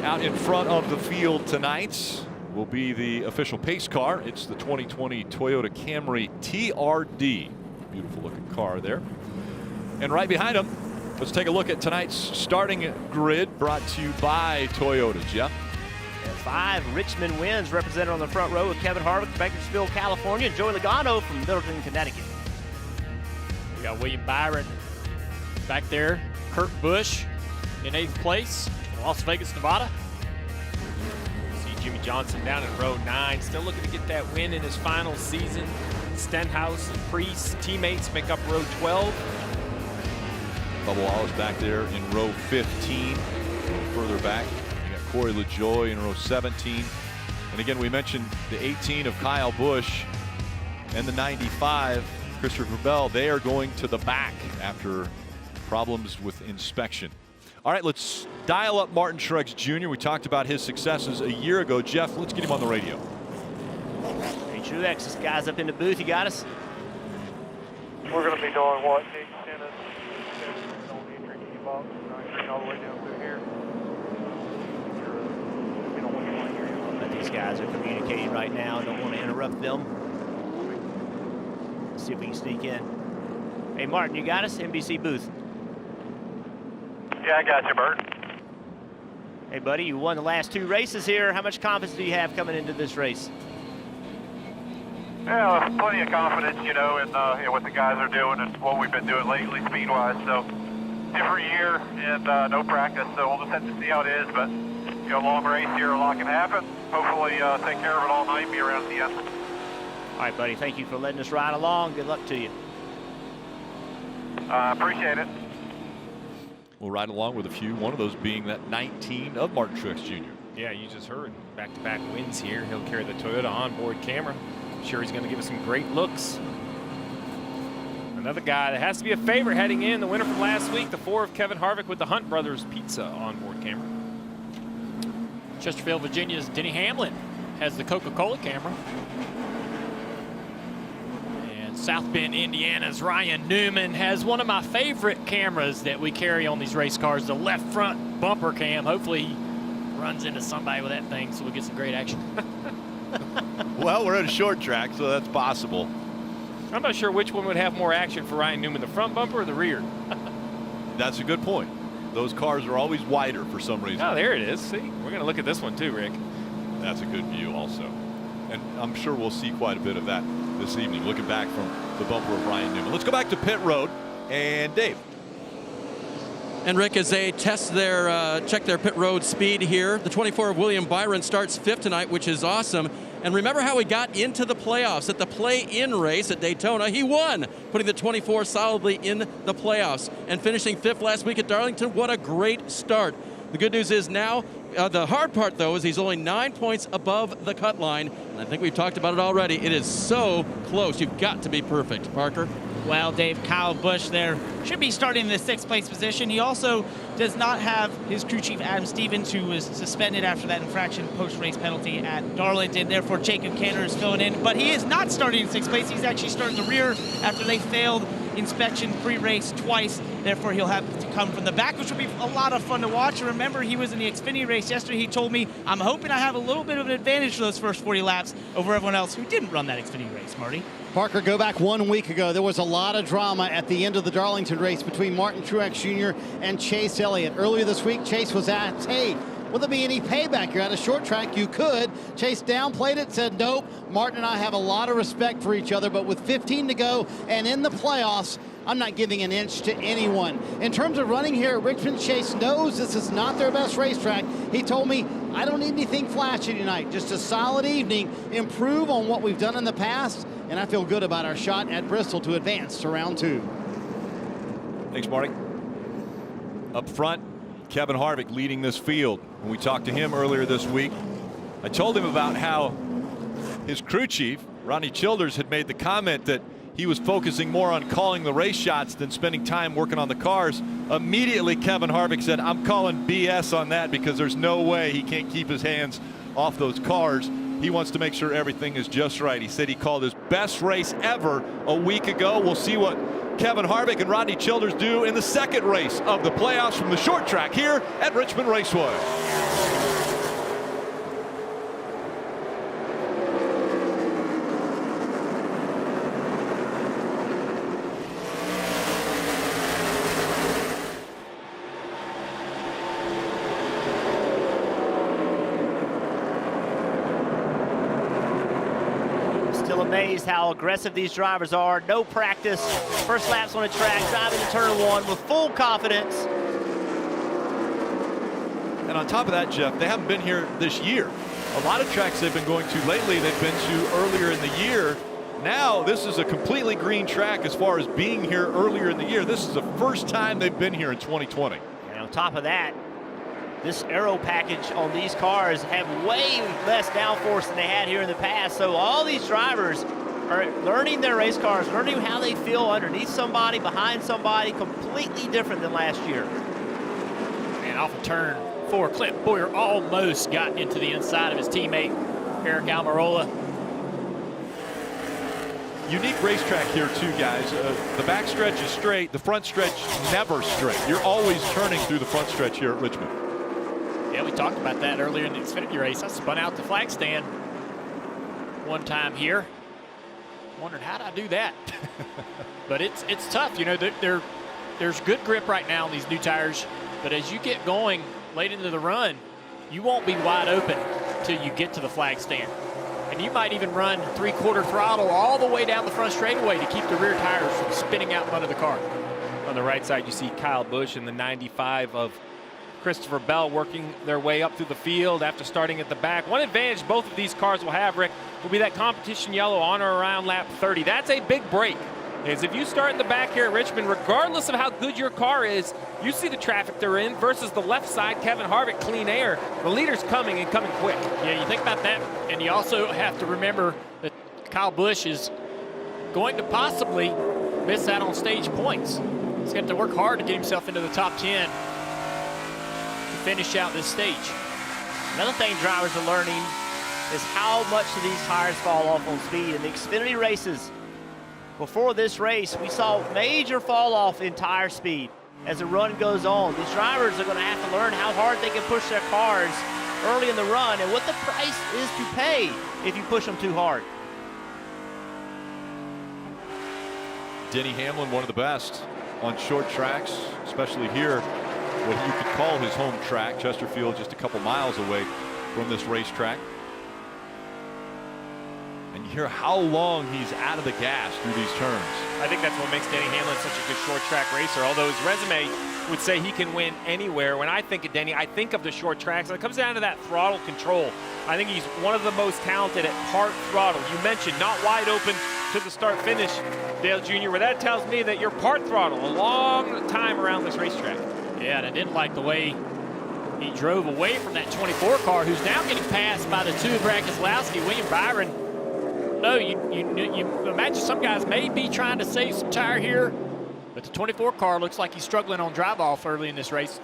Out in front of the field tonight will be the official pace car. It's the 2020 Toyota Camry TRD. Beautiful looking car there. And right behind him, let's take a look at tonight's starting grid, brought to you by Toyota. Jeff? 5 Richmond wins, represented on the front row with Kevin Harvick, Bakersfield, California, and Joey Logano from Middleton, Connecticut. We got William Byron back there. Kurt Busch in 8th place in Las Vegas, Nevada. See Jimmy Johnson down in row 9, still looking to get that win in his final season. Stenhouse and Priest, teammates, make up row 12. Bubba Wallace back there in row 15, a little further back. Corey LaJoie in row 17. And again, we mentioned the 18 of Kyle Busch and the 95 Christopher Bell. They are going to the back after problems with inspection. All right, let's dial up Martin Truex Jr. We talked about his successes a year ago. Jeff, let's get him on the radio. Hey, Truex, this guy's up in the booth. You got us? We're going to be doing what Jake sent us. On the entry key box, all the way down through here. But these guys are communicating right now. Don't want to interrupt them. Let's see if we can sneak in. Hey, Martin, you got us? NBC booth. Yeah, I got you, Bert. Hey, buddy, you won the last 2 races here. How much confidence do you have coming into this race? Yeah, plenty of confidence, in what the guys are doing and what we've been doing lately, speed-wise. So, different year and no practice, so we'll just have to see how it is. But, long race here, a lot can happen. Hopefully, take care of it all night and be around at the end. All right, buddy, thank you for letting us ride along. Good luck to you. Appreciate it. We'll ride along with a few, one of those being that 19 of Martin Truex Jr. Yeah, you just heard back-to-back wins here. He'll carry the Toyota onboard camera. I'm sure he's going to give us some great looks. Another guy that has to be a favorite heading in, the winner from last week, the 4 of Kevin Harvick with the Hunt Brothers Pizza onboard camera. Chesterfield, Virginia's Denny Hamlin has the Coca-Cola camera. And South Bend, Indiana's Ryan Newman has one of my favorite cameras that we carry on these race cars, the left front bumper cam. Hopefully he runs into somebody with that thing so we get some great action. Well, we're at a short track, so that's possible. I'm not sure which one would have more action for Ryan Newman, the front bumper or the rear. That's a good point. Those cars are always wider for some reason. Oh, there it is. See, we're going to look at this one too, Rick. That's a good view also. And I'm sure we'll see quite a bit of that this evening, looking back from the bumper of Ryan Newman. Let's go back to pit road and Dave. And Rick, as they test their, check their pit road speed here, the 24 of William Byron starts 5th tonight, which is awesome. And remember how he got into the playoffs at the play-in race at Daytona. He won, putting the 24 solidly in the playoffs and finishing 5th last week at Darlington. What a great start. The good news is now, the hard part, though, is he's only 9 points above the cut line. And I think we've talked about it already. It is so close. You've got to be perfect. Parker? Well, Dave, Kyle Busch there should be starting in the 6th place position. He also does not have his crew chief, Adam Stevens, who was suspended after that infraction post-race penalty at Darlington. Therefore, Jacob Cantor is filling in. But he is not starting in 6th place. He's actually starting the rear after they failed inspection pre-race twice. Therefore, he'll have to come from the back, which will be a lot of fun to watch. And remember, he was in the Xfinity race yesterday. He told me, I'm hoping I have a little bit of an advantage for those first 40 laps over everyone else who didn't run that Xfinity race, Marty. Parker, go back 1 week ago. There was a lot of drama at the end of the Darlington race between Martin Truex Jr. and Chase Elliott. Earlier this week, Chase was asked, hey, will there be any payback? You're at a short track, you could. Chase downplayed it, said nope. Martin and I have a lot of respect for each other, but with 15 to go and in the playoffs, I'm not giving an inch to anyone. In terms of running here at Richmond, Chase knows this is not their best racetrack. He told me, I don't need anything flashy tonight, just a solid evening, improve on what we've done in the past, and I feel good about our shot at Bristol to advance to round 2. Thanks, Marty. Up front, Kevin Harvick leading this field. When we talked to him earlier this week, I told him about how his crew chief, Ronnie Childers, had made the comment that he was focusing more on calling the race shots than spending time working on the cars. Immediately, Kevin Harvick said, I'm calling BS on that because there's no way he can't keep his hands off those cars. He wants to make sure everything is just right. He said he called his best race ever a week ago. We'll see what Kevin Harvick and Rodney Childers do in the second race of the playoffs from the short track here at Richmond Raceway. still amazed how aggressive these drivers are. No practice, first laps on the track, driving to turn one with full confidence. And on top of that, Jeff, they haven't been here this year. A lot of tracks they've been going to lately, they've been to earlier in the year. Now, this is a completely green track as far as being here earlier in the year. This is the first time they've been here in 2020. And on top of that, this aero package on these cars have way less downforce than they had here in the past. So all these drivers are learning their race cars, learning how they feel underneath somebody, behind somebody, completely different than last year. And off of turn 4, Clint Boyer almost got into the inside of his teammate, Eric Almirola. Unique racetrack here too, guys. The back stretch is straight, the front stretch never straight. You're always turning through the front stretch here at Richmond. Yeah, we talked about that earlier in the Xfinity race. I spun out the flag stand one time here. Wondered how did I do that? But it's tough. You know, there's good grip right now on these new tires, but as you get going late into the run, you won't be wide open till you get to the flag stand. And you might even run 3/4 throttle all the way down the front straightaway to keep the rear tires from spinning out in front of the car. On the right side, you see Kyle Busch and the 95 of Christopher Bell working their way up through the field after starting at the back. One advantage both of these cars will have, Rick, will be that competition yellow on or around lap 30. That's a big break. Is if you start in the back here at Richmond, regardless of how good your car is, you see the traffic they're in versus the left side, Kevin Harvick, clean air. The leader's coming and coming quick. Yeah, you think about that, and you also have to remember that Kyle Busch is going to possibly miss out on stage points. He's got to work hard to get himself into the top 10 to finish out this stage. Another thing drivers are learning is how much of these tires fall off on speed. In the Xfinity races, before this race, we saw major fall off in tire speed as the run goes on. These drivers are going to have to learn how hard they can push their cars early in the run and what the price is to pay if you push them too hard. Denny Hamlin, one of the best on short tracks, especially here, what you could call his home track. Chesterfield just a couple miles away from this racetrack. And you hear how long he's out of the gas through these turns. I think that's what makes Denny Hamlin such a good short track racer, although his resume would say he can win anywhere. When I think of Denny, I think of the short tracks, and it comes down to that throttle control. I think he's one of the most talented at part throttle. You mentioned not wide open to the start finish, Dale Jr., where that tells me that you're part throttle a long time around this racetrack. Yeah, and I didn't like the way he drove away from that 24 car, who's now getting passed by the 2 of Brad Keselowski, William Byron. No, you imagine some guys may be trying to save some tire here, but the 24 car looks like he's struggling on drive-off early in this race.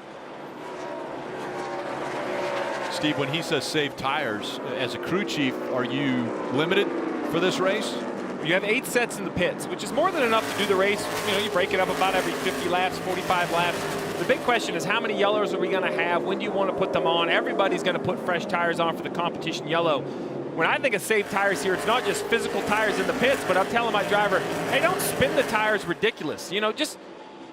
Steve, when he says save tires, as a crew chief, are you limited for this race? You have 8 sets in the pits, which is more than enough to do the race. You know, you break it up about every 50 laps, 45 laps. The big question is how many yellows are we going to have? When do you want to put them on? Everybody's going to put fresh tires on for the competition yellow. When I think of save tires here, it's not just physical tires in the pits, but I'm telling my driver, hey, don't spin the tires ridiculous. You know, just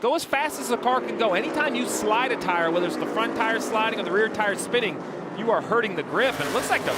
go as fast as the car can go. Anytime you slide a tire, whether it's the front tire sliding or the rear tire spinning, you are hurting the grip. And it looks like the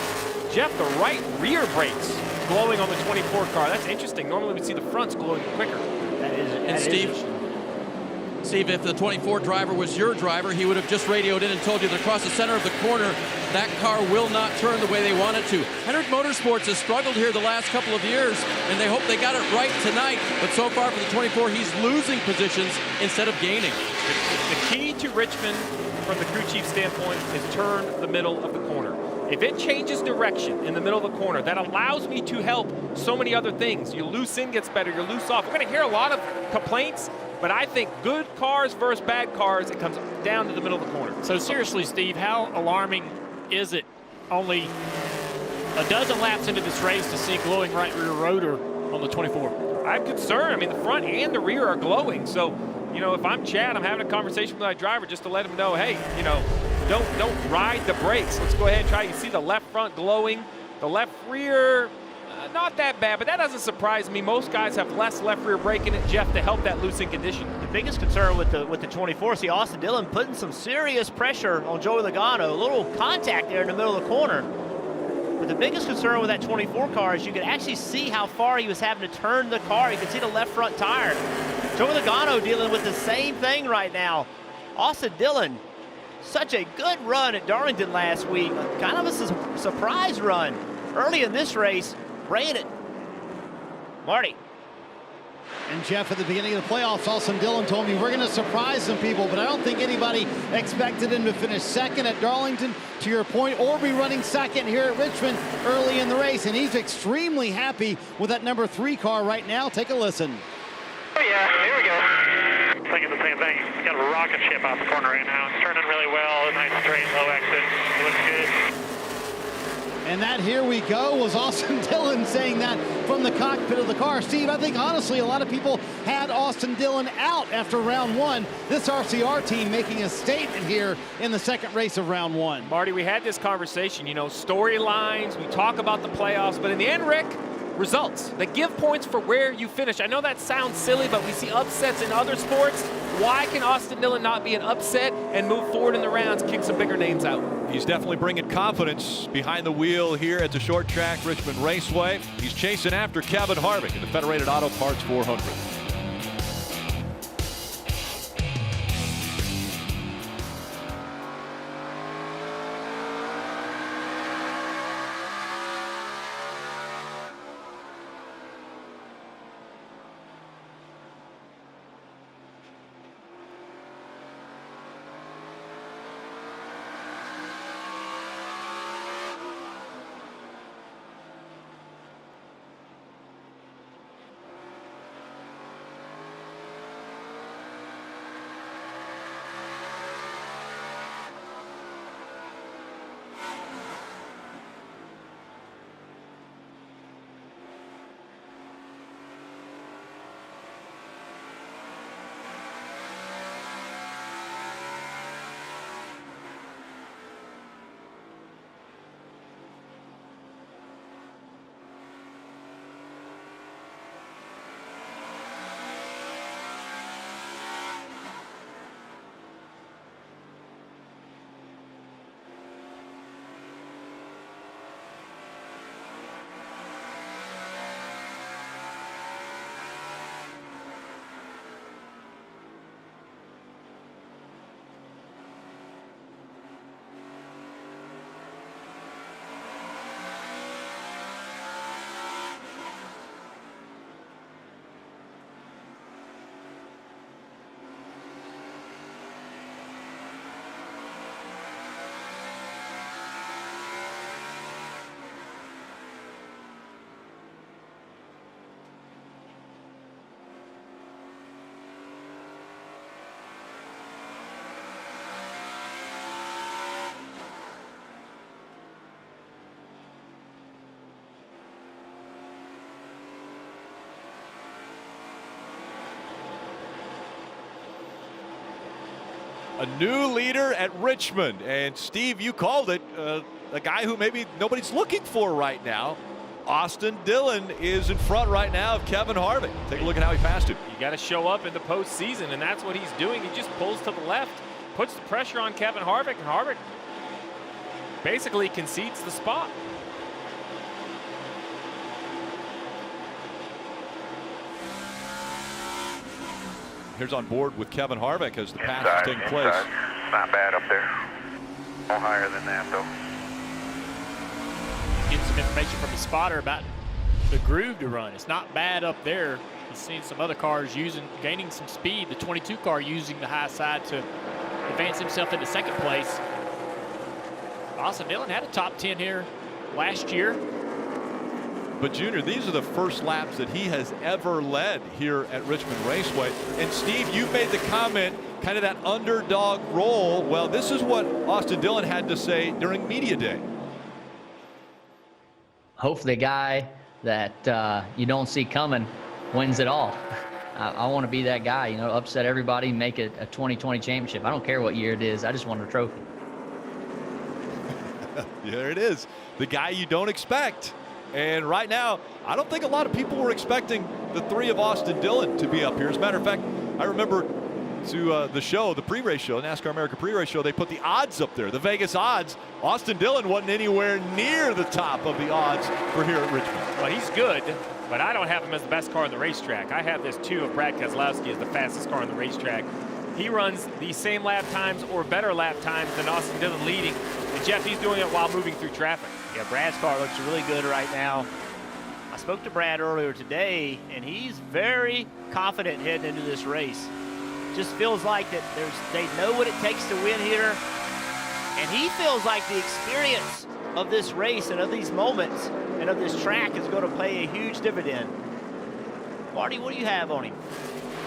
right rear brakes glowing on the 24 car. That's interesting. Normally we see the fronts glowing quicker. And Steve, if the 24 driver was your driver, he would have just radioed in and told you that across the center of the corner, that car will not turn the way they want it to. Hendrick Motorsports has struggled here the last couple of years, and they hope they got it right tonight. But so far for the 24, he's losing positions instead of gaining. The key to Richmond from the crew chief standpoint is turn the middle of the corner. If it changes direction in the middle of the corner, that allows me to help so many other things. Your loose in gets better, your loose off. We're going to hear a lot of complaints, but I think good cars versus bad cars, it comes down to the middle of the corner. So seriously, Steve, how alarming is it only a dozen laps into this race to see glowing right rear rotor on the 24? I'm concerned. I mean, the front and the rear are glowing. So, you know, if I'm Chad, I'm having a conversation with my driver just to let him know, hey, you know, don't ride the brakes. Let's go ahead and try. You see the left front glowing, the left rear, not that bad, but that doesn't surprise me. Most guys have less left rear brake in it, Jeff, to help that loosen condition. The biggest concern with the 24, see Austin Dillon putting some serious pressure on Joey Logano. A little contact there in the middle of the corner. But the biggest concern with that 24 car is you could actually see how far he was having to turn the car. You can see the left front tire. Joe Logano dealing with the same thing right now. Austin Dillon, such a good run at Darlington last week. Kind of a surprise run early in this race. Bringing it. Marty. And Jeff, at the beginning of the playoffs, Austin Dillon told me we're going to surprise some people, but I don't think anybody expected him to finish second at Darlington, to your point, or be running second here at Richmond early in the race. And he's extremely happy with that number 3 car right now. Take a listen. Oh yeah, here we go. Thinking the same thing. He's got a rocket ship out the corner right now. It's turning really well. A nice straight low exit. It looks good. And that "here we go" was Austin Dillon saying that from the cockpit of the car. Steve, I think honestly a lot of people had Austin Dillon out after round 1. This RCR team making a statement here in the second race of round 1. Marty, we had this conversation, you know, storylines, we talk about the playoffs, but in the end, Rick, results. They give points for where you finish. I know that sounds silly, but we see upsets in other sports. Why can Austin Dillon not be an upset and move forward in the rounds, kick some bigger names out? He's definitely bringing confidence behind the wheel here at the short track Richmond Raceway. He's chasing after Kevin Harvick in the Federated Auto Parts 400. A new leader at Richmond, and Steve, you called it, a guy who maybe nobody's looking for right now. Austin Dillon is in front right now of Kevin Harvick. Take a look at how he passed him. You got to show up in the postseason, and that's what he's doing. He just pulls to the left, puts the pressure on Kevin Harvick, and Harvick basically concedes the spot. Here's on board with Kevin Harvick as the pass is taking place. Not bad up there. No higher than that, though. Getting some information from his spotter about the groove to run. It's not bad up there. He's seen some other cars gaining some speed. The 22 car using the high side to advance himself into second place. Austin Dillon had a top 10 here last year. But Junior, these are the first laps that he has ever led here at Richmond Raceway. And Steve, you made the comment, kind of that underdog role. Well, this is what Austin Dillon had to say during media day. Hopefully the guy that you don't see coming wins it all. I want to be that guy, you know, upset everybody, make it a 2020 championship. I don't care what year it is. I just want a trophy. There it is. The guy you don't expect. And right now, I don't think a lot of people were expecting the three of Austin Dillon to be up here. As a matter of fact, I remember to the show, the pre-race show, NASCAR America pre-race show, they put the odds up there, the Vegas odds. Austin Dillon wasn't anywhere near the top of the odds for here at Richmond. Well, he's good, but I don't have him as the best car on the racetrack. I have this too of Brad Keselowski as the fastest car on the racetrack. He runs the same lap times or better lap times than Austin Dillon leading. And Jeff, he's doing it while moving through traffic. Yeah, Brad's car looks really good right now. I spoke to Brad earlier today, and he's very confident heading into this race. Just feels like that they know what it takes to win here, and he feels like the experience of this race and of these moments and of this track is going to pay a huge dividend. Marty, what do you have on him?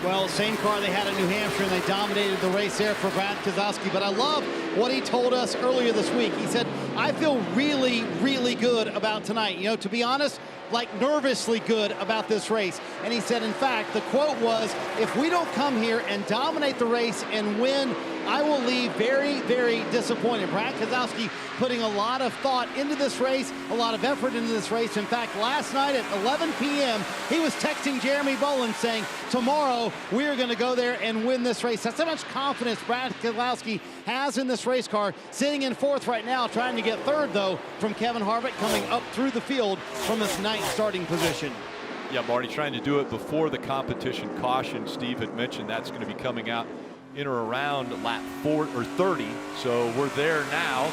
Well, same car they had in New Hampshire, and they dominated the race there for Brad Keselowski. But I love what he told us earlier this week. He said, I feel really, really good about tonight. You know, to be honest, like nervously good about this race. And he said, in fact, the quote was, if we don't come here and dominate the race and win, I will leave very, very disappointed. Brad Keselowski putting a lot of thought into this race, a lot of effort into this race. In fact, last night at 11 p.m., he was texting Jeremy Bowman saying, tomorrow we are going to go there and win this race. That's how much confidence Brad Keselowski has in this race car. Sitting in fourth right now, trying to get third, though, from Kevin Harvick, coming up through the field from his ninth starting position. Yeah, Marty trying to do it before the competition caution. Steve had mentioned that's going to be coming out in or around lap 30. So we're there now.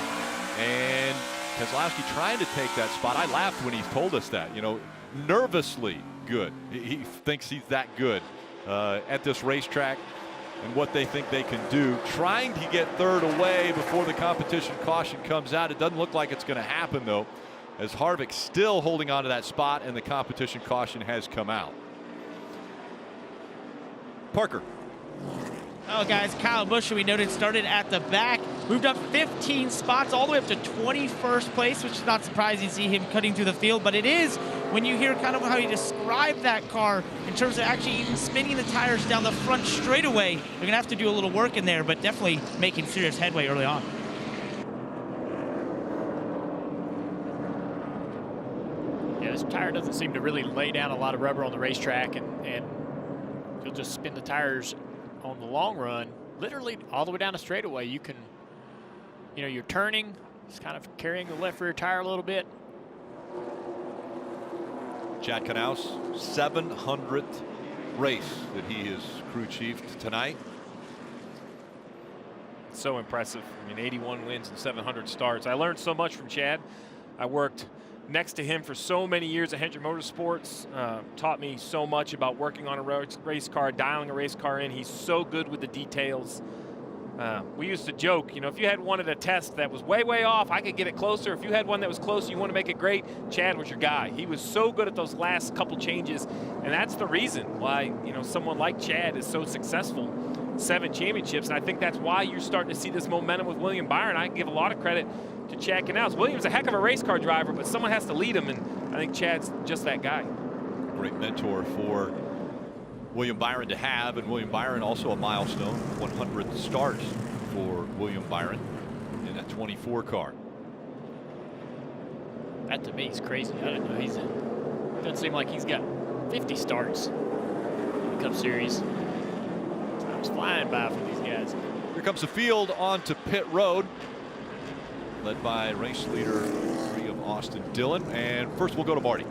And Keselowski trying to take that spot. I laughed when he told us that, you know, nervously good. He thinks he's that good at this racetrack and what they think they can do. Trying to get third away before the competition caution comes out. It doesn't look like it's going to happen, though, as Harvick still holding on to that spot and the competition caution has come out. Parker. Oh, guys, Kyle Busch, we noted, started at the back, moved up 15 spots all the way up to 21st place, which is not surprising to see him cutting through the field. But it is, when you hear kind of how he described that car in terms of actually even spinning the tires down the front straightaway, they're going to have to do a little work in there, but definitely making serious headway early on. Yeah, this tire doesn't seem to really lay down a lot of rubber on the racetrack, and you'll just spin the tires on the long run, literally all the way down the straightaway. You can, you know, you're turning, just kind of carrying the left rear tire a little bit. Chad Knaus, 700th race that he is crew chief tonight. So impressive. I mean, 81 wins and 700 starts. I learned so much from Chad. I worked next to him for so many years at Hendrick Motorsports. Taught me so much about working on a race car, dialing a race car in. He's so good with the details. We used to joke, you know, if you had one at a test that was way, way off, I could get it closer. If you had one that was close, you want to make it great, Chad was your guy. He was so good at those last couple changes, and that's the reason why, you know, someone like Chad is so successful. 7 championships, and I think that's why you're starting to see this momentum with William Byron. I give a lot of credit to Chad Knaus. William's a heck of a race car driver, but someone has to lead him, and I think Chad's just that guy. Great mentor for William Byron to have, and William Byron also a milestone, 100th starts for William Byron in that 24 car. That to me is crazy. I don't know. Doesn't seem like he's got 50 starts in the Cup Series. Time's flying by for these guys. Here comes the field onto pit road, led by race leader 3 of Austin Dillon. And first we'll go to Marty.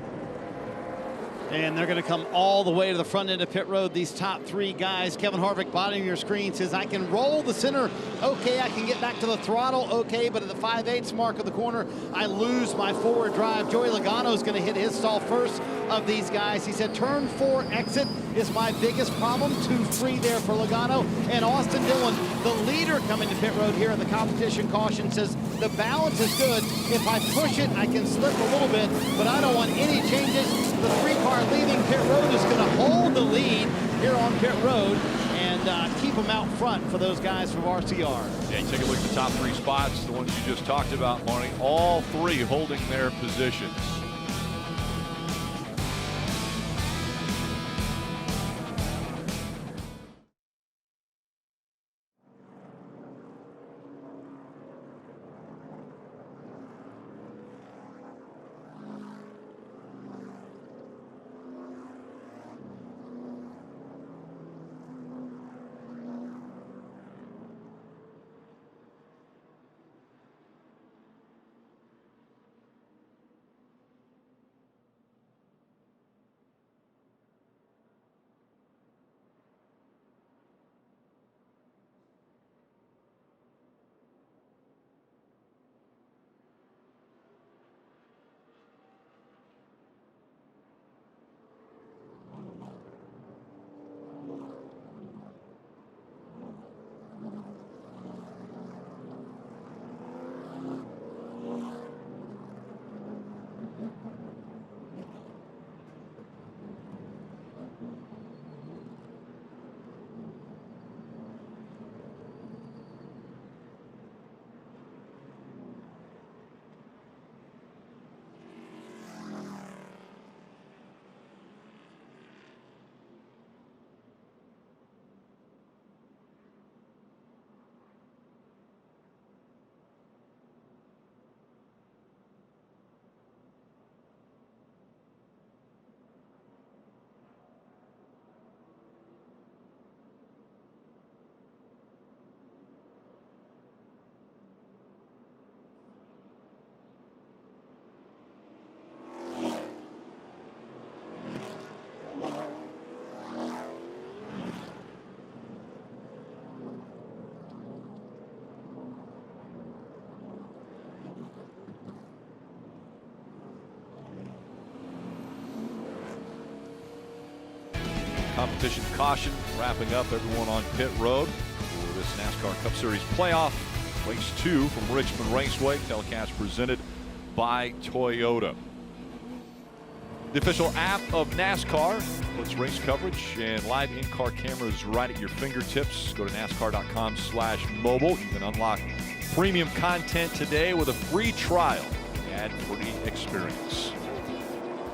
And they're going to come all the way to the front end of pit road, these top 3 guys. Kevin Harvick, bottom of your screen, says, I can roll the center. Okay, I can get back to the throttle. Okay, but at the 5/8 mark of the corner, I lose my forward drive. Joey Logano is going to hit his stall first of these guys. He said, turn 4 exit is my biggest problem. 2-3 there for Logano. And Austin Dillon, the leader coming to pit road here in the competition caution, says, the balance is good. If I push it, I can slip a little bit, but I don't want any changes. The 3-car leaving pit road is going to hold the lead here on pit road and keep them out front for those guys from RCR. Yeah, you take a look at the top 3 spots, the ones you just talked about, Marty. All 3 holding their positions. competition caution wrapping up everyone on pit road for this NASCAR Cup Series playoff. Race 2 from Richmond Raceway, telecast presented by Toyota. The official app of NASCAR puts race coverage and live in-car cameras right at your fingertips. Go to NASCAR.com/mobile. You can unlock premium content today with a free trial, ad-free experience.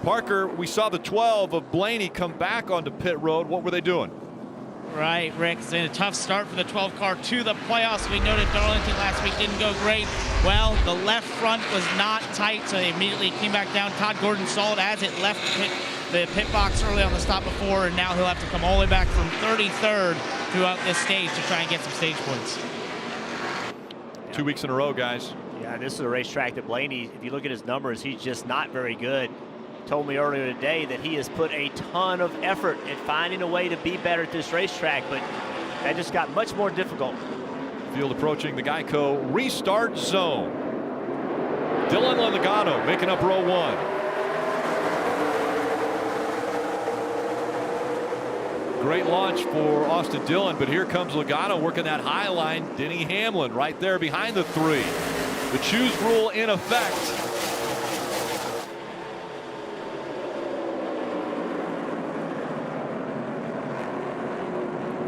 Parker, we saw the 12 of Blaney come back onto pit road. What were they doing? Right, Rick. It's a tough start for the 12 car to the playoffs. We noted Darlington last week didn't go great. Well, the left front was not tight, so they immediately came back down. Todd Gordon saw it as it left the pit box early on the stop before, and now he'll have to come all the way back from 33rd throughout this stage to try and get some stage points. 2 weeks in a row, guys. Yeah, this is a racetrack that Blaney, if you look at his numbers, he's just not very good. Told me earlier today that he has put a ton of effort at finding a way to be better at this racetrack, but that just got much more difficult. Field approaching the Geico restart zone. Dillon and Logano making up row 1. Great launch for Austin Dillon, but here comes Logano working that high line. Denny Hamlin right there behind the 3. The choose rule in effect.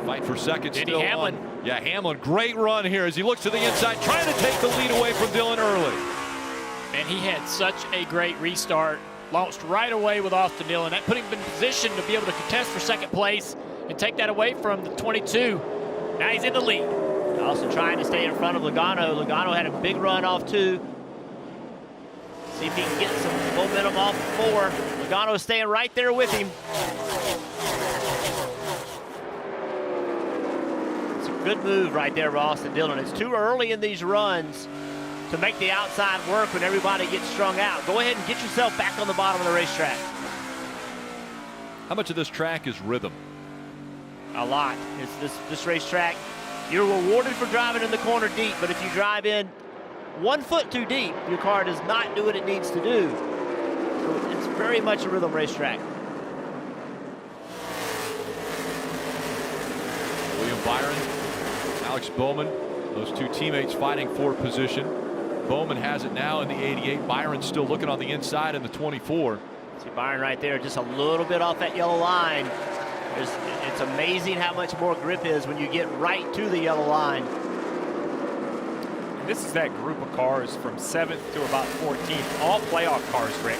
Fight for second. Denny still Hamlin. on. Yeah, Hamlin, great run here as he looks to the inside, trying to take the lead away from Dillon early. And he had such a great restart. Launched right away with Austin Dillon. That put him in position to be able to contest for second place and take that away from the 22. Now he's in the lead. Also trying to stay in front of Logano. Logano had a big run off 2. See if he can get some momentum off 4. Logano is staying right there with him. Good move right there for Austin Dillon. It's too early in these runs to make the outside work when everybody gets strung out. Go ahead and get yourself back on the bottom of the racetrack. How much of this track is rhythm? A lot. It's this racetrack, you're rewarded for driving in the corner deep, but if you drive in 1 foot too deep, your car does not do what it needs to do. So it's very much a rhythm racetrack. William Byron, Alex Bowman, those 2 teammates fighting for position. Bowman has it now in the 88. Byron's still looking on the inside in the 24. See Byron right there, just a little bit off that yellow line. It's amazing how much more grip is when you get right to the yellow line. This is that group of cars from 7th to about 14th, all playoff cars, Rick.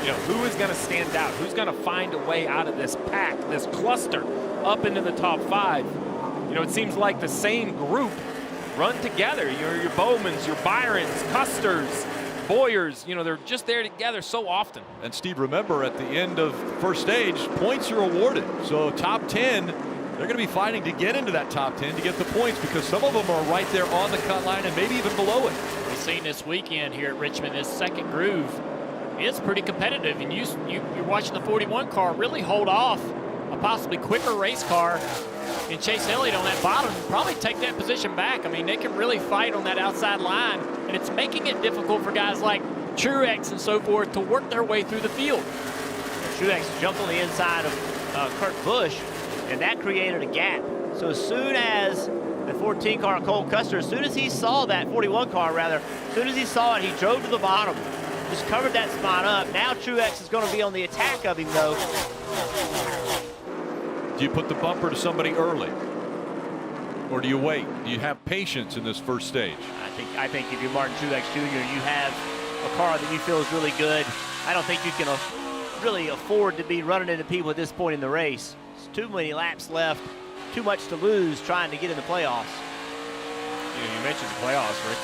You know, who is going to stand out? Who's going to find a way out of this pack, this cluster, up into the top 5? You know, it seems like the same group run together. Your Bowmans, your Byrons, Custers, Boyers, you know, they're just there together so often. And Steve, remember at the end of the first stage, points are awarded. So top 10, they're going to be fighting to get into that top 10 to get the points because some of them are right there on the cut line and maybe even below it. We've seen this weekend here at Richmond, this second groove is pretty competitive. And you're watching the 41 car really hold off a possibly quicker race car and Chase Elliott on that bottom, probably take that position back. I mean, they can really fight on that outside line, and it's making it difficult for guys like Truex and so forth to work their way through the field. Truex jumped on the inside of Kurt Busch, and that created a gap. So as soon as the 14 car, Cole Custer, as soon as he saw that 41 car, rather, as soon as he saw it, he drove to the bottom, just covered that spot up. Now Truex is going to be on the attack of him, though. Do you put the bumper to somebody early? Or do you wait? Do you have patience in this first stage? I think if you're Martin Truex Jr., you have a car that you feel is really good. I don't think you can really afford to be running into people at this point in the race. There's too many laps left, too much to lose trying to get in the playoffs. You know, you mentioned the playoffs, Rick,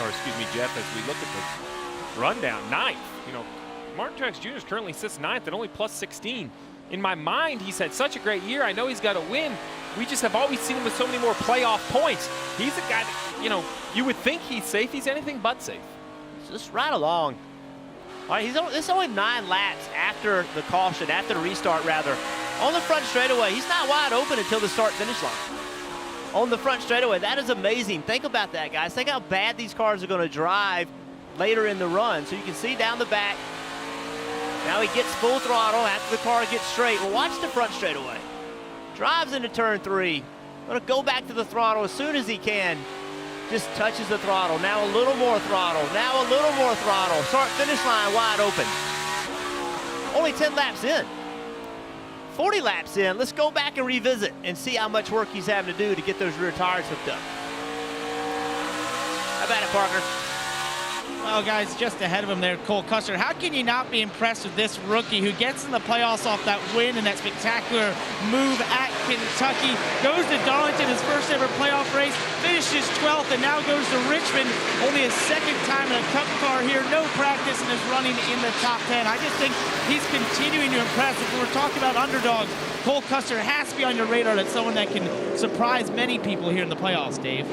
or excuse me, Jeff, as we look at the rundown, 9th. You know, Martin Truex Jr. currently sits 9th at only plus 16. In my mind, he's had such a great year. I know he's got to win. We just have always seen him with so many more playoff points. He's a guy that, you know, you would think he's safe. He's anything but safe. Just right along. All right, it's only 9 laps after the caution, after the restart, rather. On the front straightaway, he's not wide open until the start-finish line. On the front straightaway, that is amazing. Think about that, guys. Think how bad these cars are going to drive later in the run. So you can see down the back. Now he gets full throttle after the car gets straight. Well, watch the front straightaway. drives into turn 3. Gonna go back to the throttle as soon as he can. Just touches the throttle. Now a little more throttle. Now a little more throttle. Start finish line wide open. Only 10 laps in. 40 laps in. Let's go back and revisit and see how much work he's having to do to get those rear tires hooked up. How about it, Parker? Well, guys, just ahead of him there, Cole Custer. How can you not be impressed with this rookie who gets in the playoffs off that win and that spectacular move at Kentucky, goes to Darlington, his first ever playoff race, finishes 12th, and now goes to Richmond, only his second time in a Cup car here, no practice, and is running in the top 10. I just think he's continuing to impress. If we're talking about underdogs, Cole Custer has to be on your radar. That's someone that can surprise many people here in the playoffs, Dave.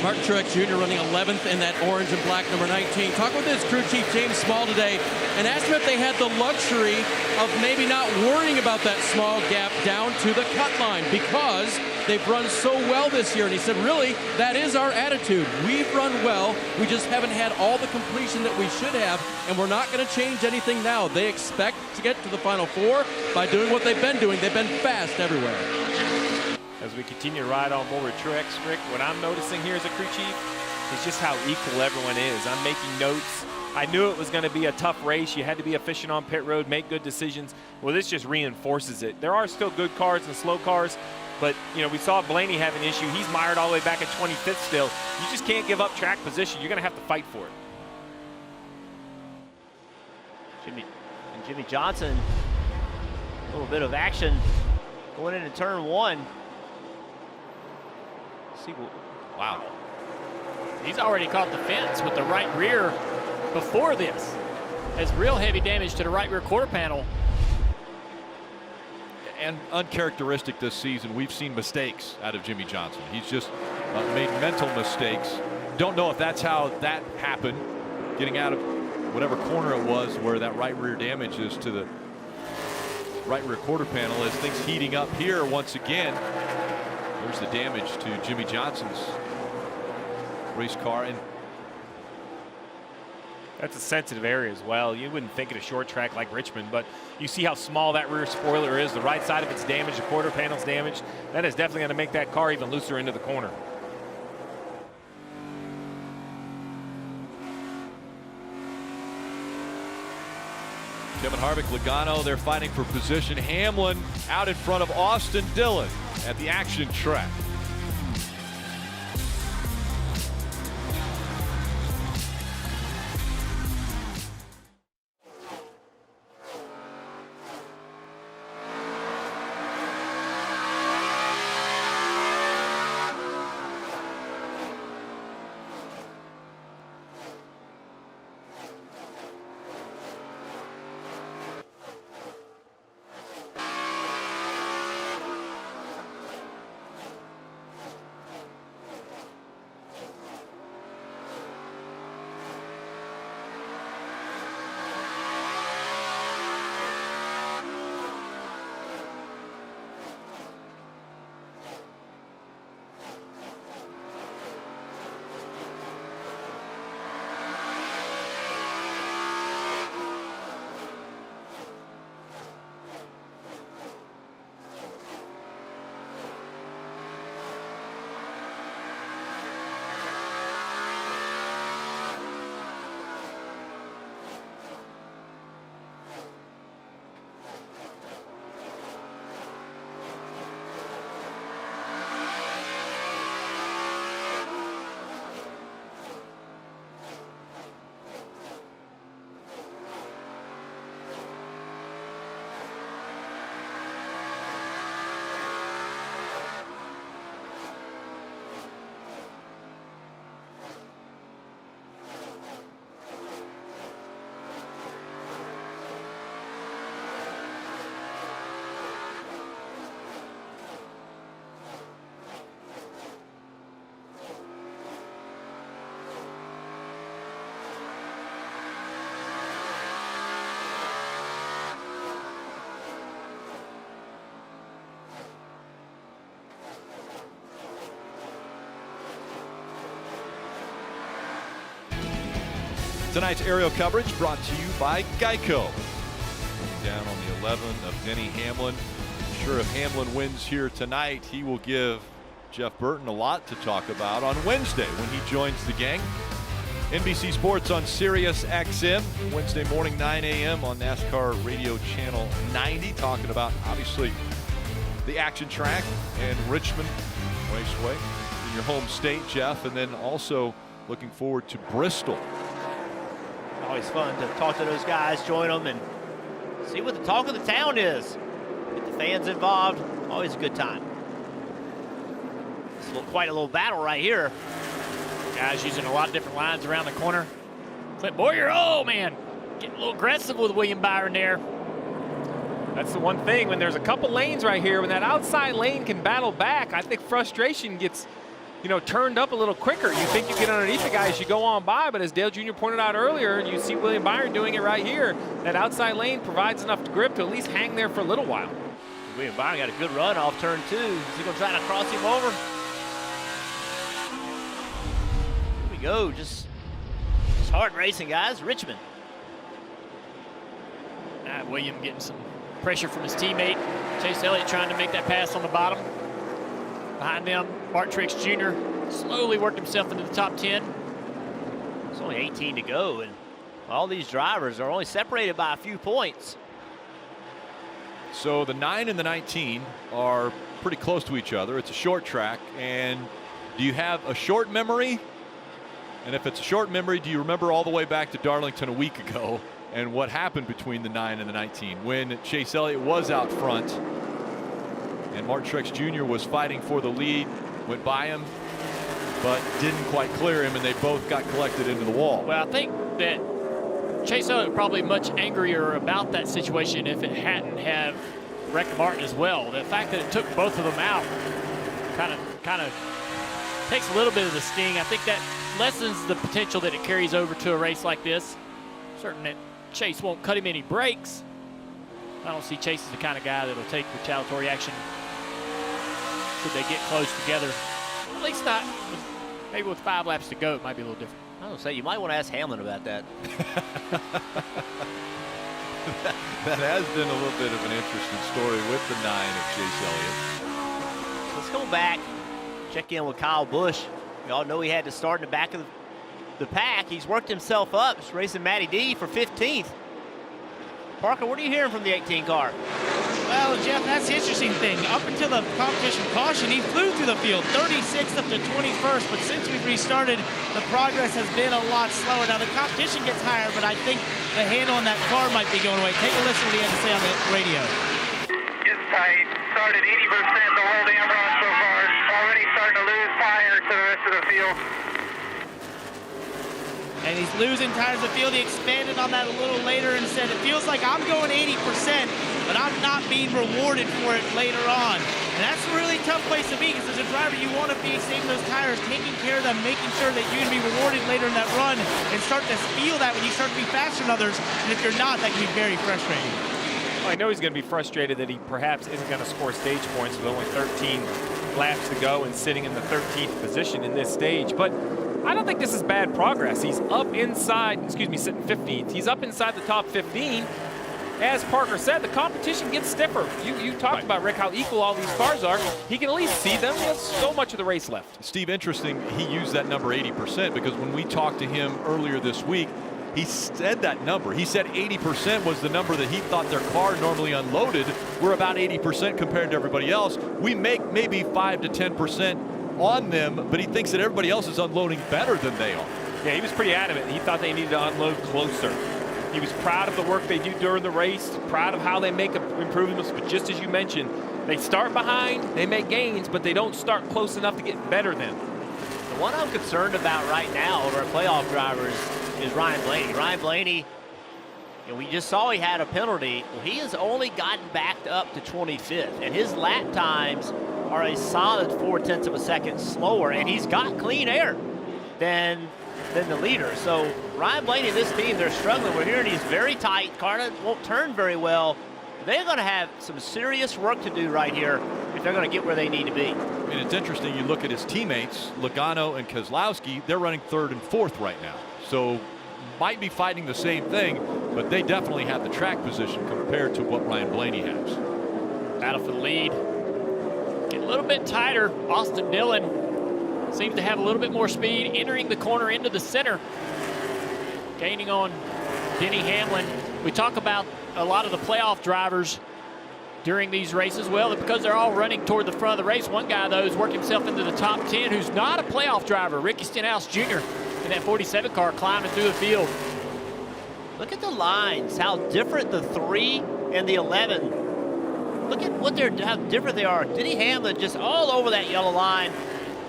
Martin Truex Jr. running 11th in that orange and black number 19. Talk with his crew chief, James Small, today, and asked him if they had the luxury of maybe not worrying about that small gap down to the cut line because they've run so well this year. And he said, really, that is our attitude. We've run well. We just haven't had all the completion that we should have, and we're not going to change anything now. They expect to get to the Final Four by doing what they've been doing. They've been fast everywhere. As we continue to ride on board with Truex, Rick, what I'm noticing here as a crew chief is just how equal everyone is. I'm making notes. I knew it was going to be a tough race. You had to be efficient on pit road, make good decisions. Well, this just reinforces it. There are still good cars and slow cars, but, you know, we saw Blaney have an issue. He's mired all the way back at 25th still. You just can't give up track position. You're going to have to fight for it. Jimmy Johnson, a little bit of action going into turn 1. Wow. He's already caught the fence with the right rear before this. Has real heavy damage to the right rear quarter panel. And uncharacteristic this season, we've seen mistakes out of Jimmy Johnson. He's just made mental mistakes. Don't know if that's how that happened, getting out of whatever corner it was where that right rear damage is to the right rear quarter panel. As things heating up here once again, there's the damage to Jimmy Johnson's race car. And that's a sensitive area as well. You wouldn't think at a short track like Richmond, but you see how small that rear spoiler is. The right side of it's damaged, the quarter panel's damaged. That is definitely going to make that car even looser into the corner. Kevin Harvick, Logano, they're fighting for position. Hamlin out in front of Austin Dillon at the action track. Tonight's aerial coverage brought to you by Geico. Down on the 11 of Denny Hamlin. Sure, if Hamlin wins here tonight, he will give Jeff Burton a lot to talk about on Wednesday when he joins the gang. NBC Sports on Sirius XM, Wednesday morning, 9 a.m. on NASCAR Radio Channel 90, talking about, obviously, the action track and Richmond Raceway in your home state, Jeff, and then also looking forward to Bristol. Always fun to talk to those guys, join them, and see what the talk of the town is. Get the fans involved, always a good time. It's quite a little battle right here. Guys using a lot of different lines around the corner. Clint Boyer, oh man, getting a little aggressive with William Byron there. That's the one thing, when there's a couple lanes right here, when that outside lane can battle back, I think frustration gets, turned up a little quicker. You think you get underneath the guy as you go on by, but as Dale Jr. pointed out earlier, and you see William Byron doing it right here, that outside lane provides enough grip to at least hang there for a little while. William Byron got a good run off turn 2. Is he going to try to cross him over? Go, just hard racing, guys. Richmond. William getting some pressure from his teammate. Chase Elliott trying to make that pass on the bottom. Behind them, Martin Truex Jr. slowly worked himself into the top 10. It's only 18 to go, and all these drivers are only separated by a few points. So the 9 and the 19 are pretty close to each other. It's a short track, and do you have a short memory? And if it's a short memory, do you remember all the way back to Darlington a week ago and what happened between the 9 and the 19 when Chase Elliott was out front and Martin Truex Jr. was fighting for the lead, went by him, but didn't quite clear him, and they both got collected into the wall. Well, I think that Chase Elliott probably much angrier about that situation if it hadn't have wrecked Martin as well. The fact that it took both of them out kind of takes a little bit of the sting. I think that lessens the potential that it carries over to a race like this. Certain that Chase won't cut him any breaks. I don't see Chase as the kind of guy that'll take retaliatory action should they get close together. At least not, maybe with 5 laps to go, it might be a little different. I don't say, you might want to ask Hamlin about that. That has been a little bit of an interesting story with the 9 of Chase Elliott. Let's go back, check in with Kyle Busch. We all know he had to start in the back of the pack. He's worked himself up. He's racing Matty D for 15th. Parker, what are you hearing from the 18 car? Well, Jeff, that's the interesting thing. Up until the competition caution, he flew through the field, 36th up to 21st, but since we've restarted, the progress has been a lot slower. Now, the competition gets higher, but I think the handle on that car might be going away. Take a listen to what he had to say on the radio. Getting tight. Started 80% the whole damn run so far. Already starting to lose tire to the rest of the field. And he's losing tires of the field. He expanded on that a little later and said, it feels like I'm going 80%, but I'm not being rewarded for it later on. And that's a really tough place to be, because as a driver, you want to be saving those tires, taking care of them, making sure that you're going to be rewarded later in that run, and start to feel that when you start to be faster than others. And if you're not, that can be very frustrating. Well, I know he's going to be frustrated that he perhaps isn't going to score stage points with only 13 laps to go and sitting in the 13th position in this stage. But I don't think this is bad progress. He's up inside, sitting 15th. He's up inside the top 15. As Parker said, the competition gets stiffer. You talked about, Rick, how equal all these cars are. He can at least see them. He has so much of the race left. Steve, interesting, he used that number 80% because when we talked to him earlier this week, he said that number. He said 80% was the number that he thought their car normally unloaded. We're about 80% compared to everybody else. We make maybe 5 to 10% on them, but he thinks that everybody else is unloading better than they are. Yeah, he was pretty adamant. He thought they needed to unload closer. He was proud of the work they do during the race, proud of how they make improvements, but just as you mentioned, they start behind, they make gains, but they don't start close enough to get better than. The one I'm concerned about right now over our playoff drivers is Ryan Blaney. Ryan Blaney, we just saw he had a penalty. Well, he has only gotten backed up to 25th, and his lap times are a solid 0.4 of a second slower, and he's got clean air than the leader. So Ryan Blaney and this team, they're struggling. We're hearing he's very tight. Car won't turn very well. They're going to have some serious work to do right here if they're going to get where they need to be. I mean, it's interesting. You look at his teammates, Logano and Keselowski, they're running 3rd and 4th right now. So might be fighting the same thing, but they definitely have the track position compared to what Ryan Blaney has. Battle for the lead. Get a little bit tighter. Austin Dillon seems to have a little bit more speed, entering the corner into the center. Gaining on Denny Hamlin. We talk about a lot of the playoff drivers during these races. Well, because they're all running toward the front of the race. One guy, though, has worked himself into the top 10 who's not a playoff driver, Ricky Stenhouse Jr. in that 47 car climbing through the field. Look at the lines, how different the 3 and the 11. Look at how different they are. Denny Hamlin just all over that yellow line.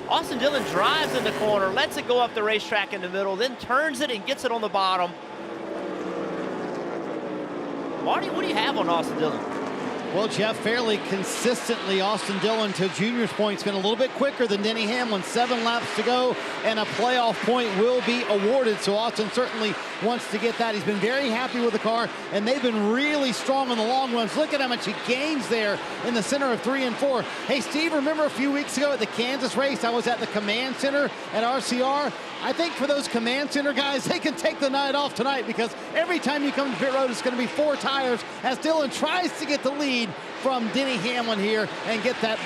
Austin Dillon drives in the corner, lets it go up the racetrack in the middle, then turns it and gets it on the bottom. Marty, what do you have on Austin Dillon? Well, Jeff, fairly consistently, Austin Dillon, to Junior's point, has been a little bit quicker than Denny Hamlin. 7 laps to go, and a playoff point will be awarded. So Austin certainly wants to get that. He's been very happy with the car, and they've been really strong on the long runs. Look at how much he gains there in the center of 3 and 4. Hey, Steve, remember a few weeks ago at the Kansas race, I was at the Command Center at RCR. I think for those Command Center guys, they can take the night off tonight, because every time you come to pit road, it's going to be 4 tires as Dillon tries to get the lead from Denny Hamlin here and get that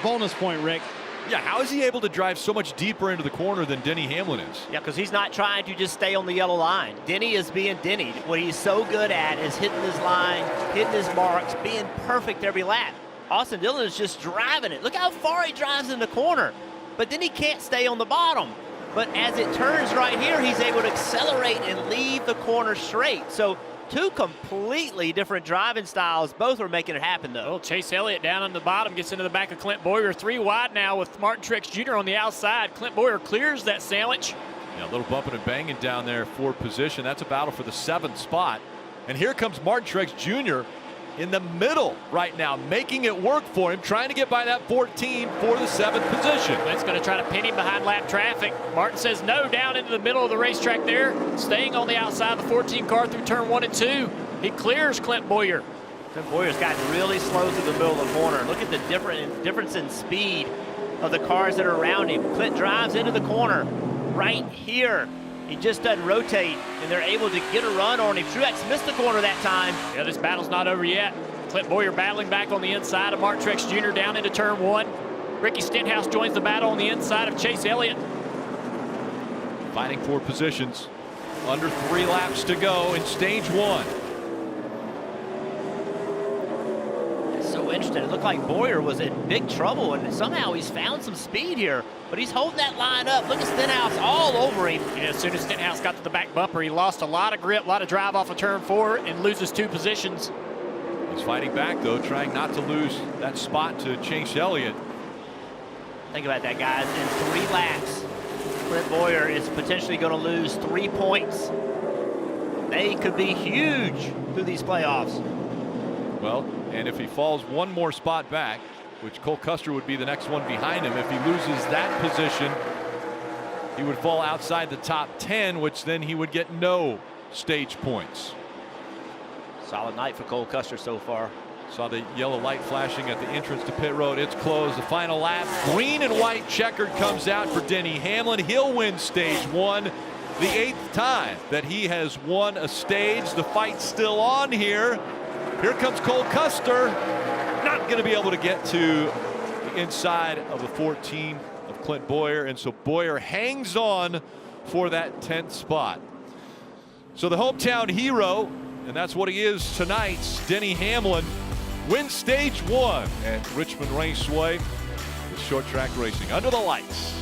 bonus point, Rick. Yeah, how is he able to drive so much deeper into the corner than Denny Hamlin is? Yeah, because he's not trying to just stay on the yellow line. Denny is being Denny. What he's so good at is hitting his line, hitting his marks, being perfect every lap. Austin Dillon is just driving it. Look how far he drives in the corner. But then he can't stay on the bottom. But as it turns right here, he's able to accelerate and leave the corner straight. So 2 completely different driving styles. Both are making it happen, though. Well, Chase Elliott down on the bottom gets into the back of Clint Boyer. 3 wide now with Martin Truex Jr. on the outside. Clint Boyer clears that sandwich. Yeah, a little bumping and banging down there for position. That's a battle for the 7th spot. And here comes Martin Truex Jr. in the middle right now, making it work for him, trying to get by that 14 for the 7th position. That's going to try to pin him behind lap traffic. Martin says no, down into the middle of the racetrack there, staying on the outside of the 14 car through turn 1 and 2. He clears Clint Boyer. Clint Boyer's gotten really slow through the middle of the corner. Look at the difference in speed of the cars that are around him. Clint drives into the corner right here. He just doesn't rotate, and they're able to get a run on him. Truex missed the corner that time. Yeah, this battle's not over yet. Clint Boyer battling back on the inside of Martin Truex Jr. down into turn 1. Ricky Stenhouse joins the battle on the inside of Chase Elliott. Fighting for positions. Under 3 laps to go in stage 1. It's so interesting. It looked like Boyer was in big trouble, and somehow he's found some speed here. But he's holding that line up. Look at Stenhouse all over him. Yeah, as soon as Stenhouse got to the back bumper, he lost a lot of grip, a lot of drive off of turn 4, and loses 2 positions. He's fighting back, though, trying not to lose that spot to Chase Elliott. Think about that, guys. In 3 laps, Clint Boyer is potentially going to lose 3 points. They could be huge through these playoffs. Well, and if he falls 1 more spot back, which Cole Custer would be the next one behind him, if he loses that position, he would fall outside the top 10, which then he would get no stage points. Solid night for Cole Custer so far. Saw the yellow light flashing at the entrance to pit road. It's closed. The final lap. Green and white checkered comes out for Denny Hamlin. He'll win stage 1. The 8th time that he has won a stage. The fight's still on here. Here comes Cole Custer. Not going to be able to get to the inside of the 14 of Clint Boyer. And so Boyer hangs on for that 10th spot. So the hometown hero, and that's what he is tonight, Denny Hamlin, wins stage 1 at Richmond Raceway with short track racing under the lights.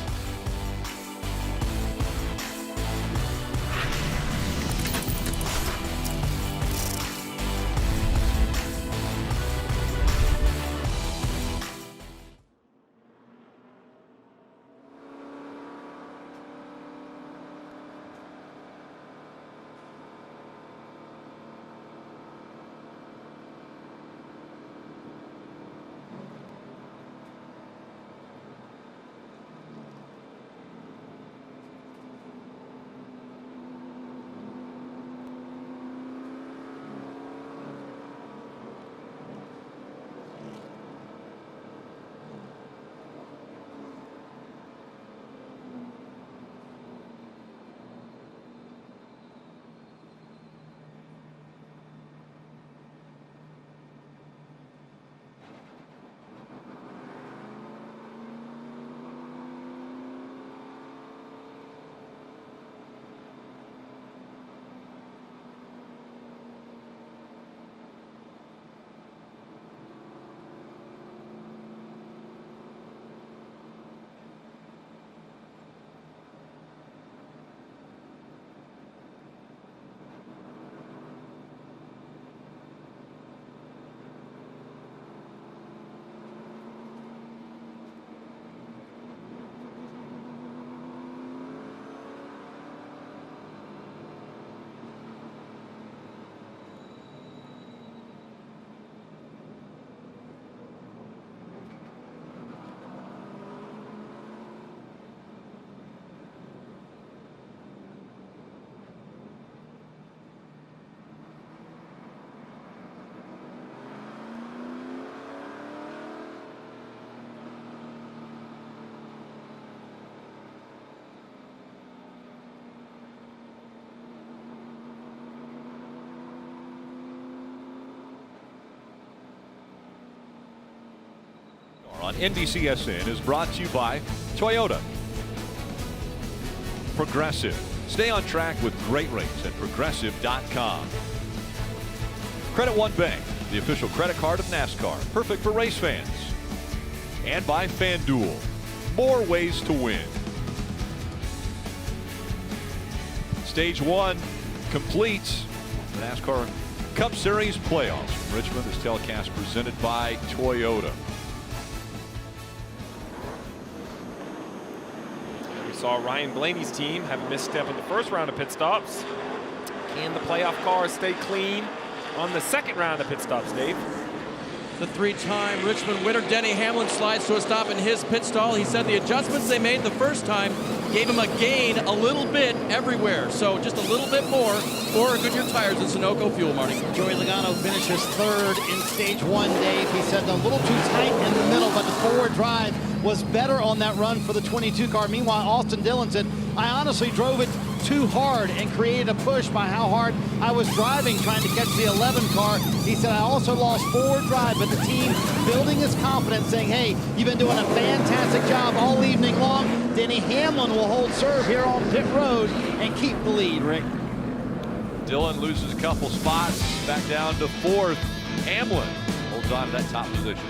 on NBCSN is brought to you by Toyota. Progressive. Stay on track with great rates at progressive.com. Credit One Bank, the official credit card of NASCAR, perfect for race fans. And by FanDuel, more ways to win. Stage 1 completes. The NASCAR Cup Series playoffs from Richmond. This telecast presented by Toyota. We saw Ryan Blaney's team have a misstep in the first round of pit stops. Can the playoff cars stay clean on the second round of pit stops, Dave? The three-time Richmond winner, Denny Hamlin, slides to a stop in his pit stall. He said the adjustments they made the first time gave him a gain a little bit everywhere. So just a little bit more for Goodyear tires and Sunoco fuel, Marty. Joey Logano finishes third in stage 1, Dave. He said a little too tight in the middle, but the forward drive was better on that run for the 22 car. Meanwhile, Austin Dillon said, I honestly drove it too hard and created a push by how hard I was driving trying to catch the 11 car. He said, I also lost forward drive, but the team building his confidence, saying, hey, you've been doing a fantastic job all evening long. Denny Hamlin will hold serve here on pit road and keep the lead, Rick. Dillon loses a couple spots, back down to 4th. Hamlin holds on to that top position.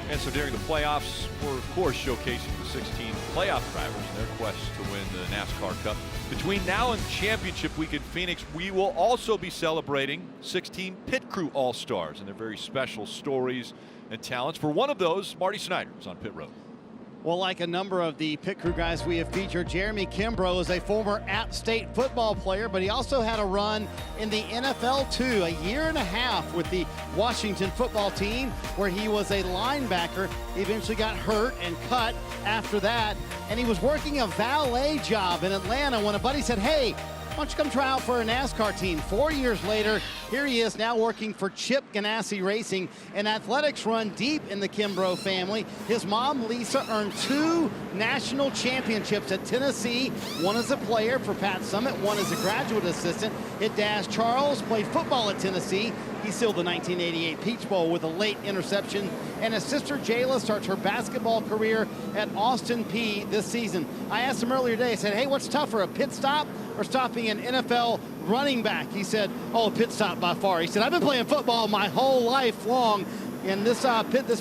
And so during the playoffs, we're of course showcasing the 16 playoff drivers and their quest to win the NASCAR Cup. Between now and Championship Week in Phoenix, we will also be celebrating 16 pit crew all-stars and their very special stories and talents. For one of those, Marty Snyder is on pit road. Well, like a number of the pit crew guys we have featured, Jeremy Kimbrough is a former App State football player, but he also had a run in the NFL too, a year and a half with the Washington football team, where he was a linebacker. He eventually got hurt and cut after that, and he was working a valet job in Atlanta when a buddy said, hey, why don't you come try out for a NASCAR team? 4 years later, here he is now working for Chip Ganassi Racing, and athletics run deep in the Kimbrough family. His mom, Lisa, earned 2 national championships at Tennessee, one as a player for Pat Summitt, one as a graduate assistant. His dad, Charles, played football at Tennessee. He sealed the 1988 Peach Bowl with a late interception. And his sister, Jayla, starts her basketball career at Austin Peay this season. I asked him earlier today, I said, hey, what's tougher, a pit stop or stopping an NFL running back? He said, oh, a pit stop by far. He said, I've been playing football my whole life long, and this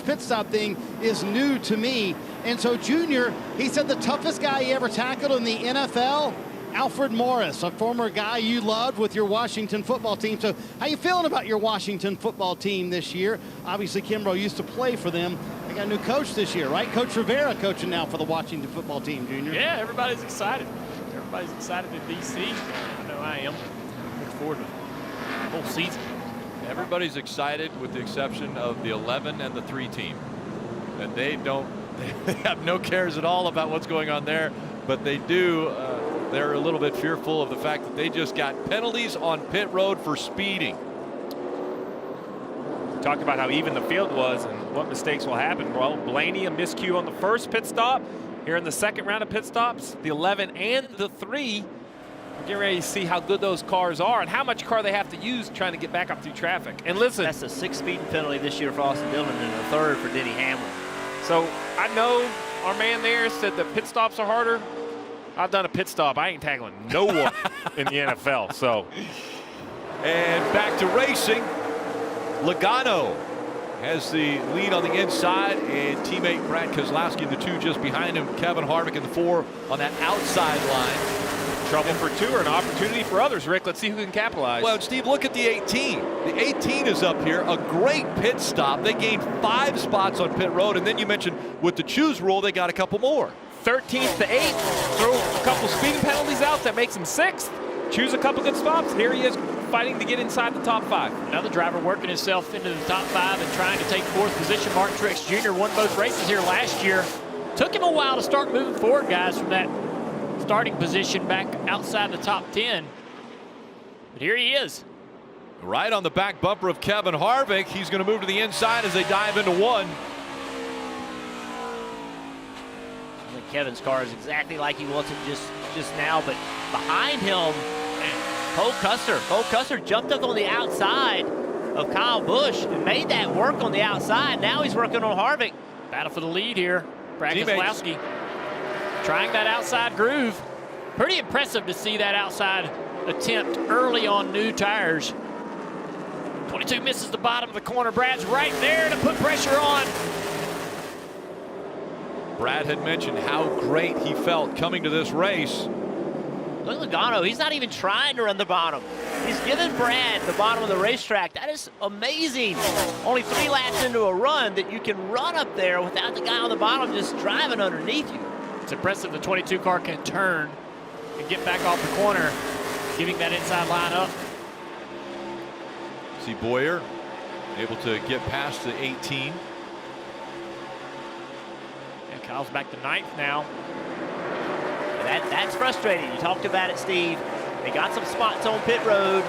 pit stop thing is new to me. And so Junior, he said the toughest guy he ever tackled in the NFL, Alfred Morris, a former guy you loved with your Washington football team. So how you feeling about your Washington football team this year? Obviously, Kimbrough used to play for them. They got a new coach this year, right? Coach Rivera coaching now for the Washington football team, Junior. Yeah, everybody's excited. Everybody's excited in D.C. I know I am. Looking forward to the whole season. Everybody's excited with the exception of the 11 and the 3 team. And they have no cares at all about what's going on there, but they do. They're a little bit fearful of the fact that they just got penalties on pit road for speeding. Talked about how even the field was and what mistakes will happen. Well, Blaney, a miscue on the first pit stop. Here in the second round of pit stops, the 11 and the 3. We're getting ready to see how good those cars are and how much car they have to use trying to get back up through traffic. And listen, that's a 6 speeding penalty this year for Austin Dillon and a 3rd for Denny Hamlin. So I know our man there said the pit stops are harder. I've done a pit stop. I ain't tackling no one in the NFL. So, and back to racing. Logano has the lead on the inside, and teammate Brad Keselowski, the 2 just behind him. Kevin Harvick in the 4 on that outside line. Trouble for 2 or an opportunity for others, Rick. Let's see who can capitalize. Well, Steve, look at the 18. The 18 is up here. A great pit stop. They gained 5 spots on pit road, and then you mentioned with the choose rule, they got a couple more. 13th to 8th. Throw a couple speeding penalties out. That makes him 6th. Choose a couple good stops. Here he is fighting to get inside the top 5. Another driver working himself into the top 5 and trying to take 4th position. Martin Truex Jr. won both races here last year. Took him a while to start moving forward, guys, from that starting position back outside the top 10. But here he is. Right on the back bumper of Kevin Harvick. He's going to move to the inside as they dive into 1. I think Kevin's car is exactly like he was just now, but behind him, Cole Custer jumped up on the outside of Kyle Busch and made that work on the outside. Now he's working on Harvick. Battle for the lead here. Brad Keselowski trying that outside groove. Pretty impressive to see that outside attempt early on new tires. 22 misses the bottom of the corner. Brad's right there to put pressure on. Brad had mentioned how great he felt coming to this race. Look at Logano. He's not even trying to run the bottom. He's giving Brad the bottom of the racetrack. That is amazing. Only 3 laps into a run that you can run up there without the guy on the bottom just driving underneath you. It's impressive the 22 car can turn and get back off the corner, giving that inside line up. See Boyer able to get past the 18. And Kyle's back to 9th now. That's frustrating. You talked about it, Steve. They got some spots on pit road,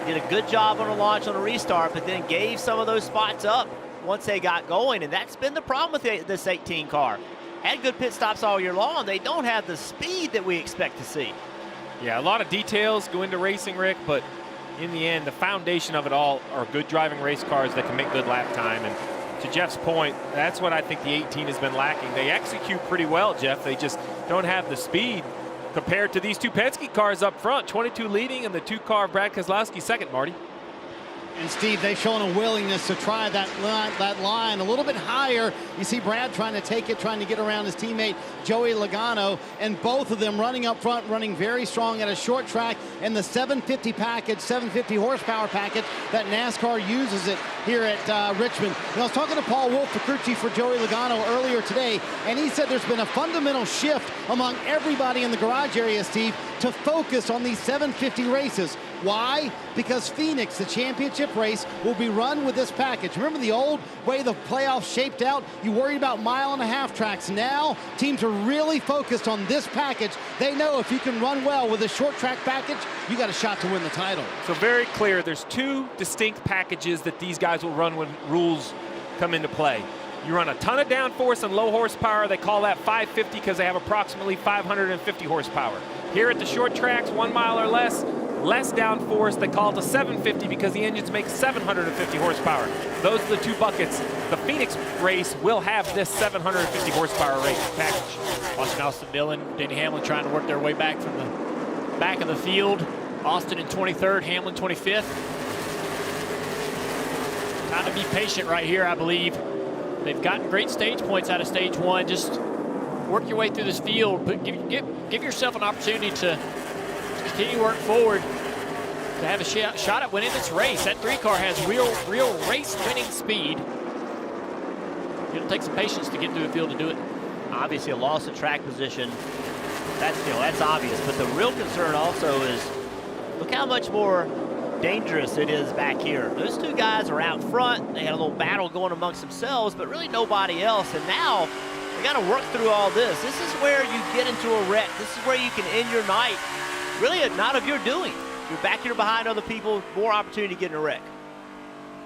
did a good job on a launch on a restart, but then gave some of those spots up once they got going, and that's been the problem with this 18 car. Had good pit stops all year long. They don't have the speed that we expect to see. Yeah, a lot of details go into racing, Rick, but in the end, the foundation of it all are good driving race cars that can make good lap time. And to Jeff's point, that's what I think the 18 has been lacking. They execute pretty well, Jeff. They just don't have the speed compared to these 2 Penske cars up front. 22 leading and the 2 car of Brad Keselowski second, Marty. And Steve, they've shown a willingness to try that line a little bit higher. You see Brad trying to take it, trying to get around his teammate Joey Logano, and both of them running up front, running very strong at a short track, and the 750 package, 750 horsepower package that NASCAR uses it here at Richmond. And I was talking to Paul Wolf, the crew chief for Joey Logano, earlier today, and he said there's been a fundamental shift among everybody in the garage area, Steve, to focus on these 750 races. Why? Because Phoenix, the championship race, will be run with this package. Remember the old way the playoffs shaped out? You worried about 1.5-mile tracks. Now, teams are really focused on this package. They know if you can run well with a short track package, you got a shot to win the title. So very clear, there's 2 distinct packages that these guys will run when rules come into play. You run a ton of downforce and low horsepower. They call that 550 because they have approximately 550 horsepower. Here at the short tracks, 1 mile or less downforce. They call it a 750 because the engines make 750 horsepower. Those are the 2 buckets. The Phoenix race will have this 750 horsepower race package. Watching Austin Dillon, Denny Hamlin trying to work their way back from the back of the field. Austin in 23rd, Hamlin 25th. Time to be patient right here, I believe. They've gotten great stage points out of stage 1. Just work your way through this field. Give yourself an opportunity to continue work forward to have a shot at winning this race. That 3 car has real race-winning speed. It'll take some patience to get through the field to do it. Obviously, a loss of track position. That's obvious. But the real concern also is look how much more dangerous it is back here. Those two guys are out front. They had a little battle going amongst themselves, but really nobody else. And now they got to work through all this. This is where you get into a wreck. This is where you can end your night. Really not of your doing. You're back here behind other people, more opportunity to get in a wreck.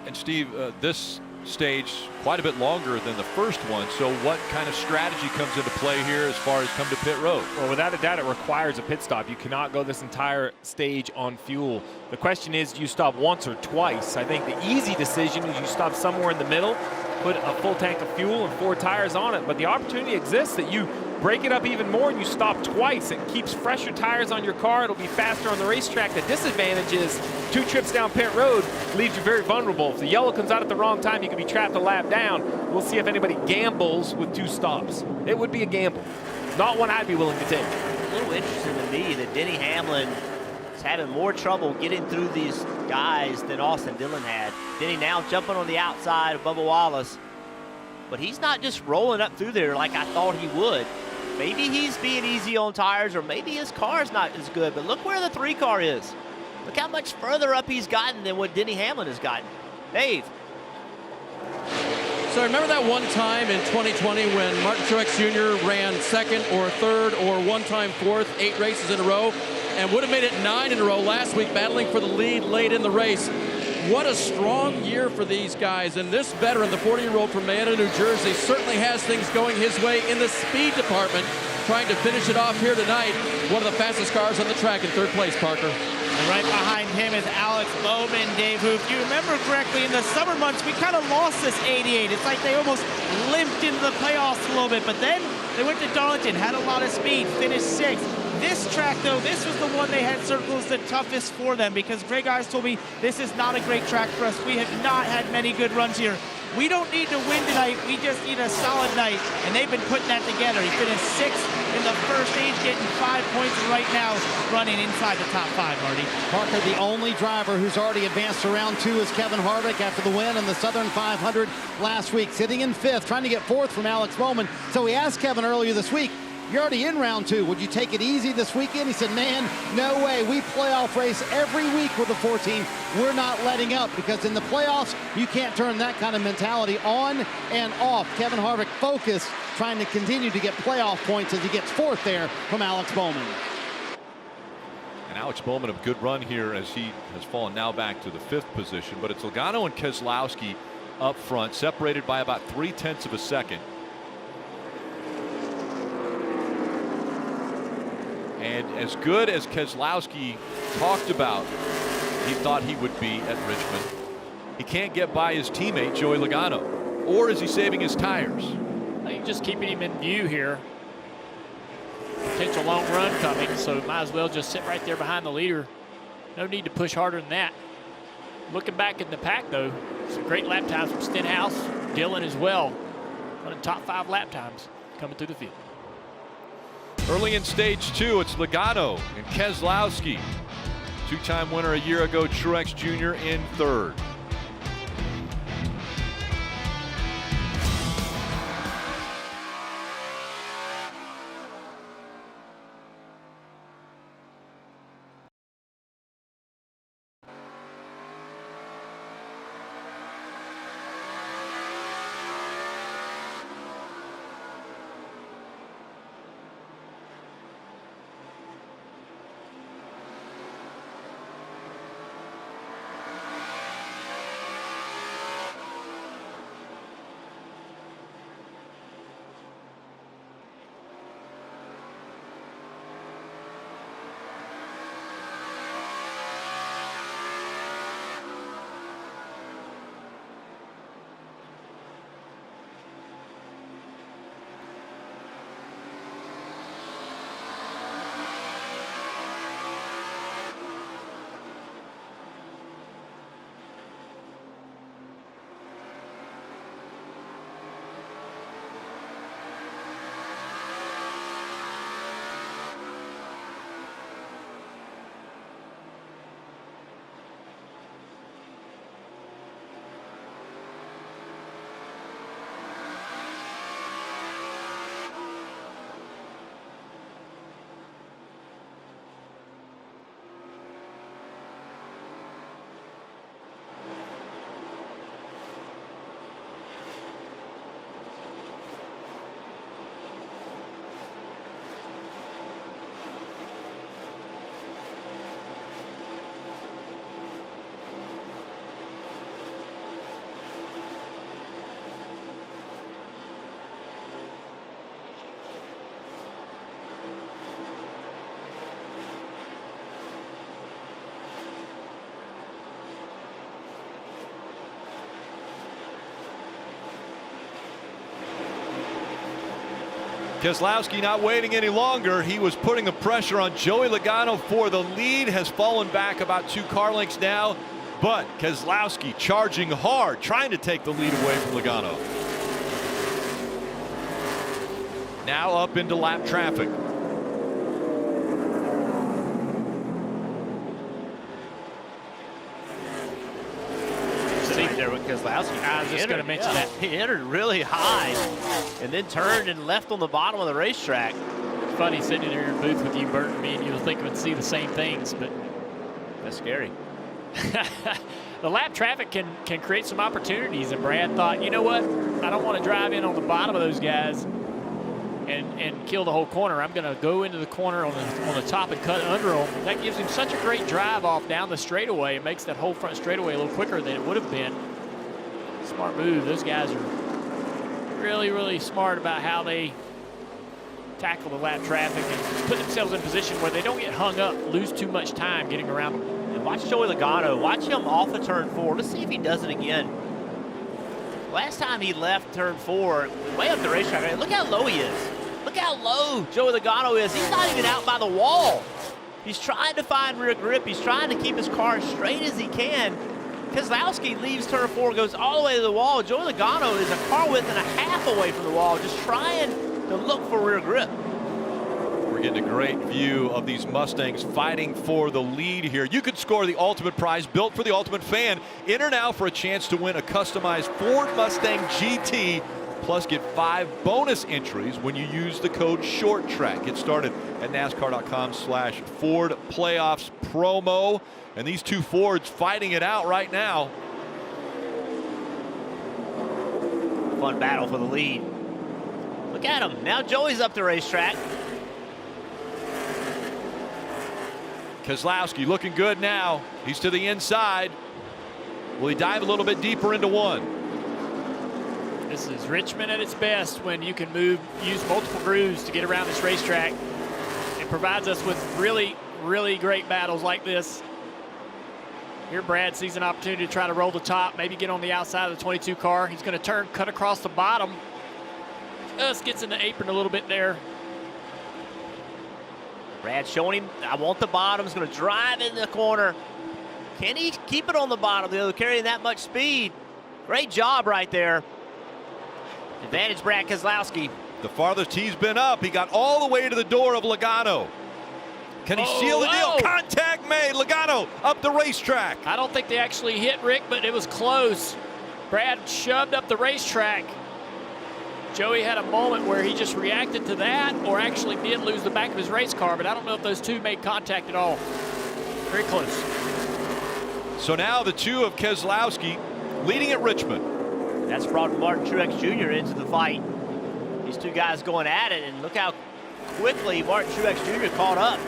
And Steve, this stage quite a bit longer than the first one, so what kind of strategy comes into play here as far as come to pit road? Well, without a doubt, it requires a pit stop. You cannot go this entire stage on fuel. The question is, do you stop once or twice? I think the easy decision is you stop somewhere in the middle, put a full tank of fuel and 4 tires on it, but the opportunity exists that you break it up even more and you stop twice. It keeps fresher tires on your car. It'll be faster on the racetrack. The disadvantage is 2 trips down pit road leaves you very vulnerable. If the yellow comes out at the wrong time, you can be trapped a lap down. We'll see if anybody gambles with 2 stops. It would be a gamble. Not one I'd be willing to take. A little interesting to me that Denny Hamlin is having more trouble getting through these guys than Austin Dillon had. Denny now jumping on the outside of Bubba Wallace, but he's not just rolling up through there like I thought he would. Maybe he's being easy on tires, or maybe his car's not as good, but look where the 3 car is. Look how much further up he's gotten than what Denny Hamlin has gotten. Dave. So remember that one time in 2020 when Martin Truex Jr. ran 2nd or 3rd or one time 4th, 8 races in a row, and would have made it 9 in a row last week, battling for the lead late in the race. What a strong year for these guys. And this veteran, the 40-year-old from Marietta, New Jersey, certainly has things going his way in the speed department, trying to finish it off here tonight. One of the fastest cars on the track in 3rd place, Parker. And right behind him is Alex Bowman, Dave, who, if you remember correctly, in the summer months, we kind of lost this 88. It's like they almost limped into the playoffs a little bit, but then they went to Darlington, had a lot of speed, finished 6th. This track, though, this was the one they had circles the toughest for them, because Greg Eyes told me this is not a great track for us. We have not had many good runs here. We don't need to win tonight. We just need a solid night, and they've been putting that together. He finished 6th in the first stage, getting 5 points right now, running inside the top 5, Marty. Parker, the only driver who's already advanced to round 2 is Kevin Harvick after the win in the Southern 500 last week, sitting in 5th, trying to get 4th from Alex Bowman. So we asked Kevin earlier this week, you're already in round 2. Would you take it easy this weekend? He said, man, no way. We playoff race every week with the 14. We're not letting up, because in the playoffs, you can't turn that kind of mentality on and off. Kevin Harvick focused, trying to continue to get playoff points as he gets 4th there from Alex Bowman. And Alex Bowman, a good run here as he has fallen now back to the 5th position. But it's Logano and Keselowski up front, separated by about 0.3 of a second. And as good as Keselowski talked about he thought he would be at Richmond, he can't get by his teammate Joey Logano. Or is he saving his tires? I think just keeping him in view here. Potential long run coming, so might as well just sit right there behind the leader. No need to push harder than that. Looking back in the pack, though, some great lap times from Stenhouse, Dillon as well. Running top 5 lap times coming through the field. Early in stage 2, it's Logano and Keselowski. 2-time winner a year ago, Truex Jr. in 3rd. Keselowski not waiting any longer. He was putting the pressure on Joey Logano for the lead. Has fallen back about 2 car lengths now. But Keselowski charging hard, trying to take the lead away from Logano. Now up into lap traffic. There with Keselowski. I was just going to mention that. He entered really high and then turned and left on the bottom of the racetrack. It's funny sitting in your booth with you, Bert, and me, and you'll think we'd see the same things, but that's scary. The lap traffic can create some opportunities, and Brad thought, you know what, I don't want to drive in on the bottom of those guys and kill the whole corner. I'm going to go into the corner on the top and cut under them. That gives him such a great drive off down the straightaway. It makes that whole front straightaway a little quicker than it would have been. Smart move. Those guys are really, really smart about how they tackle the lap traffic and put themselves in a position where they don't get hung up, lose too much time getting around them. And watch Joey Logano. Watch him off of turn 4. Let's see if he does it again. Last time he left turn 4, way up the racetrack. Look how low he is. Look how low Joey Logano is. He's not even out by the wall. He's trying to find rear grip. He's trying to keep his car as straight as he can. Keselowski leaves turn 4, goes all the way to the wall. Joey Logano is a car width and a half away from the wall, just trying to look for rear grip. We're getting a great view of these Mustangs fighting for the lead here. You could score the ultimate prize built for the ultimate fan. Enter now for a chance to win a customized Ford Mustang GT. Plus, get 5 bonus entries when you use the code SHORTTRACK. Get started at NASCAR.com/Ford Playoffs promo. And these 2 Fords fighting it out right now. Fun battle for the lead. Look at him. Now Joey's up the racetrack. Keselowski looking good now. He's to the inside. Will he dive a little bit deeper into 1? This is Richmond at its best when you can use multiple grooves to get around this racetrack. It provides us with really, really great battles like this. Here Brad sees an opportunity to try to roll the top, maybe get on the outside of the 22 car. He's going to turn, cut across the bottom. Just gets in the apron a little bit there. Brad showing him, I want the bottom. He's going to drive in the corner. Can he keep it on the bottom, though, carrying that much speed? Great job right there. Advantage Brad Keselowski. The farthest he's been up, he got all the way to the door of Logano. Can he seal the deal? Contact made. Logano up the racetrack. I don't think they actually hit Rick, but it was close. Brad shoved up the racetrack. Joey had a moment where he just reacted to that or actually did lose the back of his race car, but I don't know if those two made contact at all. Very close. So now the 2 of Keselowski leading at Richmond. That's brought Martin Truex Jr. into the fight. These 2 guys going at it, and look how quickly Martin Truex Jr. caught up.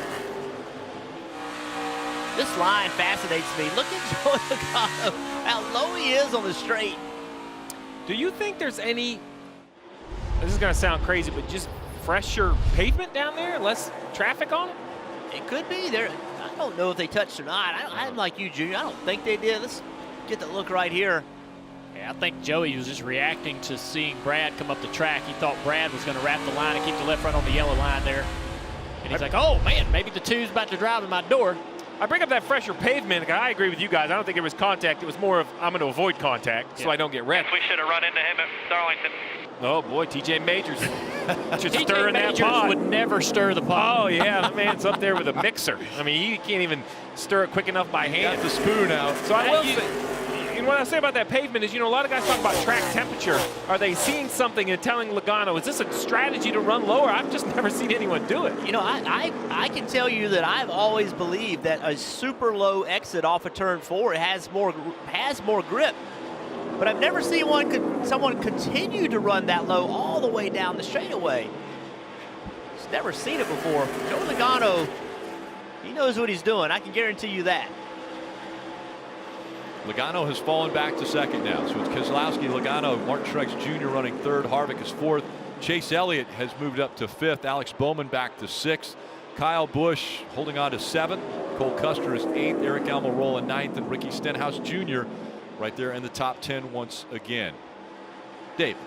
This line fascinates me. Look at Joey Logano, how low he is on the straight. Do you think there's any, this is going to sound crazy, but just fresher pavement down there, less traffic on it? It could be there. I don't know if they touched or not. I'm like you, Junior. I don't think they did. Let's get the look right here. Yeah, I think Joey was just reacting to seeing Brad come up the track. He thought Brad was going to wrap the line and keep the left front on the yellow line there. And he's like, oh, man, maybe the 2's about to drive in my door. I bring up that fresher pavement. I agree with you guys. I don't think it was contact. It was more of I'm going to avoid contact so I don't get wrecked. We should have run into him at Darlington. Oh, boy, TJ Majors. Just TJ stirring that Majors pot. would never stir the pot. Oh, yeah, that man's up there with a mixer. I mean, he can't even stir it quick enough by hand. Got the spoon out. So I will say, and what I say about that pavement is, you know, a lot of guys talk about track temperature. Are they seeing something and telling Logano, is this a strategy to run lower? I've just never seen anyone do it. You know, I can tell you that I've always believed that a super low exit off of turn 4 has more grip. But I've never seen someone continue to run that low all the way down the straightaway. Just never seen it before. Joey Logano, he knows what he's doing. I can guarantee you that. Logano has fallen back to 2nd now. So it's Keselowski, Logano, Martin Truex Jr. running 3rd. Harvick is 4th. Chase Elliott has moved up to 5th. Alex Bowman back to 6th. Kyle Busch holding on to 7th. Cole Custer is 8th. Eric Almirola 9th. And Ricky Stenhouse Jr. right there in the top 10 once again. Dave.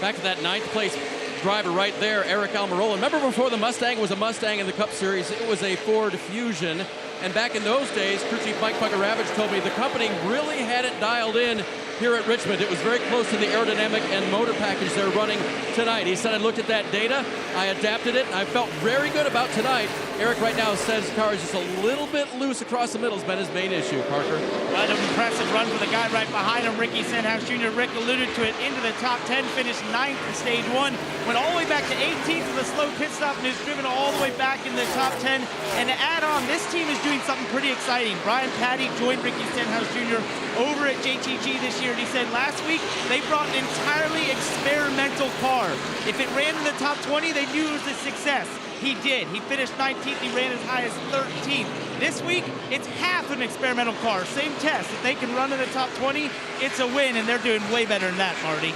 Back to that 9th place driver right there, Eric Almirola. Remember before the Mustang was a Mustang in the Cup Series, it was a Ford Fusion. And back in those days, crew chief Mike Puckeravich told me the company really had it dialed in here at Richmond. It was very close to the aerodynamic and motor package they're running tonight. He said, I looked at that data, I adapted it, and I felt very good about tonight. Eric right now says his car is just a little bit loose across the middle has been his main issue, Parker. An impressive run for the guy right behind him, Ricky Stenhouse Jr. Rick alluded to it, into the top 10, finished 9th in stage 1, went all the way back to 18th with a slow pit stop, and is driven all the way back in the top 10. And to add on, this team is doing something pretty exciting. Brian Patty joined Ricky Stenhouse Jr. over at JTG this year, and he said last week they brought an entirely experimental car. If it ran in the top 20, they knew it was a success. He did. He finished 19th. He ran as high as 13th. This week, it's half an experimental car. Same test. If they can run in the top 20, it's a win, and they're doing way better than that, Marty.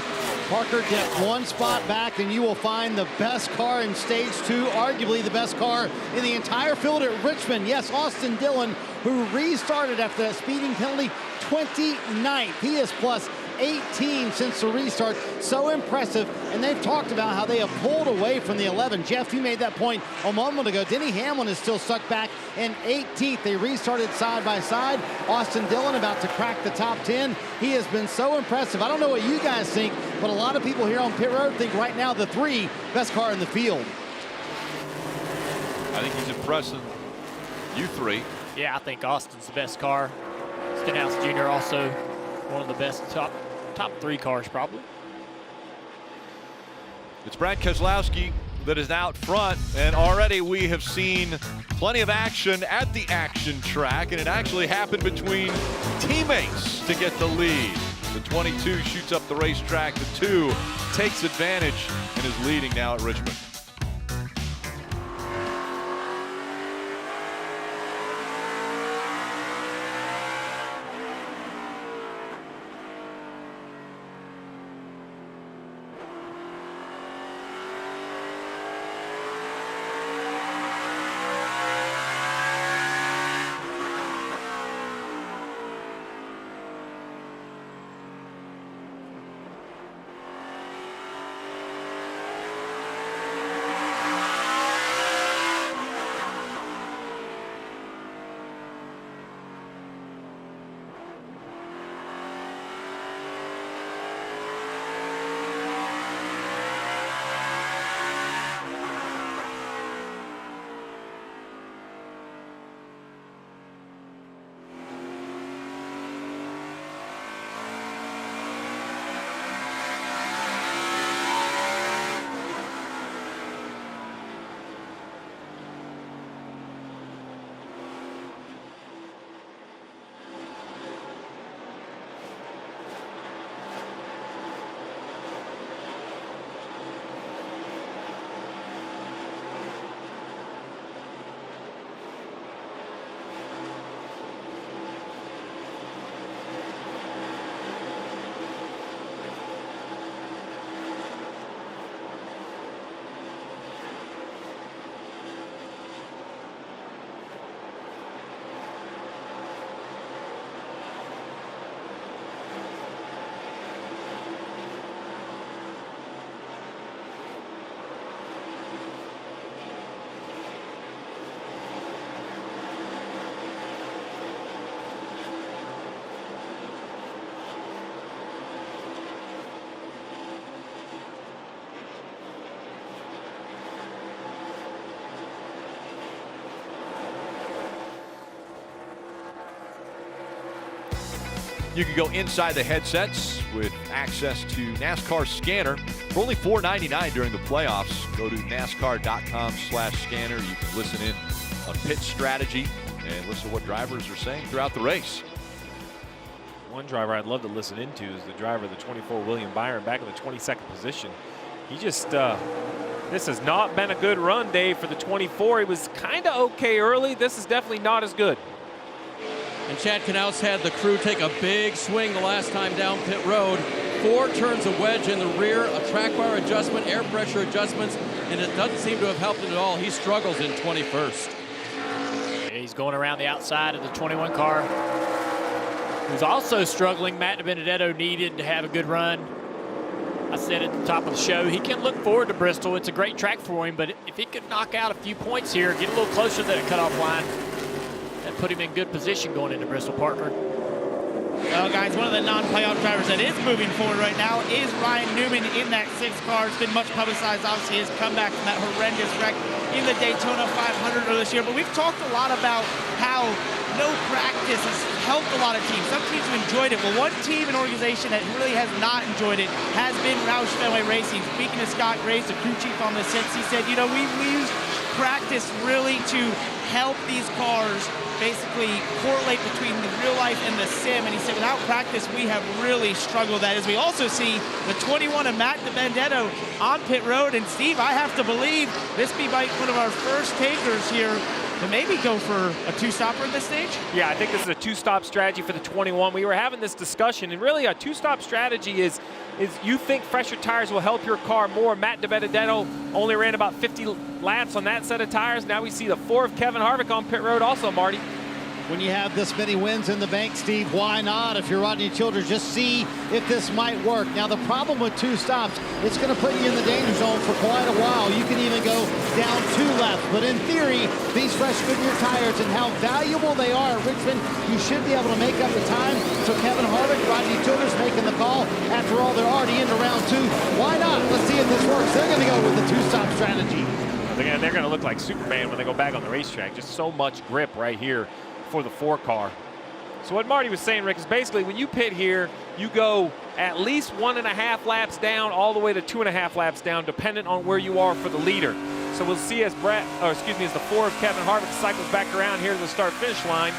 Parker, get one spot back, and you will find the best car in stage 2, arguably the best car in the entire field at Richmond. Yes, Austin Dillon, who restarted after that speeding penalty, 29th. He is plus 18 since the restart. So impressive. And they've talked about how they have pulled away from the 11. Jeff, you made that point a moment ago. Denny Hamlin is still stuck back in 18th. They restarted side by side. Austin Dillon about to crack the top 10. He has been so impressive. I don't know what you guys think, but a lot of people here on pit road think right now the 3 best car in the field. I think he's impressing you 3. Yeah, I think Austin's the best car. Stenhouse Jr. also one of the best top 3 cars probably. It's Brad Keselowski that is out front, and already we have seen plenty of action at the action track, and it actually happened between teammates to get the lead. The 22 shoots up the racetrack, the 2 takes advantage and is leading now at Richmond. You can go inside the headsets with access to NASCAR Scanner for only $4.99 during the playoffs. Go to NASCAR.com/scanner. You can listen in on pit strategy and listen to what drivers are saying throughout the race. One driver I'd love to listen into is the driver of the 24, William Byron, back in the 22nd position. He just, this has not been a good run day for the 24. He was kind of okay early. This is definitely not as good. And Chad Knaus had the crew take a big swing the last time down pit road. 4 turns of wedge in the rear, a track bar adjustment, air pressure adjustments, and it doesn't seem to have helped him at all. He struggles in 21st. Yeah, he's going around the outside of the 21 car. Who's also struggling. Matt Benedetto needed to have a good run. I said at the top of the show, he can look forward to Bristol. It's a great track for him, but if he could knock out a few points here, get a little closer to that cutoff line, that put him in good position going into Bristol, partner. Well, guys, one of the non-playoff drivers that is moving forward right now is Ryan Newman in that 6 car. It's been much publicized, obviously, his comeback from that horrendous wreck in the Daytona 500 earlier this year. But we've talked a lot about how no practice has helped a lot of teams. Some teams have enjoyed it. Well, one team and organization that really has not enjoyed it has been Roush Fenway Racing. Speaking to Scott Grace, the crew chief on the 6, he said, you know, we use practice really to help these cars basically correlate between the real life and the sim. And he said, without practice, we have really struggled that. As we also see the 21 of Matt Benedetto on pit road. And Steve, I have to believe this be one of our first takers here to maybe go for a 2-stopper at this stage? Yeah, I think this is a 2-stop strategy for the 21. We were having this discussion, and really a 2-stop strategy is you think fresher tires will help your car more. Matt Benedetto only ran about 50 laps on that set of tires. Now we see the 4 of Kevin Harvick on pit road also, Marty. When you have this many wins in the bank, Steve, why not? If you're Rodney Childers, just see if this might work. Now, the problem with 2 stops, it's going to put you in the danger zone for quite a while. You can even go down 2 laps. But in theory, these fresh Goodyear tires and how valuable they are at Richmond, you should be able to make up the time. So Kevin Harvick, Rodney Childers making the call. After all, they're already into round 2. Why not? Let's see if this works. They're going to go with the 2-stop strategy. They're going to look like Superman when they go back on the racetrack. Just so much grip right here for the 4 car. So what Marty was saying, Rick, is basically when you pit here, you go at least 1.5 laps down all the way to 2.5 laps down, dependent on where you are for the leader. So we'll see as as the 4 of Kevin Harvick cycles back around here to the start-finish line,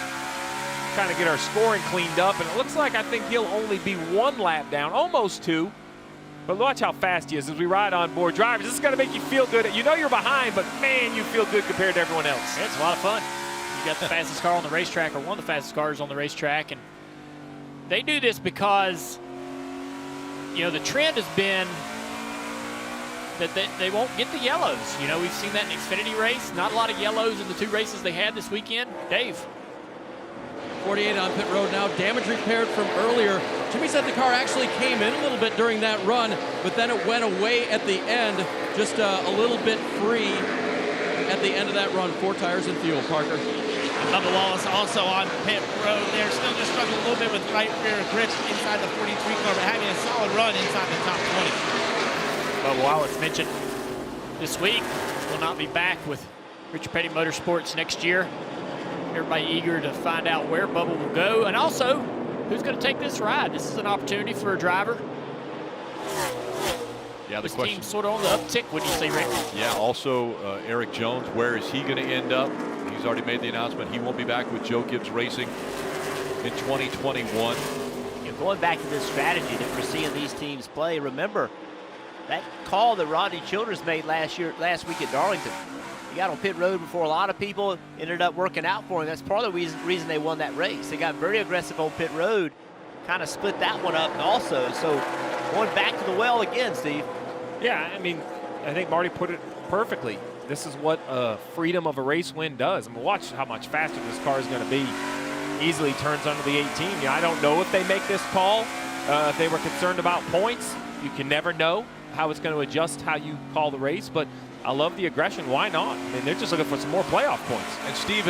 kind of get our scoring cleaned up. And it looks like I think he'll only be 1 lap down, almost 2. But watch how fast he is as we ride on board. Drivers, this is going to make you feel good. You know you're behind, but man, you feel good compared to everyone else. It's a lot of fun. You got the fastest car on the racetrack, or one of the fastest cars on the racetrack, and they do this because, you know, the trend has been that they won't get the yellows. You know, we've seen that in Xfinity race. Not a lot of yellows in the 2 races they had this weekend. Dave. 48 on pit road now, damage repaired from earlier. Jimmy said the car actually came in a little bit during that run, but then it went away at the end, just a little bit free at the end of that run. 4 tires and fuel, Parker. Bubba Wallace also on pit road there. Still just struggling a little bit with right rear grip inside the 43 car, but having a solid run inside the top 20. Bubba Wallace mentioned this week will not be back with Richard Petty Motorsports next year. Everybody eager to find out where Bubba will go, and also who's going to take this ride. This is an opportunity for a driver. Yeah, the this question. team's sort of on the uptick, wouldn't you say, Rick? Yeah, also Eric Jones, where is he going to end up? He's already made the announcement he won't be back with Joe Gibbs Racing in 2021. You know, going back to this strategy that we're seeing these teams play, remember that call that Rodney Childers made last week at Darlington. He got on pit road before a lot of people, ended up working out for him. That's part of the reason they won that race. They got very aggressive on pit road, kind of split that one up also. So going back to the well again, Steve. Yeah, I mean, I think Marty put it perfectly. This is what freedom of a race win does. I mean, watch how much faster this car is going to be. Easily turns under the 18. Yeah, I don't know if they make this call. If they were concerned about points, you can never know how it's going to adjust how you call the race. But I love the aggression. Why not? I mean, they're just looking for some more playoff points. And Steve,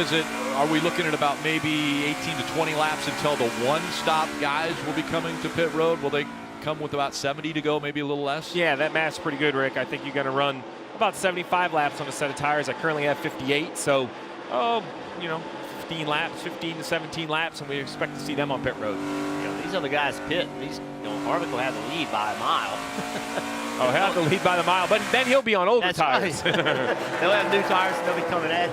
are we looking at about maybe 18 to 20 laps until the 1-stop guys will be coming to pit road? Will they come with about 70 to go, maybe a little less? Yeah, that math's pretty good, Rick. I think you're going to run about 75 laps on a set of tires. I currently have 58, so, 15 to 17 laps, and we expect to see them on pit road. You know, these other guys pit. Harvick will have the lead by a mile. He'll have the lead by the mile, but then he'll be on older tires. Right. They'll have new tires, and they'll be coming in.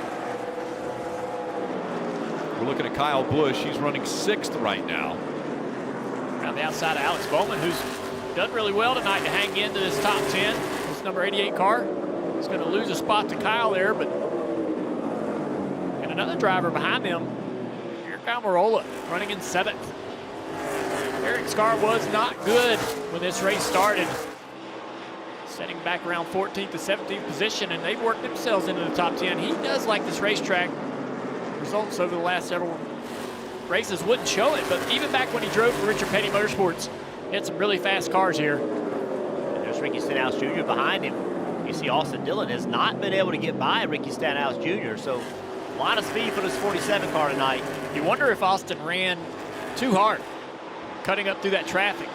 We're looking at Kyle Busch. He's running 6th right now. Around the outside of Alex Bowman, who's done really well tonight to hang into this top 10. This number 88 car. He's going to lose a spot to Kyle there, but and another driver behind him. Here, Kyle Marola, running in 7th. Eric's car was not good when this race started, setting back around 14th to 17th position, and they've worked themselves into the top 10. He does like this racetrack. Results over the last several races wouldn't show it, but even back when he drove for Richard Petty Motorsports, he had some really fast cars here. Ricky Stenhouse Jr. Behind him, you see Austin Dillon has not been able to get by Ricky Stenhouse Jr. So a lot of speed for this 47 car tonight. You wonder if Austin ran too hard, cutting up through that traffic.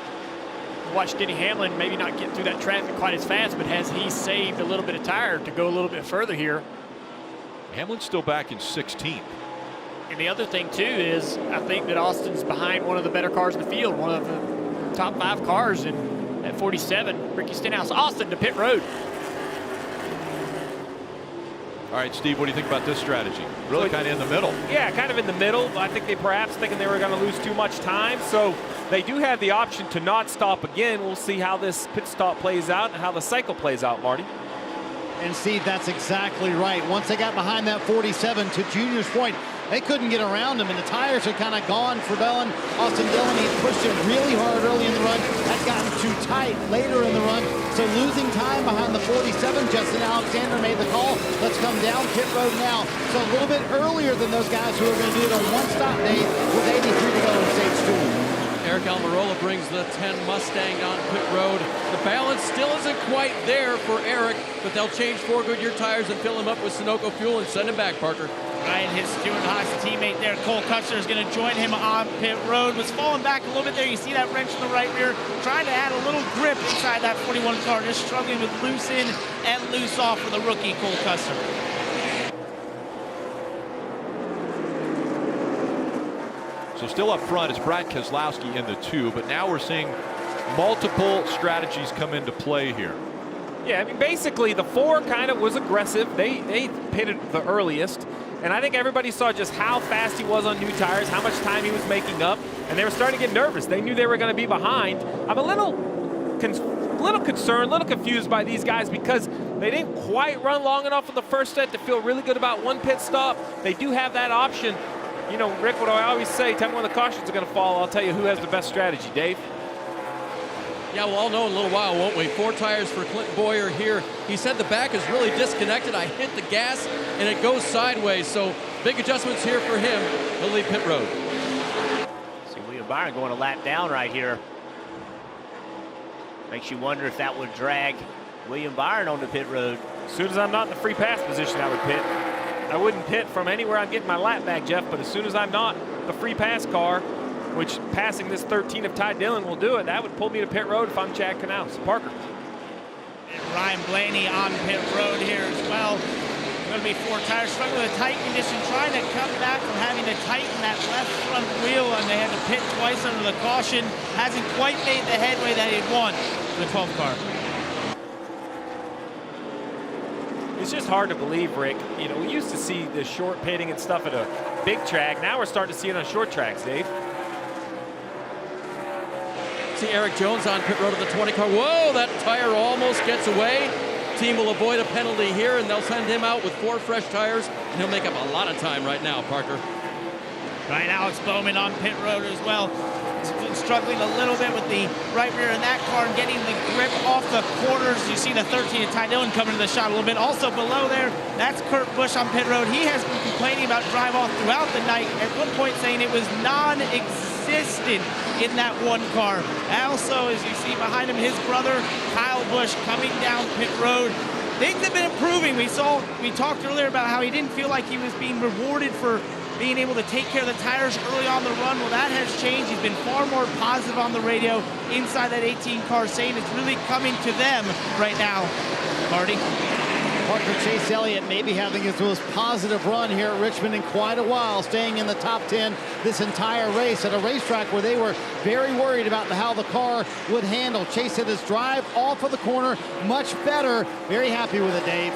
Watch Denny Hamlin maybe not get through that traffic quite as fast, but has he saved a little bit of tire to go a little bit further here? Hamlin's still back in 16th. And the other thing too is I think that Austin's behind one of the better cars in the field, one of the top 5 cars in at 47. Ricky Stenhouse. Austin to pit road. All right, Steve, what do you think about this strategy? Really kind of in the middle. Yeah, kind of in the middle. I think they perhaps thinking they were going to lose too much time. So they do have the option to not stop again. We'll see how this pit stop plays out and how the cycle plays out, Marty. And Steve, that's exactly right. Once they got behind that 47, to Junior's point, they couldn't get around him, and the tires are kind of gone for Dillon. Austin Dillon, he pushed him really hard early in the run, had gotten too tight later in the run. So losing time behind the 47, Justin Alexander made the call. Let's come down pit road now. So a little bit earlier than those guys who are going to do it on one stop day with 83 to go in stage 2. Eric Almirola brings the 10 Mustang down pit road. The balance still isn't quite there for Eric, but they'll change 4 Goodyear tires and fill him up with Sunoco fuel and send him back, Parker. Ryan, his Stuart Haas teammate there, Cole Custer, is going to join him on pit road. Was falling back a little bit there. You see that wrench in the right rear, trying to add a little grip inside that 41 car, just struggling with loose in and loose off for the rookie Cole Custer. So still up front is Brad Keselowski in the 2, but now we're seeing multiple strategies come into play here. Yeah, I mean, basically the 4 kind of was aggressive. They pitted the earliest, and I think everybody saw just how fast he was on new tires, how much time he was making up, and they were starting to get nervous. They knew they were going to be behind. I'm a little concerned, a little confused by these guys because they didn't quite run long enough on the first set to feel really good about one pit stop. They do have that option. You know, Rick, what do I always say? Tell me when the cautions are going to fall. I'll tell you who has the best strategy. Dave? Yeah, we'll all know in a little while, won't we? 4 tires for Clint Boyer here. He said the back is really disconnected. I hit the gas, and it goes sideways. So big adjustments here for him. He'll leave pit road. See William Byron going a lap down right here. Makes you wonder if that would drag William Byron on the pit road. As soon as I'm not in the free pass position, I would pit. I wouldn't pit from anywhere I'm getting my lap back, Jeff, but as soon as I'm not the free pass car, which passing this 13 of Ty Dillon will do it, that would pull me to pit road if I'm Chad Knaus. Parker. And Ryan Blaney on pit road here as well. Going to be 4 tires, struggling with a tight condition, trying to come back from having to tighten that left front wheel, and they had to pit twice under the caution. Hasn't quite made the headway that he'd want for the 12 car. It's just hard to believe, Rick. You know, we used to see the short pitting and stuff at a big track. Now we're starting to see it on short tracks, Dave. See Eric Jones on pit road of the 20 car. Whoa, that tire almost gets away. Team will avoid a penalty here, and they'll send him out with 4 fresh tires, and he'll make up a lot of time right now, Parker. Right, Alex Bowman on pit road as well. He's been struggling a little bit with the right rear in that car and getting the grip off the corners. You see the 13 of Ty Dillon coming to the shot a little bit. Also below there, that's Kurt Busch on pit road. He has been complaining about drive off throughout the night, at one point saying it was non-existent in that one car. Also, as you see behind him, his brother, Kyle Busch, coming down pit road. Things have been improving. We talked earlier about how he didn't feel like he was being rewarded for being able to take care of the tires early on the run. Well, that has changed. He's been far more positive on the radio inside that 18 car, saying it's really coming to them right now. Marty? Parker, Chase Elliott maybe having his most positive run here at Richmond in quite a while, staying in the top 10 this entire race at a racetrack where they were very worried about how the car would handle. Chase hit his drive off of the corner much better. Very happy with it, Dave.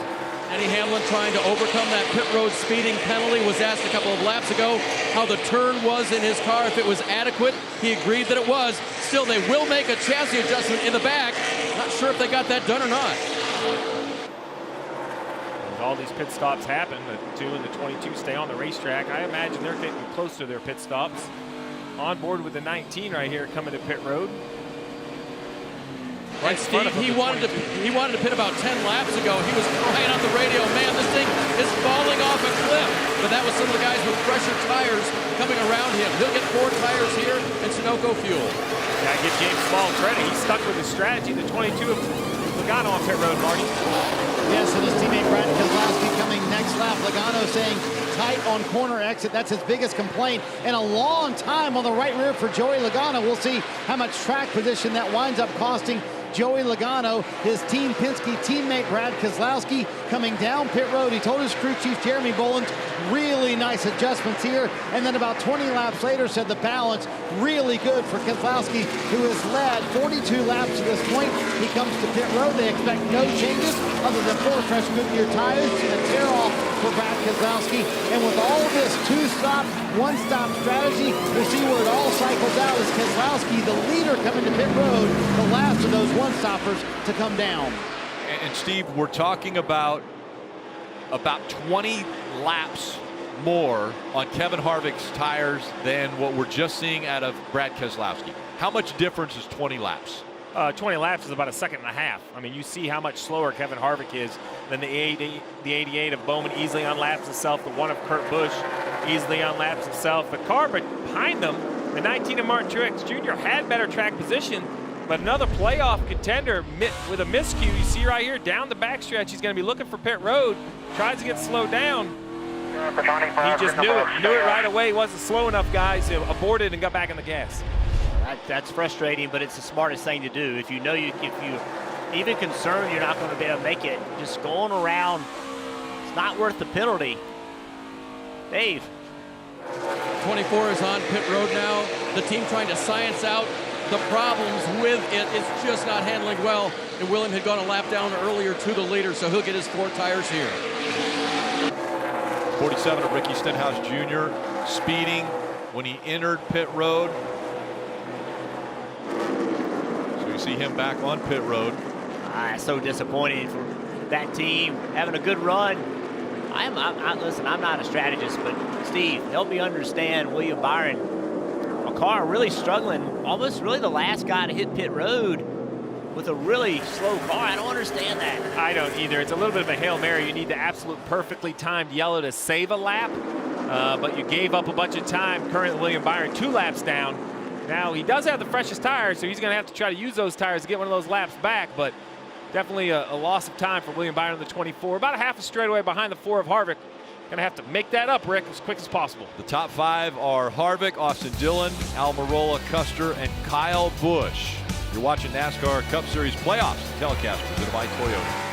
Denny Hamlin trying to overcome that pit road speeding penalty. Was asked a couple of laps ago how the turn was in his car, if it was adequate. He agreed that it was. Still, they will make a chassis adjustment in the back. Not sure if they got that done or not. All these pit stops happen. The 2 and the 22 stay on the racetrack. I imagine they're getting close to their pit stops. On board with the 19 right here coming to pit road. And Steve, he wanted to pit about 10 laps ago. He was crying on the radio, man, this thing is falling off a cliff. But that was some of the guys with fresher tires coming around him. He'll get 4 tires here and Sunoco fuel. Yeah, I give James Small credit. He stuck with his strategy. The 22 of Logano on pit road, Marty. Yes, and his teammate Brad Keselowski coming next lap. Logano saying tight on corner exit. That's his biggest complaint in a long time on the right rear for Joey Logano. We'll see how much track position that winds up costing Joey Logano. His Team Penske teammate Brad Keselowski coming down pit road. He told his crew chief Jeremy Bolin, really nice adjustments here. And then about 20 laps later said the balance really good for Keselowski, who has led 42 laps to this point. He comes to pit road. They expect no changes other than 4 fresh Goodyear tires and a tear off for Brad Keselowski. And with all this two-stop, one-stop strategy, we'll see where it all cycles out as Keselowski, the leader coming to pit road, the last of those one-stoppers to come down. And Steve, we're talking about 20 laps more on Kevin Harvick's tires than what we're just seeing out of Brad Keselowski. How much difference is 20 laps? 20 laps is about 1.5 seconds. I mean, you see how much slower Kevin Harvick is than the 88 of Bowman easily unlaps himself. The 1 of Kurt Busch easily unlaps himself. The car behind them, the 19 of Martin Truex Jr. had better track position, but another playoff contender with a miscue. You see right here down the backstretch, he's going to be looking for pit road, tries to get slowed down. He just knew it right away. He wasn't slow enough, guys. He aborted and got back in the gas. That's frustrating, but it's the smartest thing to do. If you know if you even concerned you're not going to be able to make it, just going around, it's not worth the penalty. Dave. 24 is on pit road now. The team trying to science out the problems with it. It's just not handling well. And William had gone a lap down earlier to the leader, so he'll get his 4 tires here. 47 of Ricky Stenhouse Jr. speeding when he entered pit road. So you see him back on pit road. So disappointed for that team having a good run. Listen, I'm not a strategist, but Steve, help me understand William Byron. A car really struggling, almost really the last guy to hit pit road with a really slow car. I don't understand that. I don't either. It's a little bit of a Hail Mary. You need the absolute perfectly timed yellow to save a lap, but you gave up a bunch of time. Currently, William Byron 2 laps down. Now, he does have the freshest tires, so he's going to have to try to use those tires to get one of those laps back, but definitely a loss of time for William Byron on the 24. About a half a straightaway behind the 4 of Harvick. Going to have to make that up, Rick, as quick as possible. The top 5 are Harvick, Austin Dillon, Almirola, Custer, and Kyle Busch. You're watching NASCAR Cup Series playoffs, telecast presented by Toyota.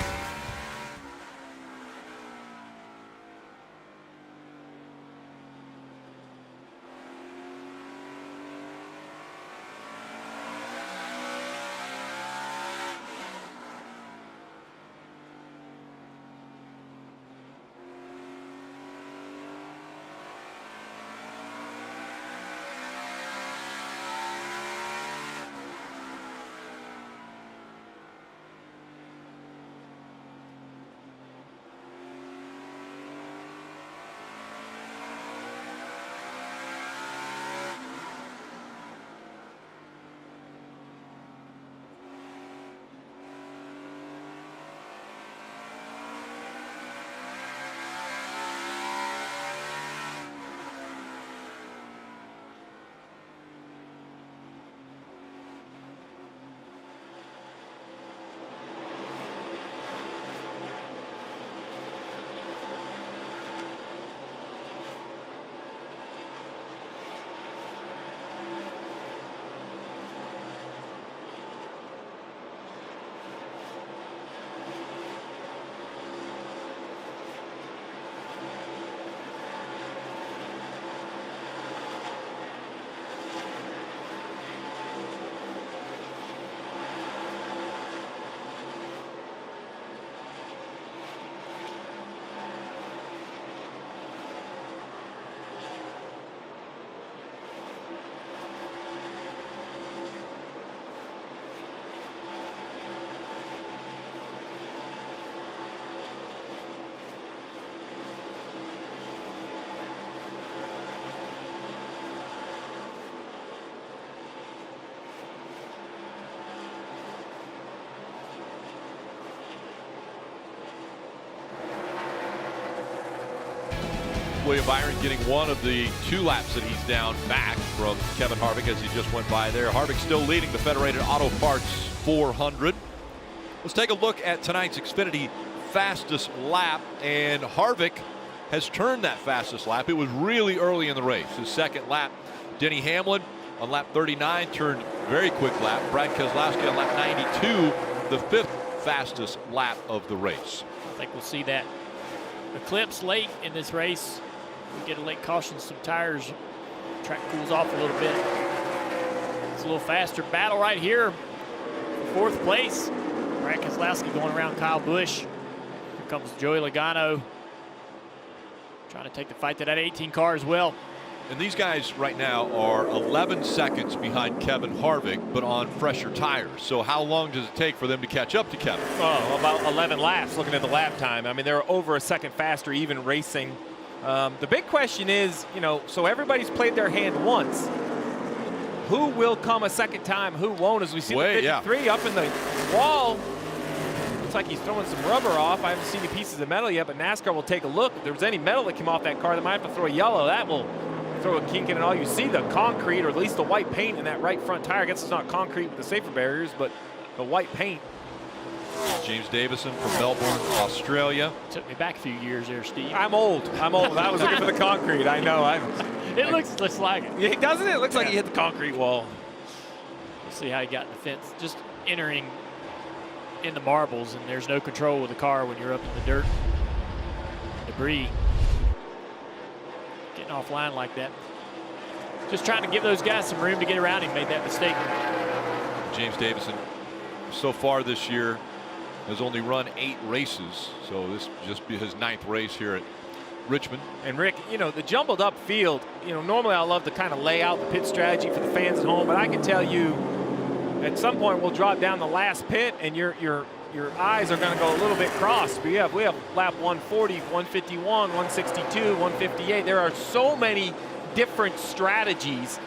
William Byron getting one of the 2 laps that he's down back from Kevin Harvick as he just went by there. Harvick still leading the Federated Auto Parts 400. Let's take a look at tonight's Xfinity fastest lap, and Harvick has turned that fastest lap. It was really early in the race. His second lap, Denny Hamlin on lap 39 turned very quick lap. Brad Keselowski on lap 92, the fifth fastest lap of the race. I think we'll see that eclipse late in this race. We get a late caution, some tires, track cools off a little bit. It's a little faster battle right here. Fourth place, Brad Keselowski going around Kyle Busch. Here comes Joey Logano trying to take the fight to that 18 car as well. And these guys right now are 11 seconds behind Kevin Harvick, but on fresher tires. So how long does it take for them to catch up to Kevin? Oh, about 11 laps, looking at the lap time. I mean, they're over a second faster, even racing. The big question is, you know, so everybody's played their hand once. Who will come a second time? Who won't? As we see the 53 up in the wall. Looks like he's throwing some rubber off. I haven't seen any pieces of metal yet, but NASCAR will take a look. If there was any metal that came off that car, they might have to throw a yellow. That will throw a kink in it all. You see the concrete, or at least the white paint in that right front tire. I guess it's not concrete with the safer barriers, but the white paint. James Davison from Melbourne, Australia. Took me back a few years there, Steve. I'm old. I was looking for the concrete. I know. It looks just like it. Yeah, doesn't it? It looks like he hit the concrete wall. We'll see how he got in the fence. Just entering in the marbles, and there's no control with the car when you're up in the dirt, debris. Getting offline like that. Just trying to give those guys some room to get around him. Made that mistake. James Davison, so far this year, has only run 8 races. So this just be his 9th race here at Richmond. And Rick, you know, the jumbled up field, you know, normally I love to kind of lay out the pit strategy for the fans at home, but I can tell you at some point we'll drop down the last pit and your eyes are going to go a little bit crossed. We have lap 140, 151, 162, 158. There are so many different strategies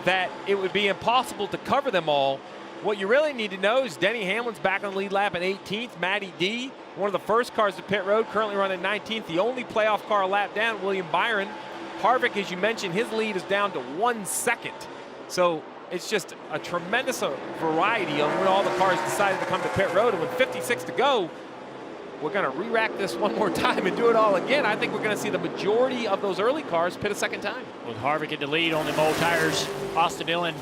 that it would be impossible to cover them all. What you really need to know is Denny Hamlin's back on the lead lap at 18th. Matty D, one of the first cars to pit road, currently running 19th. The only playoff car a lap down, William Byron. Harvick, as you mentioned, his lead is down to 1 second. So it's just a tremendous variety on when all the cars decided to come to pit road. And with 56 to go, we're going to re-rack this one more time and do it all again. I think we're going to see the majority of those early cars pit a second time. With Harvick in the lead on the old tires, Austin Dillon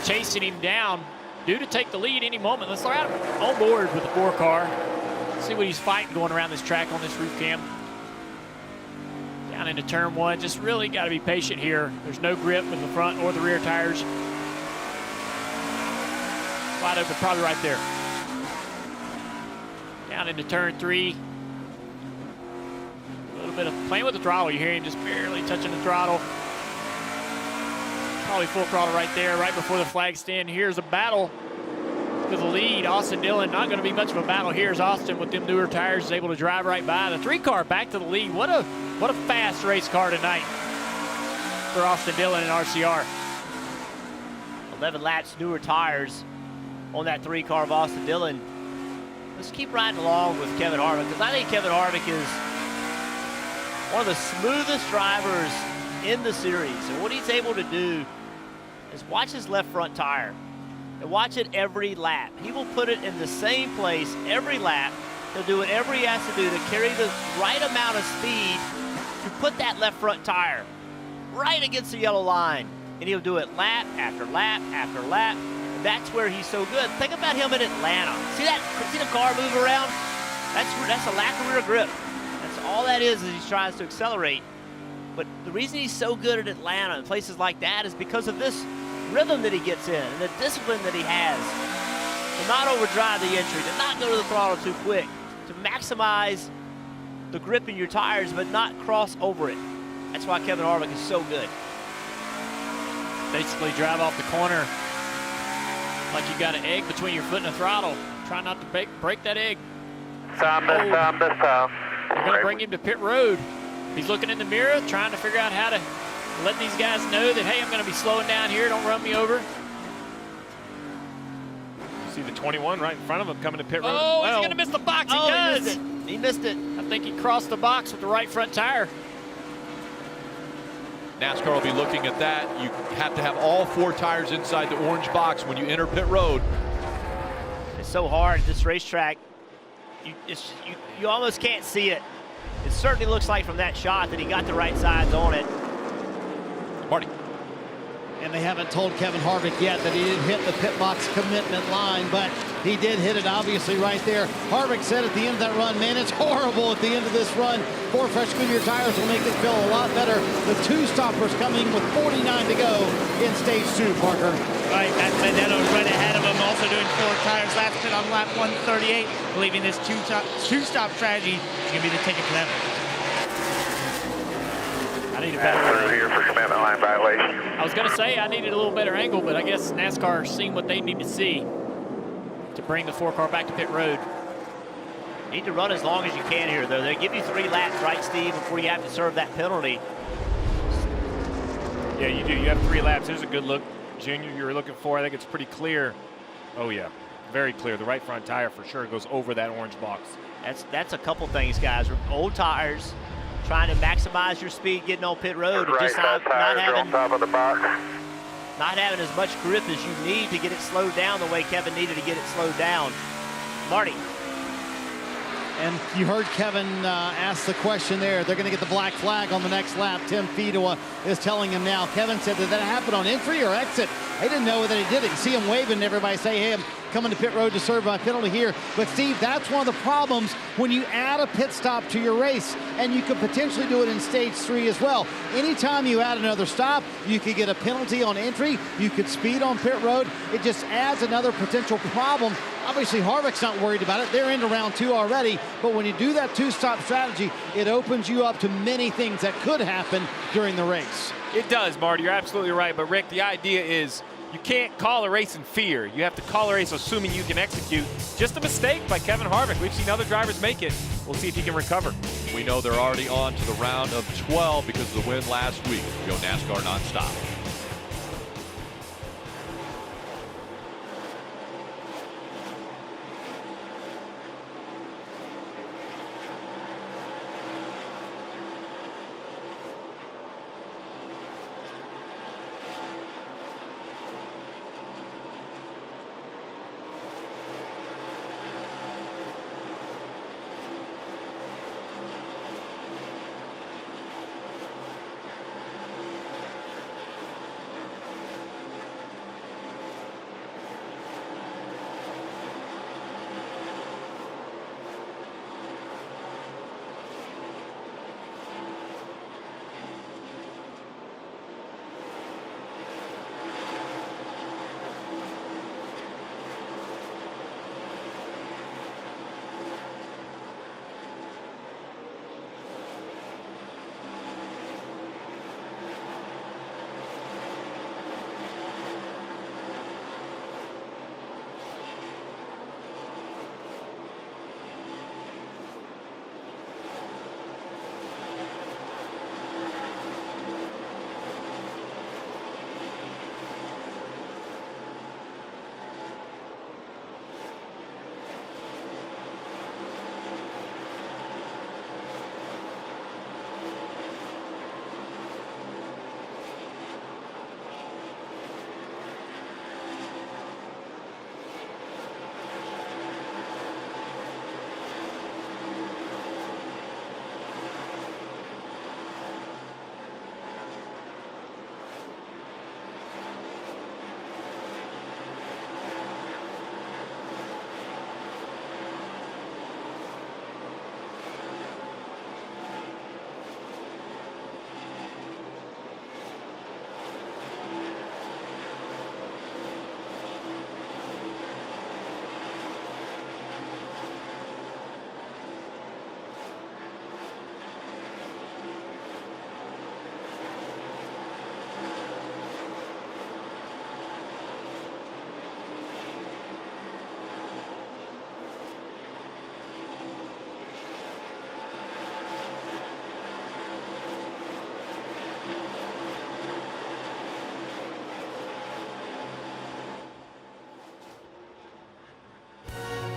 chasing him down, due to take the lead any moment. Let's start on board with the 4 car. See what he's fighting going around this track on this roof cam. Down into turn 1, just really got to be patient here. There's no grip with the front or the rear tires. Wide open, probably right there. Down into turn 3. A little bit of playing with the throttle. You hear him just barely touching the throttle. Probably full throttle right there, right before the flag stand. Here's a battle to the lead. Austin Dillon, not going to be much of a battle. Here's Austin with them newer tires, is able to drive right by. The 3 car back to the lead. What a fast race car tonight for Austin Dillon and RCR. 11 laps, newer tires on that 3 car of Austin Dillon. Let's keep riding along with Kevin Harvick, because I think Kevin Harvick is one of the smoothest drivers in the series. And what he's able to do is watch his left front tire and watch it every lap. He will put it in the same place every lap. He'll do whatever he has to do to carry the right amount of speed to put that left front tire right against the yellow line. And he'll do it lap after lap after lap. And that's where he's so good. Think about him in Atlanta. See the car move around? That's a lack of rear grip. That's all that is he tries to accelerate. But the reason he's so good at Atlanta and places like that is because of this rhythm that he gets in and the discipline that he has to not overdrive the entry, to not go to the throttle too quick, to maximize the grip in your tires but not cross over it. That's why Kevin Harvick is so good. Basically drive off the corner like you got an egg between your foot and the throttle. Try not to break that egg. Stop. They're going to bring him to pit road. He's looking in the mirror, trying to figure out how to let these guys know that, hey, I'm going to be slowing down here. Don't run me over. You see the 21 right in front of him coming to pit road. Oh, he's going to miss the box. He does. He missed it. I think he crossed the box with the right front tire. NASCAR will be looking at that. You have to have all 4 tires inside the orange box when you enter pit road. It's so hard at this racetrack you almost can't see it. It certainly looks like from that shot that he got the right sides on it. Marty. And they haven't told Kevin Harvick yet that he didn't hit the pit box commitment line, but he did hit it obviously right there. Harvick said at the end of that run, man, it's horrible at the end of this run. 4 fresh Goodyear tires will make it feel a lot better. The 2 stoppers coming with 49 to go in stage 2, Parker. Right, that's Benedetto right ahead of him, also doing 4 tires. Last pit on lap 138, believing this two-stop strategy is going to be the ticket for them. I need a better here for commitment line violation. I was going to say I needed a little better angle, but I guess NASCAR is seeing what they need to see to bring the 4 car back to pit road. Need to run as long as you can here, though. They give you 3 laps, right, Steve, before you have to serve that penalty. Yeah, you do. You have 3 laps. Here's a good look, Junior, you were looking for. I think it's pretty clear. Oh, yeah, very clear. The right front tire for sure goes over that orange box. That's a couple things, guys. Old tires, trying to maximize your speed getting on pit road, and just not having on top of the box. not having as much grip as you need to get it slowed down the way Kevin needed to get it slowed down. Marty. And you heard Kevin ask the question there. They're going to get the black flag on the next lap. Tim Fedua is telling him now. Kevin said, did that happen on entry or exit? They didn't know that he did it. You see him waving to everybody, say, hey, I'm coming to pit road to serve my penalty here. But Steve, that's one of the problems when you add a pit stop to your race, and you could potentially do it in stage 3 as well. Anytime you add another stop, you could get a penalty on entry. You could speed on pit road. It just adds another potential problem. Obviously, Harvick's not worried about it. They're into round 2 already. But when you do that 2-stop strategy, it opens you up to many things that could happen during the race. It does, Marty. You're absolutely right. But, Rick, the idea is you can't call a race in fear. You have to call a race assuming you can execute. Just a mistake by Kevin Harvick. We've seen other drivers make it. We'll see if he can recover. We know they're already on to the round of 12 because of the win last week. Go NASCAR nonstop.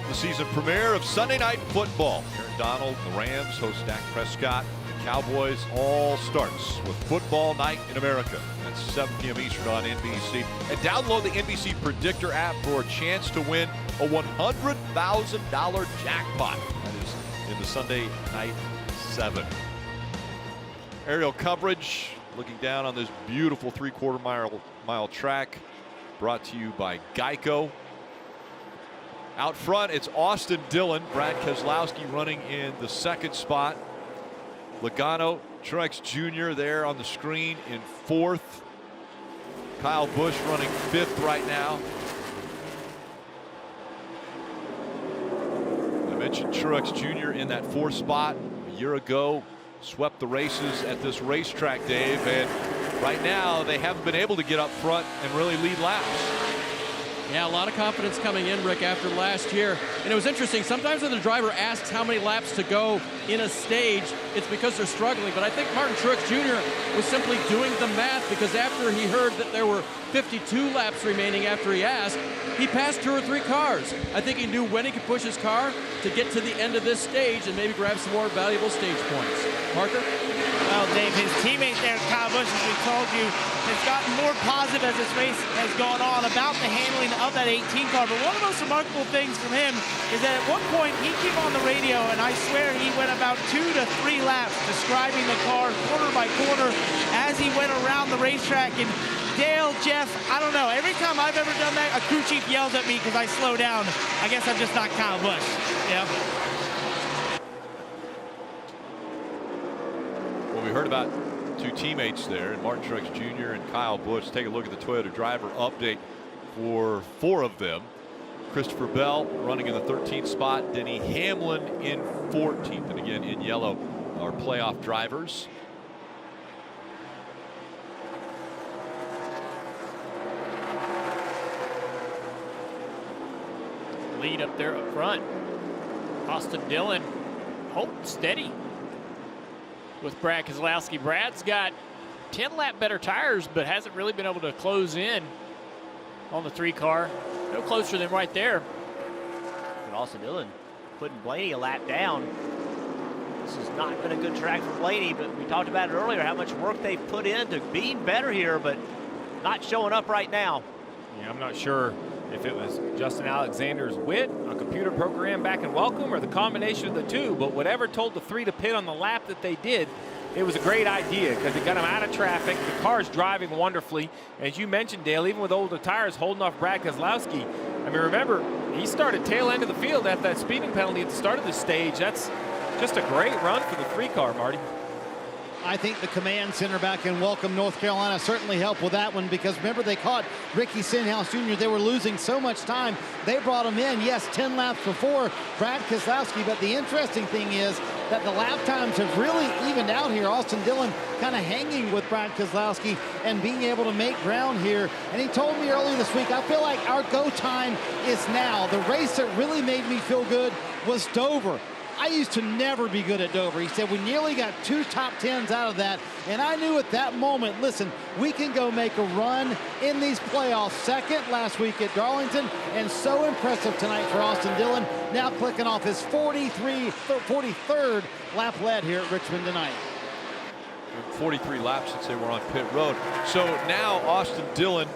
The season premiere of Sunday Night Football. Aaron Donald, the Rams, host Dak Prescott, Cowboys All starts with Football Night in America. That's 7 p.m. Eastern on NBC. And download the NBC Predictor app for a chance to win a $100,000 jackpot. That is in the Sunday Night 7. Aerial coverage, looking down on this beautiful 3/4 mile track, brought to you by Geico. Out front, it's Austin Dillon, Brad Keselowski running in the 2nd spot. Logano, Truex Jr. there on the screen in 4th. Kyle Busch running 5th right now. I mentioned Truex Jr. in that 4th spot a year ago. Swept the races at this racetrack, Dave, and right now they haven't been able to get up front and really lead laps. Yeah, a lot of confidence coming in, Rick, after last year. And it was interesting. Sometimes when the driver asks how many laps to go in a stage, it's because they're struggling. But I think Martin Truex Jr. was simply doing the math, because after he heard that there were 52 laps remaining after he asked, he passed 2 or 3 cars. I think he knew when he could push his car to get to the end of this stage and maybe grab some more valuable stage points. Parker? Well, Dave, his teammate there, Kyle Busch, as we told you, has gotten more positive as this race has gone on about the handling of that 18 car. But one of the most remarkable things from him is that at one point he came on the radio, and I swear he went about 2 to 3 laps describing the car quarter by quarter as he went around the racetrack. And Dale, Jeff, I don't know, every time I've ever done that, a crew chief yells at me because I slow down. I guess I'm just not Kyle Busch. Yeah. Well, we heard about 2 teammates there, and Martin Truex Jr. and Kyle Busch. Take a look at the Toyota driver update for 4 of them. Christopher Bell running in the 13th spot. Denny Hamlin in 14th. And again, in yellow are playoff drivers. Lead up there up front. Austin Dillon holding steady with Brad Keselowski. Brad's got 10 lap better tires, but hasn't really been able to close in on the 3 car. No closer than right there. And Austin Dillon putting Blaney a lap down. This has not been a good track for Blaney, but we talked about it earlier, how much work they've put into being better here, but not showing up right now. Yeah, I'm not sure if it was Justin Alexander's wit, a computer program back in Welcome, or the combination of the 2, but whatever told the 3 to pit on the lap that they did, it was a great idea because it got them out of traffic. The car's driving wonderfully. As you mentioned, Dale, even with older tires holding off Brad Keselowski. I mean, remember, he started tail end of the field after that speeding penalty at the start of the stage. That's just a great run for the 3 car, Marty. I think the command center back in Welcome, North Carolina certainly helped with that one, because remember, they caught Ricky Stenhouse Jr. They were losing so much time. They brought him in, yes, 10 laps before Brad Keselowski, but the interesting thing is that the lap times have really evened out here. Austin Dillon kind of hanging with Brad Keselowski and being able to make ground here. And he told me earlier this week, I feel like our go time is now. The race that really made me feel good was Dover. I used to never be good at Dover. He said we nearly got 2 top 10s out of that, and I knew at that moment, listen, we can go make a run in these playoffs. 2nd last week at Darlington, and so impressive tonight for Austin Dillon, now clicking off his 43rd lap led here at Richmond tonight. 43 laps since they were on pit road. So now Austin Dillon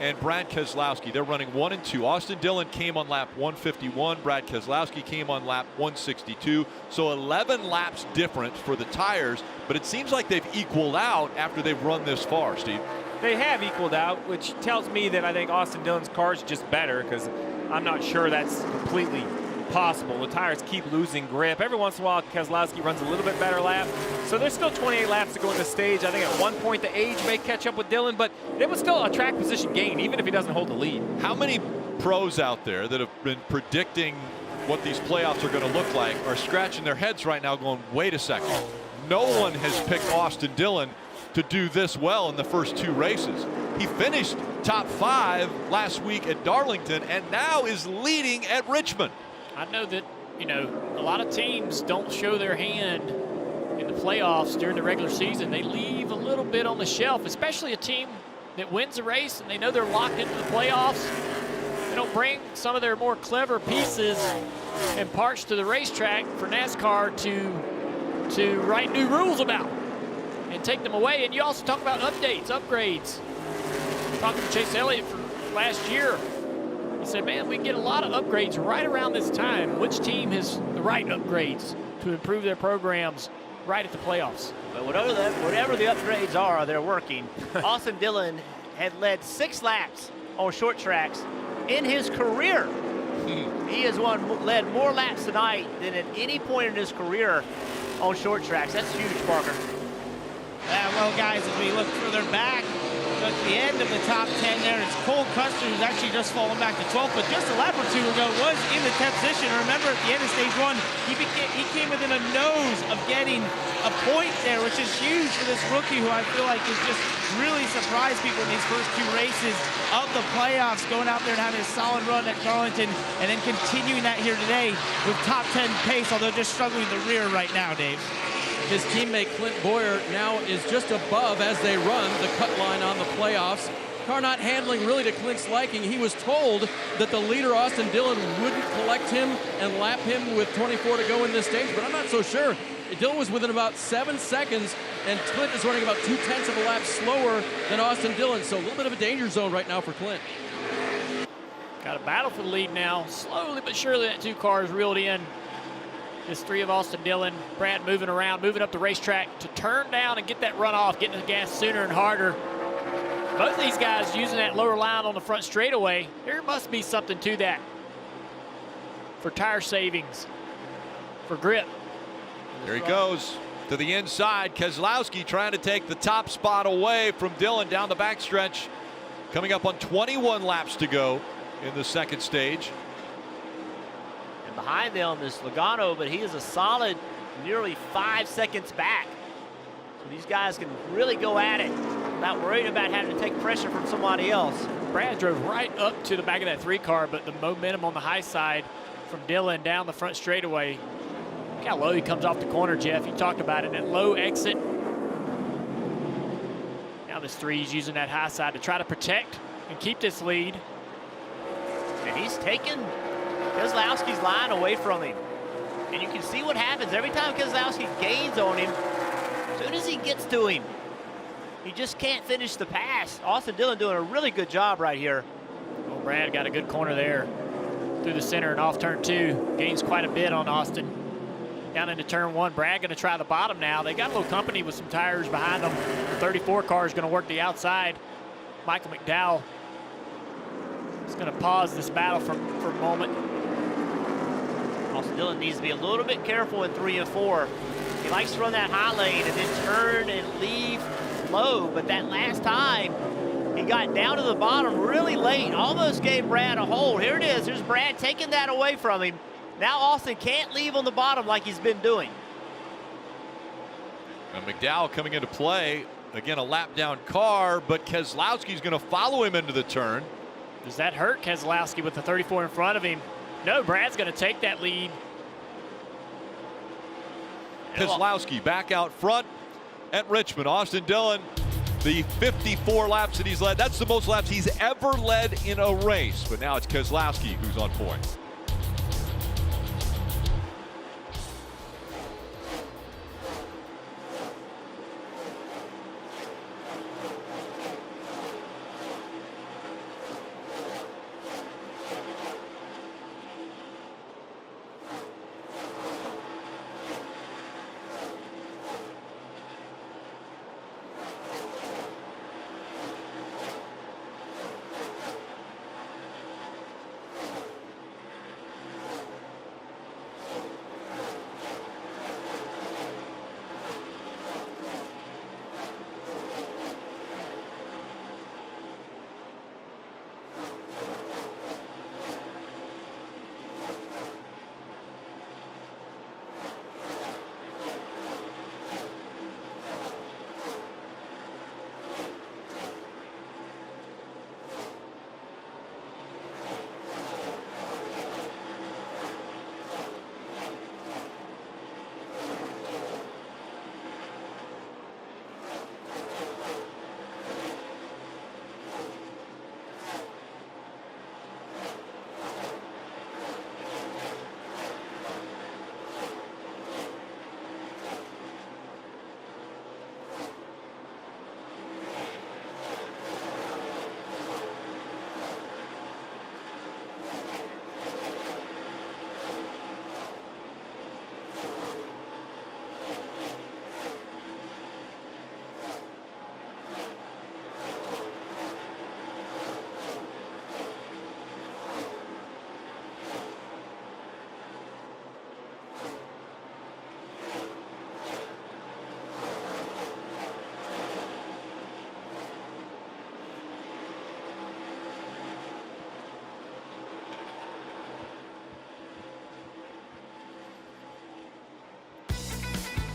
and Brad Keselowski, they're running 1 and 2. Austin Dillon came on lap 151. Brad Keselowski came on lap 162. So 11 laps different for the tires, but it seems like they've equaled out after they've run this far, Steve. They have equaled out, which tells me that I think Austin Dillon's car is just better, because I'm not sure that's completely possible. The tires keep losing grip. Every once in a while, Keselowski runs a little bit better lap. So there's still 28 laps to go in the stage. I think at one point the age may catch up with Dillon, but it was still a track position gain, even if he doesn't hold the lead. How many pros out there that have been predicting what these playoffs are going to look like are scratching their heads right now going, wait a second. No one has picked Austin Dillon to do this well in the first 2 races. He finished top 5 last week at Darlington and now is leading at Richmond. I know that, you know, a lot of teams don't show their hand in the playoffs during the regular season. They leave a little bit on the shelf, especially a team that wins a race and they know they're locked into the playoffs. They don't bring some of their more clever pieces and parts to the racetrack for NASCAR to to write new rules about and take them away. And you also talk about updates, upgrades. Talking to Chase Elliott for last year, he said, man, we get a lot of upgrades right around this time. Which team has the right upgrades to improve their programs right at the playoffs? But whatever the upgrades are, they're working. Austin Dillon had led 6 laps on short tracks in his career. He has led more laps tonight than at any point in his career on short tracks. That's huge, Parker. Well, guys, as we look further back, at the end of the top 10 there, it's Cole Custer, who's actually just fallen back to 12th, but just a lap or two ago was in the 10th position. Remember, at the end of stage 1, he came within a nose of getting a point there, which is huge for this rookie, who I feel like has just really surprised people in these first 2 races of the playoffs, going out there and having a solid run at Darlington, and then continuing that here today with top 10 pace, although just struggling in the rear right now, Dave. His teammate Clint Boyer now is just above as they run the cut line on the playoffs. Car not handling really to Clint's liking. He was told that the leader, Austin Dillon, wouldn't collect him and lap him with 24 to go in this stage, but I'm not so sure. Dillon was within about 7 seconds, and Clint is running about 0.2 of a lap slower than Austin Dillon, so a little bit of a danger zone right now for Clint. Got a battle for the lead now. Slowly but surely that 2 cars reeled in. This 3 of Austin Dillon, Brad moving around, moving up the racetrack to turn down and get that run off, getting the gas sooner and harder. Both of these guys using that lower line on the front straightaway. There must be something to that for tire savings, for grip. There he goes to the inside. Keselowski trying to take the top spot away from Dillon down the backstretch. Coming up on 21 laps to go in the second stage. Behind them is Logano, but he is a solid nearly 5 seconds back. So these guys can really go at it without worrying about having to take pressure from somebody else. Brad drove right up to the back of that 3 car, but the momentum on the high side from Dillon down the front straightaway. Look how low he comes off the corner, Jeff. You talked about it, that low exit. Now this 3 is using that high side to try to protect and keep this lead. And he's taken Keselowski's line away from him. And you can see what happens every time Keselowski gains on him. As soon as he gets to him, he just can't finish the pass. Austin Dillon doing a really good job right here. Well, Brad got a good corner there through the center and off turn 2. Gains quite a bit on Austin. Down into turn 1, Brad going to try the bottom now. They got a little company with some tires behind them. The 34 car is going to work the outside. Michael McDowell is going to pause this battle for a moment. Austin Dillon needs to be a little bit careful in 3 and 4. He likes to run that high lane and then turn and leave low, but that last time he got down to the bottom really late, almost gave Brad a hold. Here it is, there's Brad taking that away from him. Now Austin can't leave on the bottom like he's been doing. And McDowell coming into play. Again, a lap down car, but Keselowski's going to follow him into the turn. Does that hurt Keselowski with the 34 in front of him? No, Brad's going to take that lead. Keselowski back out front at Richmond. Austin Dillon, the 54 laps that he's led. That's the most laps he's ever led in a race. But now it's Keselowski who's on point.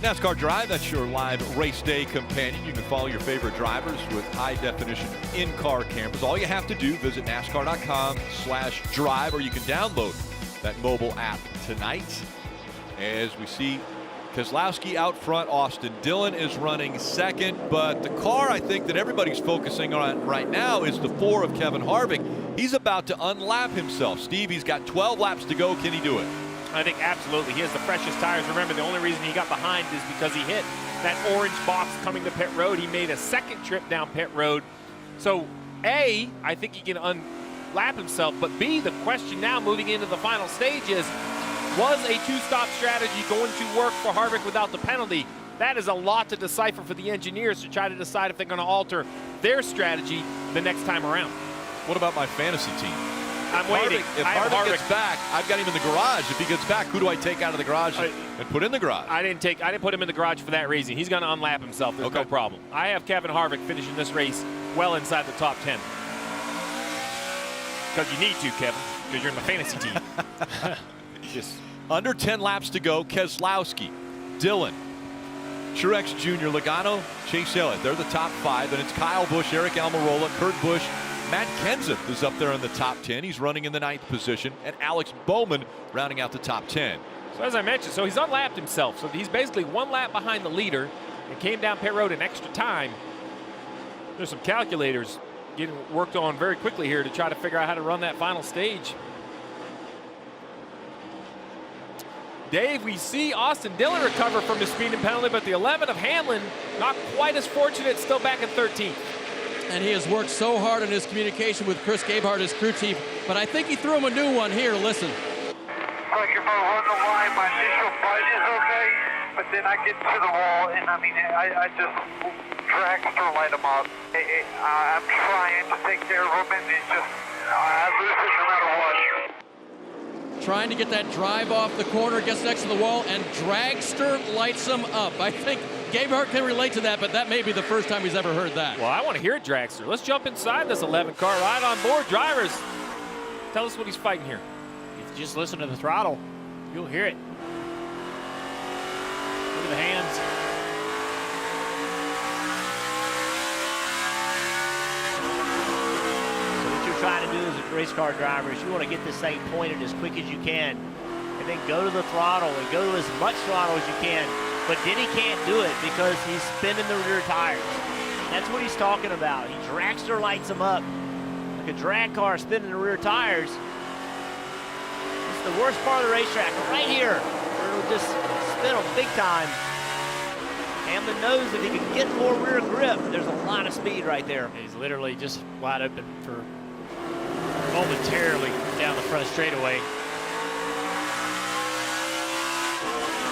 NASCAR Drive, that's your live race day companion. You can follow your favorite drivers with high-definition in-car cameras. All you have to do, visit NASCAR.com/drive, or you can download that mobile app tonight. As we see Keselowski out front, Austin Dillon is running second, but the car I think that everybody's focusing on right now is the 4 of Kevin Harvick. He's about to unlap himself. Steve, he's got 12 laps to go. Can he do it? I think absolutely. He has the freshest tires. Remember, the only reason he got behind is because he hit that orange box coming to pit road. He made a second trip down pit road. So, A, I think he can unlap himself. But B, the question now moving into the final stage is, was a two-stop strategy going to work for Harvick without the penalty? That is a lot to decipher for the engineers to try to decide if they're going to alter their strategy the next time around. What about my fantasy team? I'm waiting. If Harvick gets back, I've got him in the garage. If he gets back, who do I take out of the garage and put in the garage? I didn't put him in the garage for that reason. He's going to unlap himself. There's no problem. I have Kevin Harvick finishing this race well inside the top 10. Because you need to, Kevin, because you're in the fantasy team. Just under 10 laps to go. Keselowski, Dillon, Truex Jr., Logano, Chase Elliott. They're the top 5. Then it's Kyle Busch, Eric Almirola, Kurt Busch. Matt Kenseth is up there in the top 10. He's running in the 9th position. And Alex Bowman rounding out the top 10. So as I mentioned, he's unlapped himself. So he's basically 1 lap behind the leader and came down pit road in extra time. There's some calculators getting worked on very quickly here to try to figure out how to run that final stage. Dave, we see Austin Dillon recover from his speeding penalty, but the 11 of Hamlin not quite as fortunate, still back in 13th. And he has worked so hard on his communication with Chris Gabehart, his crew chief, but I think he threw him a new one here. Listen. Like if I run the line, my initial fight is okay, but then I get to the wall, and I mean, I just dragster light them up. I'm trying to take care of them, and it's just, I lose it no matter what. Trying to get that drive off the corner, gets next to the wall, and dragster lights him up. I think Gabehart can relate to that, but that may be the first time he's ever heard that. Well, I want to hear it, dragster. Let's jump inside this 11 car, right on board. Drivers, tell us what he's fighting here. If you just listen to the throttle, you'll hear it. Look at the hands. So what you're trying to do as a race car driver is you want to get this thing pointed as quick as you can and then go to the throttle and go to as much throttle as you can. But Denny can't do it because he's spinning the rear tires. That's what he's talking about. He dragster lights them up like a drag car spinning the rear tires. It's the worst part of the racetrack, right here, where it'll just spin them big time. Hamlin knows if he can get more rear grip, there's a lot of speed right there. He's literally just wide open for momentarily down the front straightaway.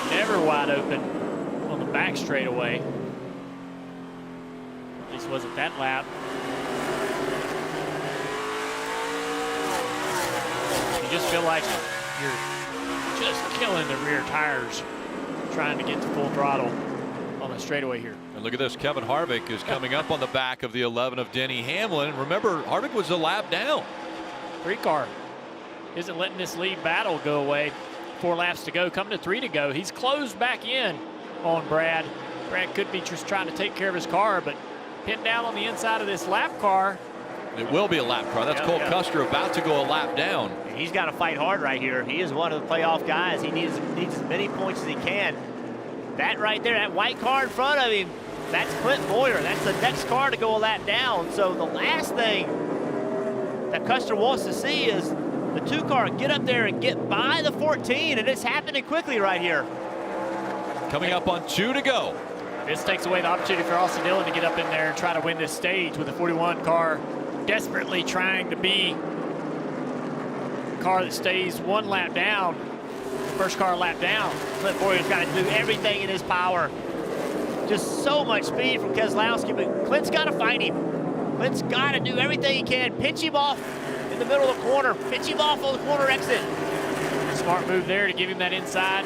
Never wide open on the back straightaway. At least wasn't that lap. You just feel like you're just killing the rear tires trying to get to full throttle on the straightaway here. And look at this. Kevin Harvick is coming up on the back of the 11 of Denny Hamlin. Remember, Harvick was a lap down. 3 car isn't letting this lead battle go away. 4 laps to go, coming to 3 to go. He's closed back in on Brad. Brad could be just trying to take care of his car, but pinned down on the inside of this lap car. It will be a lap car. That's Cole Custer about to go a lap down. He's got to fight hard right here. He is one of the playoff guys. He needs as many points as he can. That right there, that white car in front of him, that's Clint Boyer. That's the next car to go a lap down. So the last thing that Custer wants to see is the 2 car get up there and get by the 14, and it's happening quickly right here. Coming up on 2 to go. This takes away the opportunity for Austin Dillon to get up in there and try to win this stage with the 41 car desperately trying to be a car that stays 1 lap down. First car lap down. Clint Boyer's got to do everything in his power. Just so much speed from Keselowski, but Clint's got to fight him. Clint's got to do everything he can. Pinch him off in the middle of the corner. Pinch him off on the corner exit. Smart move there to give him that inside.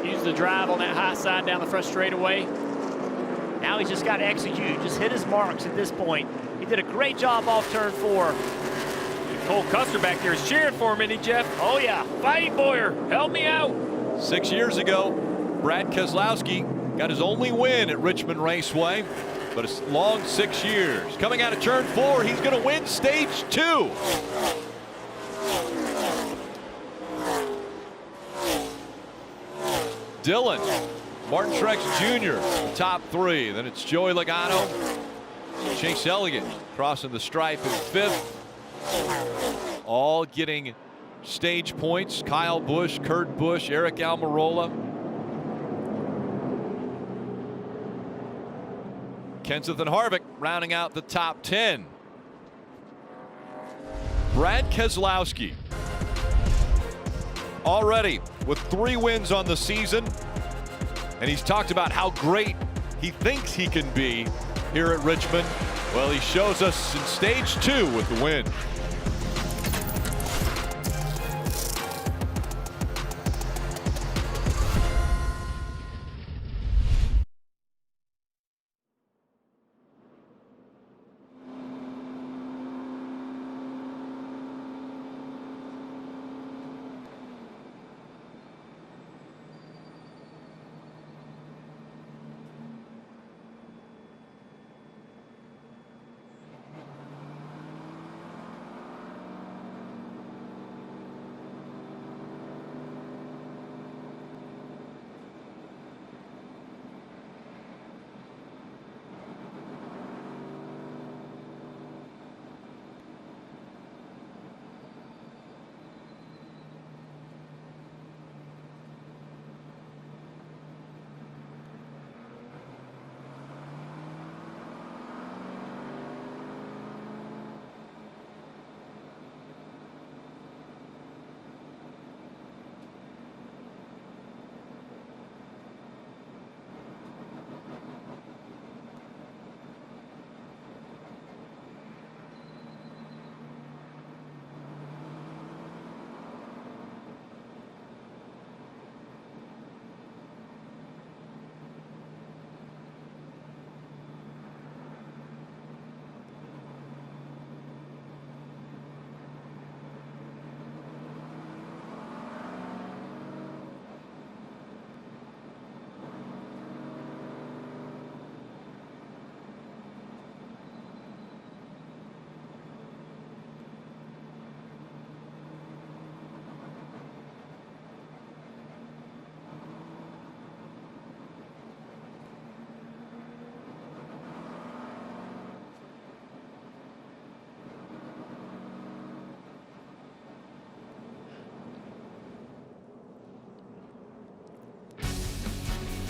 Use the drive on that high side down the front straightaway. Now he's just got to execute. Just hit his marks at this point. He did a great job off turn 4. Cole Custer back there is cheering for him, isn't he, Jeff? Oh, yeah. Fighting Boyer. Help me out. 6 years ago, Brad Keselowski got his only win at Richmond Raceway, but a long 6 years. Coming out of turn 4, he's going to win stage 2. Dillon, Martin Truex Jr., the top 3. Then it's Joey Logano, Chase Elliott crossing the stripe in 5th. All getting stage points. Kyle Busch, Kurt Busch, Eric Almirola. Kenseth and Harvick rounding out the top 10. Brad Keselowski already with 3 wins on the season, and he's talked about how great he thinks he can be here at Richmond. Well, he shows us in stage 2 with the win.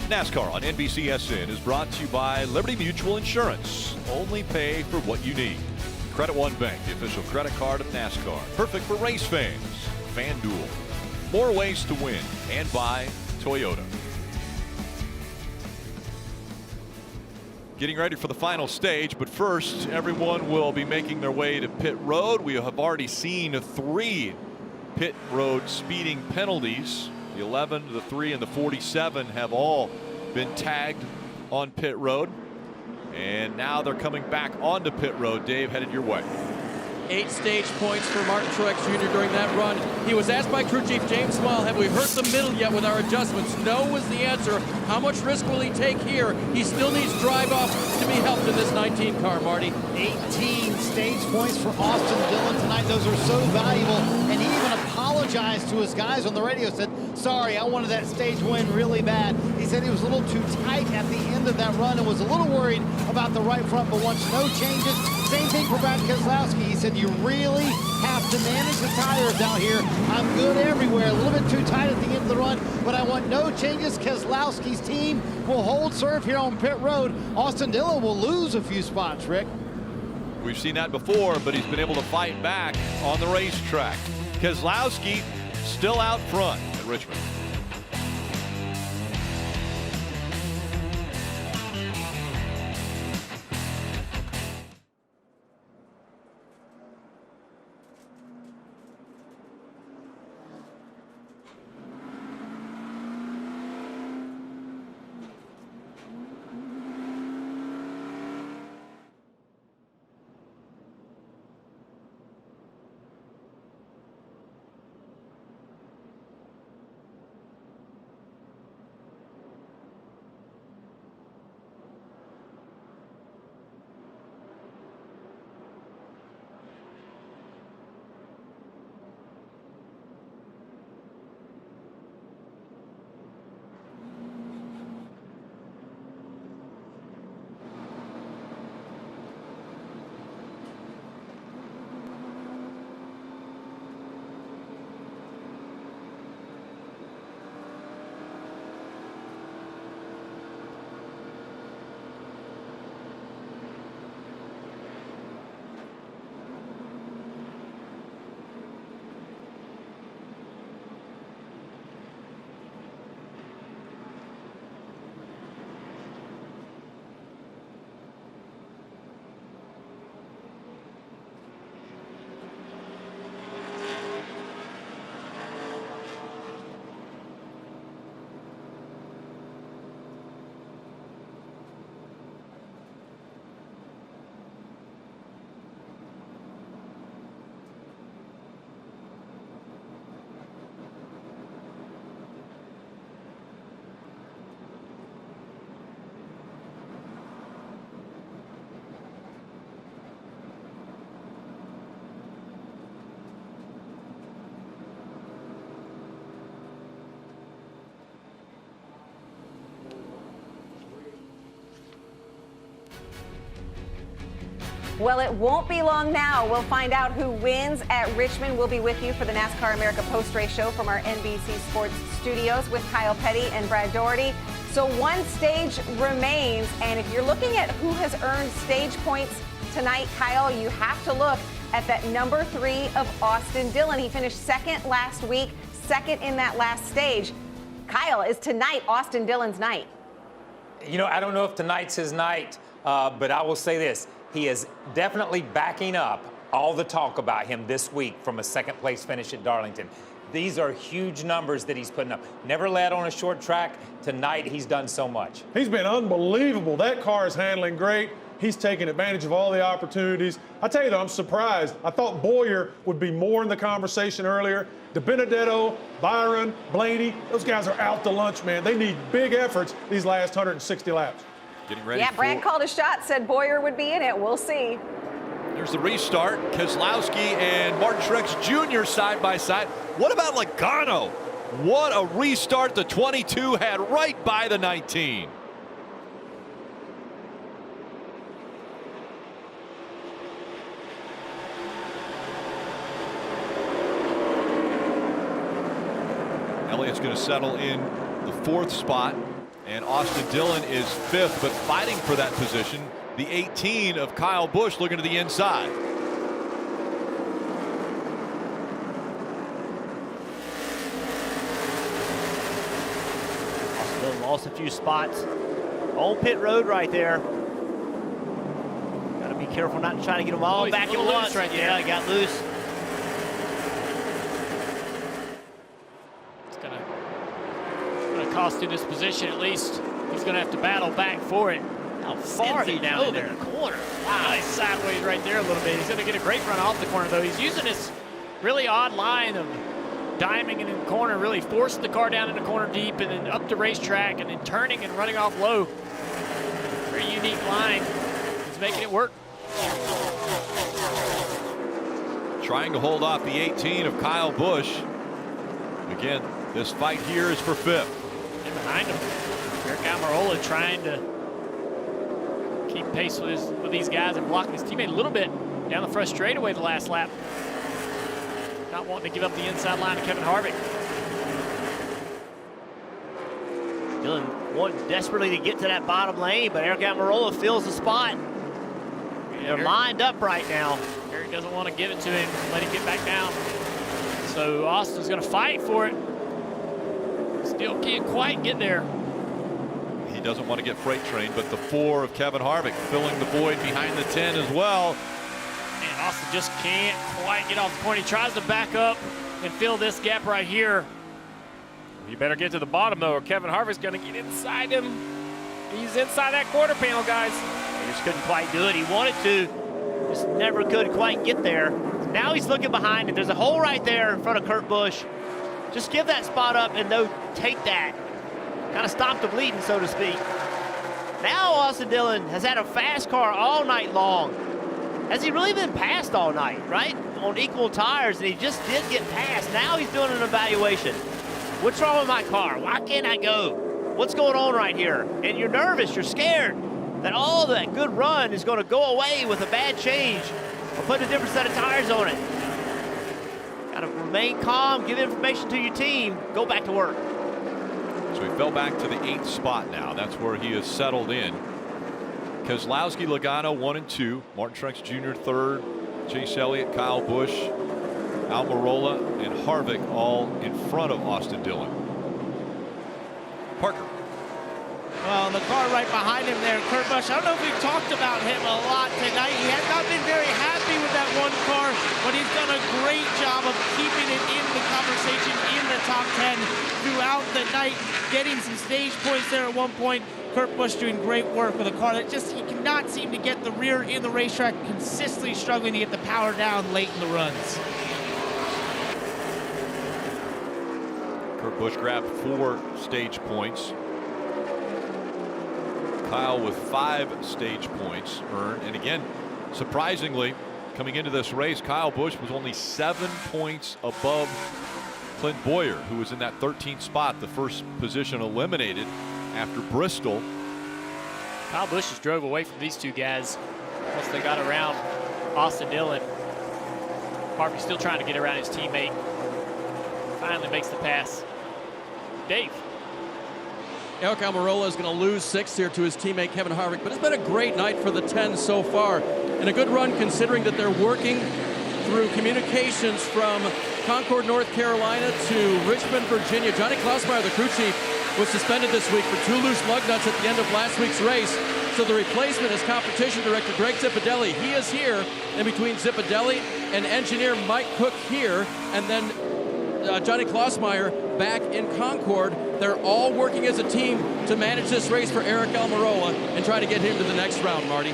NASCAR on NBCSN is brought to you by Liberty Mutual Insurance. Only pay for what you need. Credit One Bank, the official credit card of NASCAR. Perfect for race fans. FanDuel. More ways to win. And by Toyota. Getting ready for the final stage, but first, everyone will be making their way to pit road. We have already seen 3 pit road speeding penalties. The 11, the 3, and the 47 have all been tagged on pit road. And now they're coming back onto pit road. Dave, headed your way. 8 stage points for Martin Truex Jr. during that run. He was asked by crew chief James Small, have we hurt the middle yet with our adjustments? No was the answer. How much risk will he take here? He still needs drive off to be helped in this 19 car, Marty. 18 stage points for Austin Dillon tonight. Those are so valuable. And he even apologized to his guys on the radio, said, sorry, I wanted that stage win really bad. He said he was a little too tight at the end of that run and was a little worried about the right front, but wants no changes. Same thing for Brad Keselowski. He said, you really have to manage the tires out here. I'm good everywhere. A little bit too tight at the end of the run, but I want no changes. Keselowski's team will hold serve here on pit road. Austin Dillon will lose a few spots, Rick. We've seen that before, but he's been able to fight back on the racetrack. Keselowski still out front at Richmond. Well, it won't be long now. We'll find out who wins at Richmond. We'll be with you for the NASCAR America post-race show from our NBC Sports studios with Kyle Petty and Brad Doherty. So one stage remains, and if you're looking at who has earned stage points tonight, Kyle, you have to look at that number 3 of Austin Dillon. He finished second last week, second in that last stage. Kyle, is tonight Austin Dillon's night? You know, I don't know if tonight's his night, but I will say this. He is definitely backing up all the talk about him this week from a second-place finish at Darlington. These are huge numbers that he's putting up. Never led on a short track. Tonight, he's done so much. He's been unbelievable. That car is handling great. He's taking advantage of all the opportunities. I tell you, though, I'm surprised. I thought Boyer would be more in the conversation earlier. The Benedetto, Byron, Blaney, those guys are out to lunch, man. They need big efforts these last 160 laps. Getting ready. Yeah, Brad called a shot, said Boyer would be in it. We'll see. There's the restart. Keselowski and Martin Truex Jr. side by side. What about Logano? What a restart the 22 had right by the 19. Elliott's going to settle in the 4th spot, and Austin Dillon is 5th, but fighting for that position. The 18 of Kyle Busch looking to the inside. Austin Dillon lost a few spots on pit road right there. Got to be careful not to try to get them all back at once. Right there. Yeah, he got loose. Cost him this position at least. He's going to have to battle back for it. How far he down drove in there. in the corner. Wow, he's sideways right there a little bit. He's going to get a great run off the corner, though. He's using this really odd line of diming in the corner, really forcing the car down in the corner deep and then up the racetrack and then turning and running off low. Very unique line. He's making it work. Trying to hold off the 18 of Kyle Busch. Again, this fight here is for 5th. And behind him, Eric Almirola trying to keep pace with these guys and blocking his teammate a little bit down the front straightaway the last lap. Not wanting to give up the inside line to Kevin Harvick. Dillon wanted desperately to get to that bottom lane, but Eric Almirola fills the spot. They're lined up right now. Eric doesn't want to give it to him, let him get back down. So Austin's going to fight for it. Still can't quite get there. He doesn't want to get freight trained, but the 4 of Kevin Harvick filling the void behind the 10 as well. And Austin just can't quite get off the corner. He tries to back up and fill this gap right here. You better get to the bottom, though, or Kevin Harvick's going to get inside him. He's inside that quarter panel, guys. He just couldn't quite do it. He wanted to, just never could quite get there. Now he's looking behind him. There's a hole right there in front of Kurt Busch. Just give that spot up and no, take that. Kind of stop the bleeding, so to speak. Now Austin Dillon has had a fast car all night long. Has he really been passed all night, right? On equal tires, and he just did get passed. Now he's doing an evaluation. What's wrong with my car? Why can't I go? What's going on right here? And you're nervous, you're scared that all that good run is going to go away with a bad change or put a different set of tires on it. Got to remain calm, give information to your team, go back to work. So he fell back to the 8th spot now. That's where he is settled in. Keselowski, Logano 1 and 2. Martin Truex Jr. 3rd. Chase Elliott, Kyle Busch, Almirola, and Harvick all in front of Austin Dillon. Parker. Well, the car right behind him there, Kurt Busch. I don't know if we've talked about him a lot tonight. He has not been very happy with that one car, but he's done a great job of keeping it in the conversation in the top 10 throughout the night, getting some stage points there at one point. Kurt Busch doing great work with a car that just he cannot seem to get the rear in the racetrack, consistently struggling to get the power down late in the runs. Kurt Busch grabbed 4 stage points. Kyle with 5 stage points earned. And again, surprisingly, coming into this race, Kyle Busch was only 7 points above Clint Boyer, who was in that 13th spot, the first position eliminated after Bristol. Kyle Busch just drove away from these two guys once they got around Austin Dillon. Harvick still trying to get around his teammate. Finally makes the pass. Dave. Eric Almirola is going to lose 6 here to his teammate Kevin Harvick, but it's been a great night for the 10 so far, and a good run considering that they're working through communications from Concord, North Carolina to Richmond, Virginia. Johnny Klausmeyer, the crew chief, was suspended this week for 2 loose lug nuts at the end of last week's race. So the replacement is competition director Greg Zipadelli. He is here in between Zipadelli and engineer Mike Cook here, and then Johnny Klausmeyer back in Concord. They're all working as a team to manage this race for Eric Almirola and try to get him to the next round, Marty.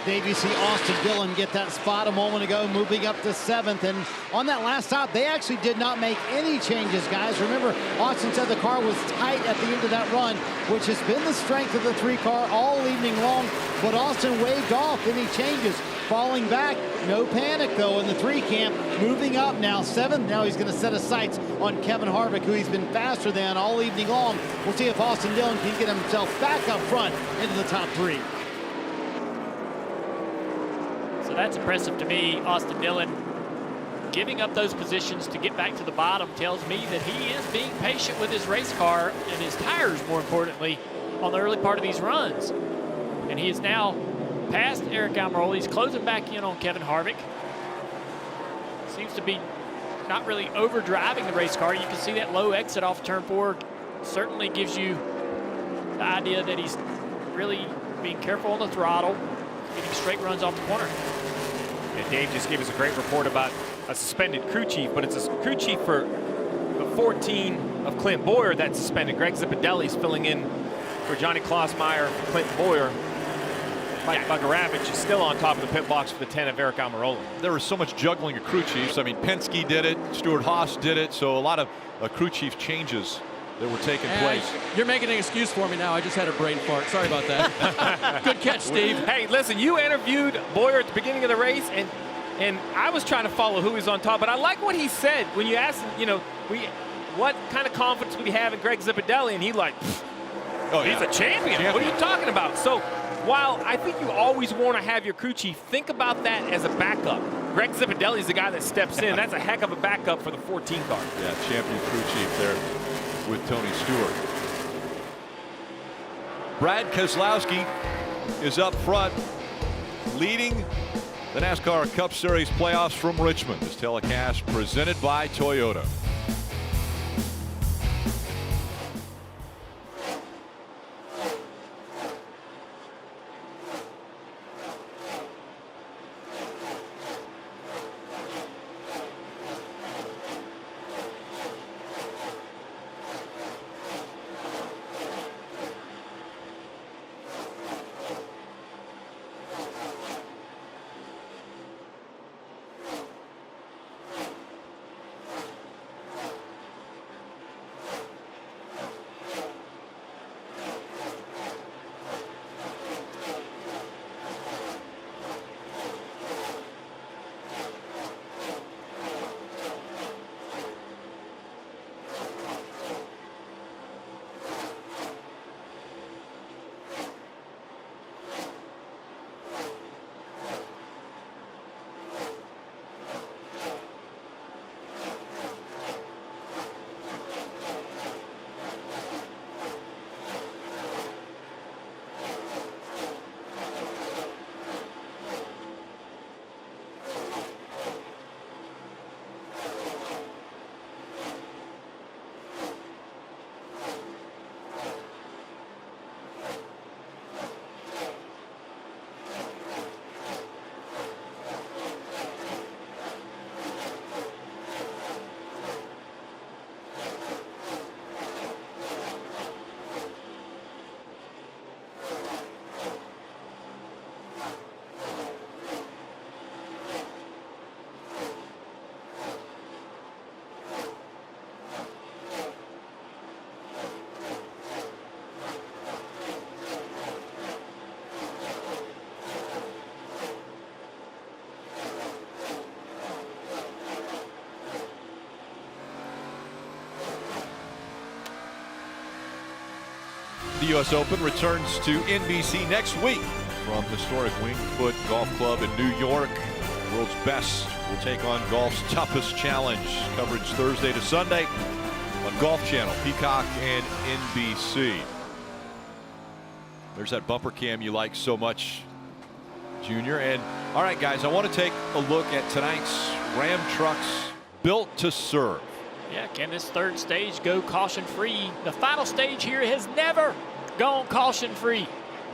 Dave, you see Austin Dillon get that spot a moment ago, moving up to 7th. And on that last stop, they actually did not make any changes, guys. Remember, Austin said the car was tight at the end of that run, which has been the strength of the 3 car all evening long. But Austin waved off any changes, falling back. No panic, though, in the 3 camp. Moving up now, 7th. Now he's going to set his sights on Kevin Harvick, who he's been faster than all evening long. We'll see if Austin Dillon can get himself back up front into the top 3. So that's impressive to me. Austin Dillon giving up those positions to get back to the bottom tells me that he is being patient with his race car and his tires, more importantly, on the early part of these runs. And he is now past Eric Almirola. He's closing back in on Kevin Harvick. Seems to be not really overdriving the race car. You can see that low exit off turn 4 certainly gives you the idea that he's really being careful on the throttle, getting straight runs off the corner. And Dave just gave us a great report about a suspended crew chief, but it's a crew chief for the 14 of Clint Boyer that's suspended. Greg Zipadelli's filling in for Johnny Klausmeyer, Clint Boyer. Mike Bugaravich is still on top of the pit box for the 10 of Eric Almirola. There was so much juggling of crew chiefs. I mean, Penske did it, Stuart Haas did it, so a lot of crew chief changes that were taking place. You're making an excuse for me now. I just had a brain fart. Sorry about that. Good catch, Steve. Hey, listen, you interviewed Boyer at the beginning of the race, and I was trying to follow who was on top, but I like what he said when you asked him, you know, what kind of confidence would he have in Greg Zipadelli, and he's a champion. What are you talking about? So while I think you always want to have your crew chief, think about that as a backup. Greg Zipadelli is the guy that steps in. That's a heck of a backup for the 14 car. Yeah, champion crew chief there with Tony Stewart. Brad Keselowski is up front, leading the NASCAR Cup Series playoffs from Richmond. This telecast presented by Toyota. The U.S. Open returns to NBC next week. from historic Wingfoot Golf Club in New York. World's best will take on golf's toughest challenge. Coverage Thursday to Sunday on Golf Channel, Peacock, and NBC. There's that bumper cam you like so much, Junior. And all right, guys, I want to take a look at tonight's Ram trucks built to serve. Yeah, can this third stage go caution-free? The final stage here has never gone caution-free.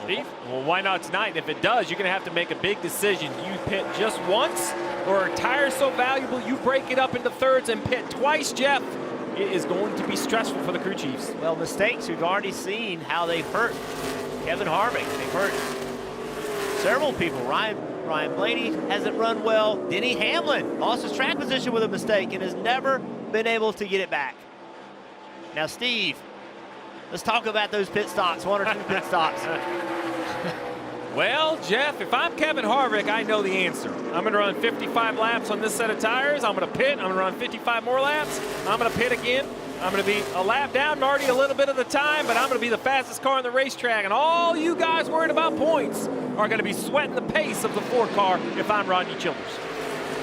Steve? Well, why not tonight? If it does, you're going to have to make a big decision. Do you pit just once, or are tires so valuable you break it up into thirds and pit twice, Jeff? It is going to be stressful for the crew chiefs. Well, mistakes, we've already seen how they've hurt Kevin Harvick. They've hurt several people. Ryan Blaney hasn't run well. Denny Hamlin lost his track position with a mistake and has never been able to get it back. Now, Steve, let's talk about those pit stops, 1 or 2 pit stops. Well, Jeff, if I'm Kevin Harvick, I know the answer. I'm going to run 55 laps on this set of tires. I'm going to pit. I'm going to run 55 more laps. I'm going to pit again. I'm going to be a lap down, Marty, a little bit of the time, but I'm going to be the fastest car on the racetrack. And all you guys worried about points are going to be sweating the pace of the Ford car if I'm Rodney Childers.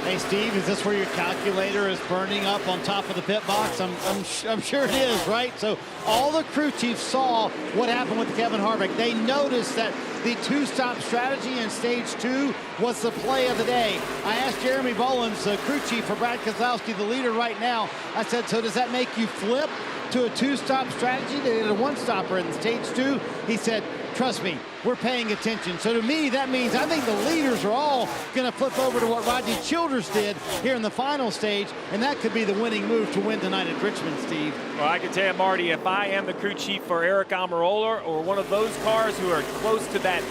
Hey, Steve, is this where your calculator is burning up on top of the pit box? I'm sure it is, right? So all the crew chiefs saw what happened with Kevin Harvick. They noticed that the 2-stop strategy in stage 2 was the play of the day. I asked Jeremy Bolins, the crew chief for Brad Keselowski, the leader right now. I said, so does that make you flip to a 2-stop strategy? They did a 1-stopper in stage 2. He said, trust me, we're paying attention. So to me, that means I think the leaders are all going to flip over to what Rodney Childers did here in the final stage, and that could be the winning move to win tonight at Richmond, Steve. Well, I can tell you, Marty, if I am the crew chief for Eric Almirola or one of those cars who are close to that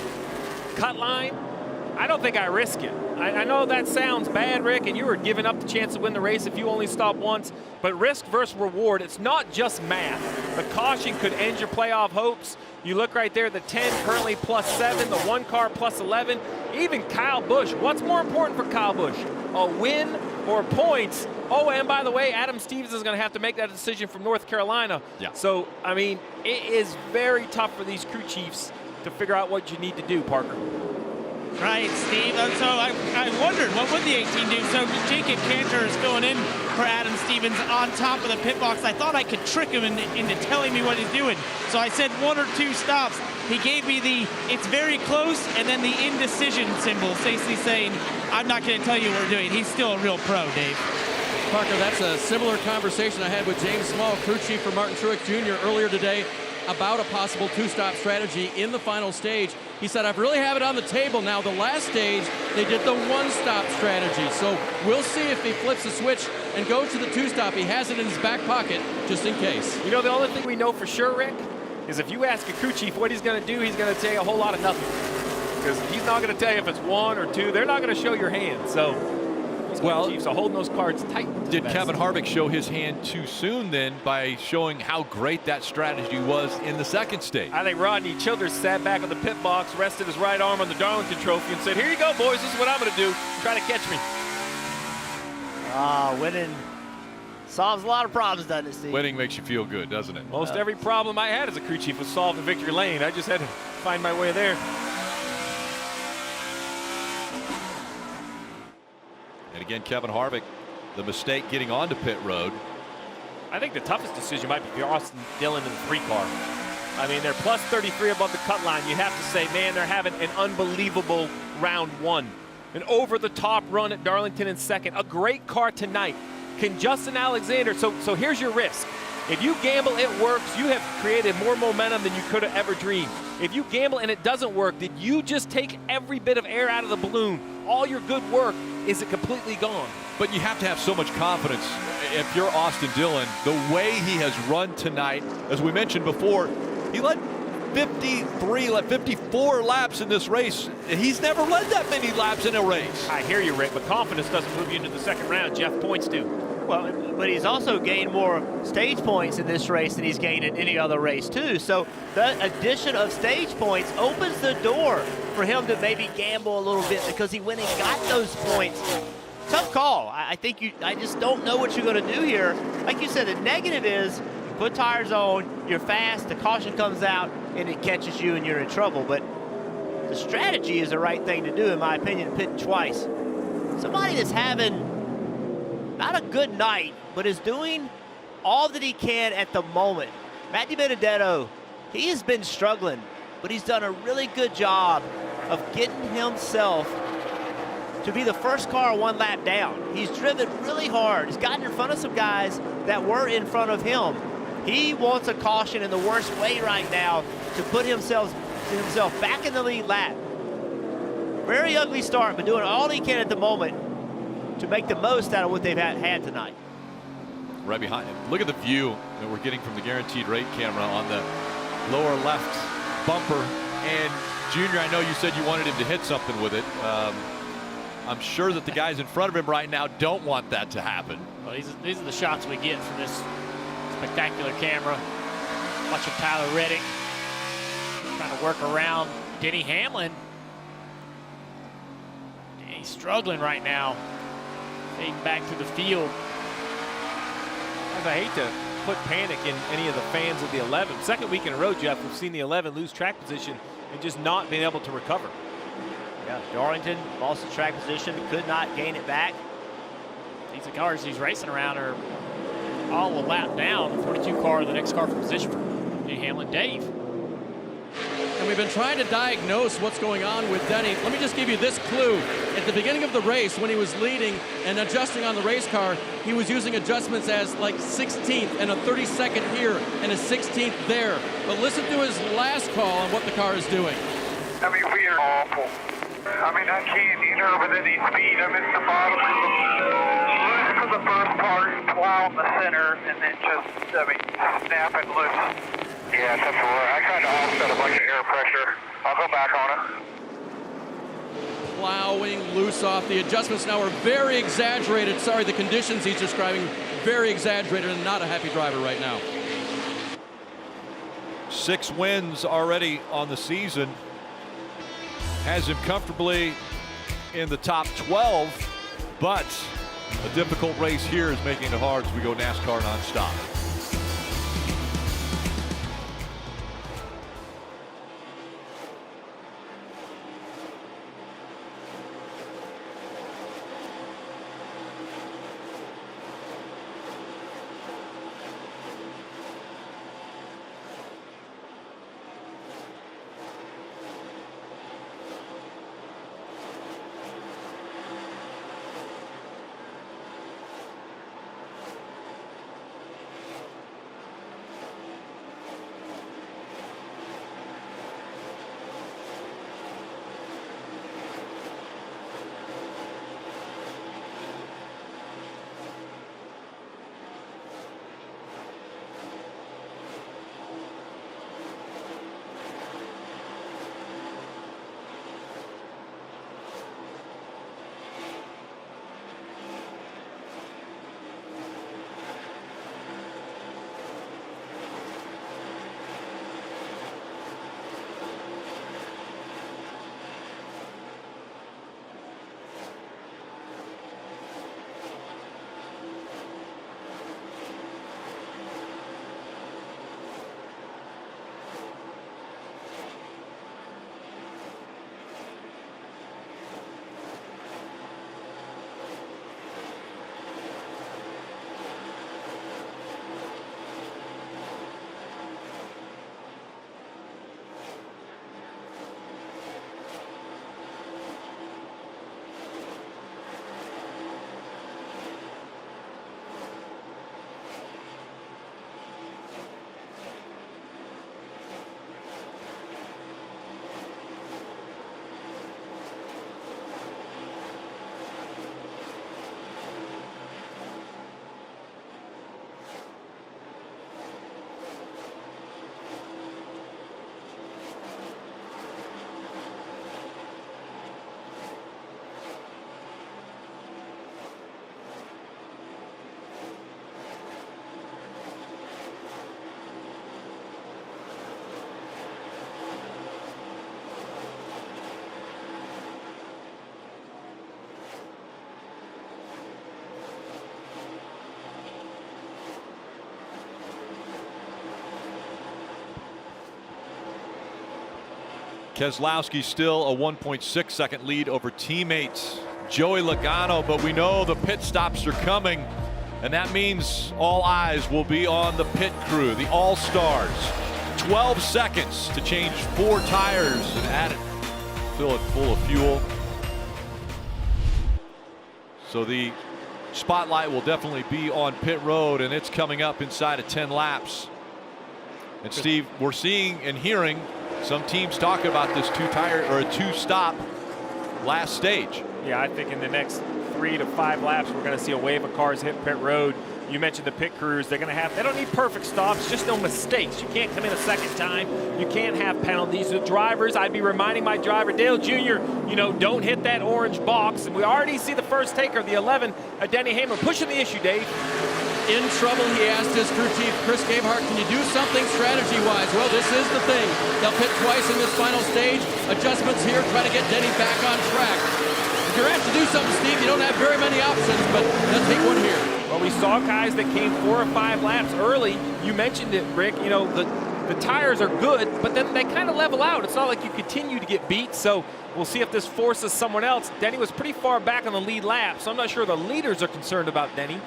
cut line, I don't think I risk it. I know that sounds bad, Rick, and you were giving up the chance to win the race if you only stop once, but risk versus reward, it's not just math. The caution could end your playoff hopes. You look right there, the 10 currently +7, the 1 car +11, even Kyle Busch. What's more important for Kyle Busch, a win or points? Oh, and by the way, Adam Stevens is going to have to make that decision from North Carolina. Yeah. So, I mean, it is very tough for these crew chiefs to figure out what you need to do, Parker. Right, Steve. So I wondered, what would the 18 do? So Jacob Cantor is going in for Adam Stevens on top of the pit box. I thought I could trick him into telling me what he's doing. So I said 1 or 2 stops. He gave me the it's very close and then the indecision symbol, basically saying, I'm not going to tell you what we're doing. He's still a real pro, Dave. Parker, that's a similar conversation I had with James Small, crew chief for Martin Truex Jr. earlier today about a possible 2-stop strategy in the final stage. He said, I really have it on the table now. The last stage, they did the 1-stop strategy. So we'll see if he flips the switch and goes to the 2-stop. He has it in his back pocket just in case. You know, the only thing we know for sure, Rick, is if you ask a crew chief what he's going to do, he's going to tell you a whole lot of nothing. Because he's not going to tell you if it's 1 or 2. They're not going to show your hand. So well, chiefs are holding those cards tight. Did Kevin Harvick show his hand too soon then by showing how great that strategy was in the second stage? I think Rodney Childers sat back on the pit box, rested his right arm on the Darlington Trophy and said, here you go, boys. This is what I'm going to do. Try to catch me. Winning solves a lot of problems, doesn't it, Steve? Winning makes you feel good, doesn't it? Most every problem I had as a crew chief was solved in victory lane. I just had to find my way there. And again, Kevin Harvick, the mistake getting onto pit road. I think the toughest decision might be for Austin Dillon in the 3 car. I mean, they're +33 above the cut line. You have to say, man, they're having an unbelievable round 1. An over-the-top run at Darlington in second. A great car tonight. Can Justin Alexander, so here's your risk. If you gamble, it works. You have created more momentum than you could have ever dreamed. If you gamble and it doesn't work, did you just take every bit of air out of the balloon? All your good work, is it completely gone? But you have to have so much confidence if you're Austin Dillon. The way he has run tonight, as we mentioned before, he led 54 laps in this race. He's never led that many laps in a race. I hear you, Rick, but confidence doesn't move you into the second round. Jeff, points do. Well, but he's also gained more stage points in this race than he's gained in any other race, too. So the addition of stage points opens the door for him to maybe gamble a little bit because he went and got those points. Tough call. I just don't know what you're going to do here. Like you said, the negative is you put tires on, you're fast, the caution comes out, and it catches you and you're in trouble. But The strategy is the right thing to do, in my opinion, pitting twice. Somebody that's having not a good night, but is doing all that he can at the moment. Matthew Benedetto, he has been struggling, but he's done a really good job of getting himself to be the first car one lap down. He's driven really hard. He's gotten in front of some guys that were in front of him. He wants a caution in the worst way right now to put himself back in the lead lap. Very ugly start, but doing all he can at the moment to make the most out of what they've had tonight. Right behind him. Look at the view that we're getting from the Guaranteed Rate camera on the lower left bumper. And Junior, I know you said you wanted him to hit something with it. I'm sure that the guys in front of him right now don't want that to happen. Well, these are the shots we get from this spectacular camera. Watching Tyler Reddick trying to work around Denny Hamlin. He's struggling right now, fading back to the field. I hate to put panic in any of the fans of the 11. Second week in a row, Jeff, we've seen the 11 lose track position and just not being able to recover. Yeah, Darlington lost the track position, could not gain it back. These cars he's racing around are all a lap down. The 42 car, the next car for position for Denny Hamlin. Dave. And we've been trying to diagnose what's going on with Denny. Let me just give you this clue. At the beginning of the race, when he was leading and adjusting on the race car, he was using adjustments as like 16th and a 32nd here and a 16th there. But listen to his last call on what the car is doing. I mean, we are awful. I mean, I can't enter with any speed. I'm in the bottom. Loose for the first part, plow in the center, and then just, I mean, snap and loose. Yeah, that's right. I tried to offset a bunch of air pressure. I'll go back on it. Plowing loose off. The adjustments now are very exaggerated. Sorry, the conditions he's describing, very exaggerated and not a happy driver right now. 6 wins already on the season. Has him comfortably in the top 12, but a difficult race here is making it hard as we go NASCAR nonstop. Keselowski still a 1.6 second lead over teammates Joey Logano, but we know the pit stops are coming, and that means all eyes will be on the pit crew, the all-stars. 12 seconds to change 4 tires and add it, fill it full of fuel. So the spotlight will definitely be on pit road, and it's coming up inside of 10 laps. And Steve, we're seeing and hearing some teams talk about this 2-tire or a 2-stop last stage. Yeah, I think in the next 3 to 5 laps, we're going to see a wave of cars hit pit road. You mentioned the pit crews. They don't need perfect stops, just no mistakes. You can't come in a second time. You can't have penalties. The drivers, I'd be reminding my driver, Dale Jr., don't hit that orange box. And we already see the first taker, the 11, Denny Hamlin, pushing the issue, Dave. In trouble, he asked his crew chief, Chris Gabehart, can you do something strategy-wise? Well, this is the thing. They'll pit twice in this final stage. Adjustments here, try to get Denny back on track. If you're asked to do something, Steve, you don't have very many options, but let's take one here. Well, we saw guys that came 4 or 5 laps early. You mentioned it, Rick. The tires are good, but then they kind of level out. It's not like you continue to get beat, so we'll see if this forces someone else. Denny was pretty far back on the lead lap, so I'm not sure the leaders are concerned about Denny.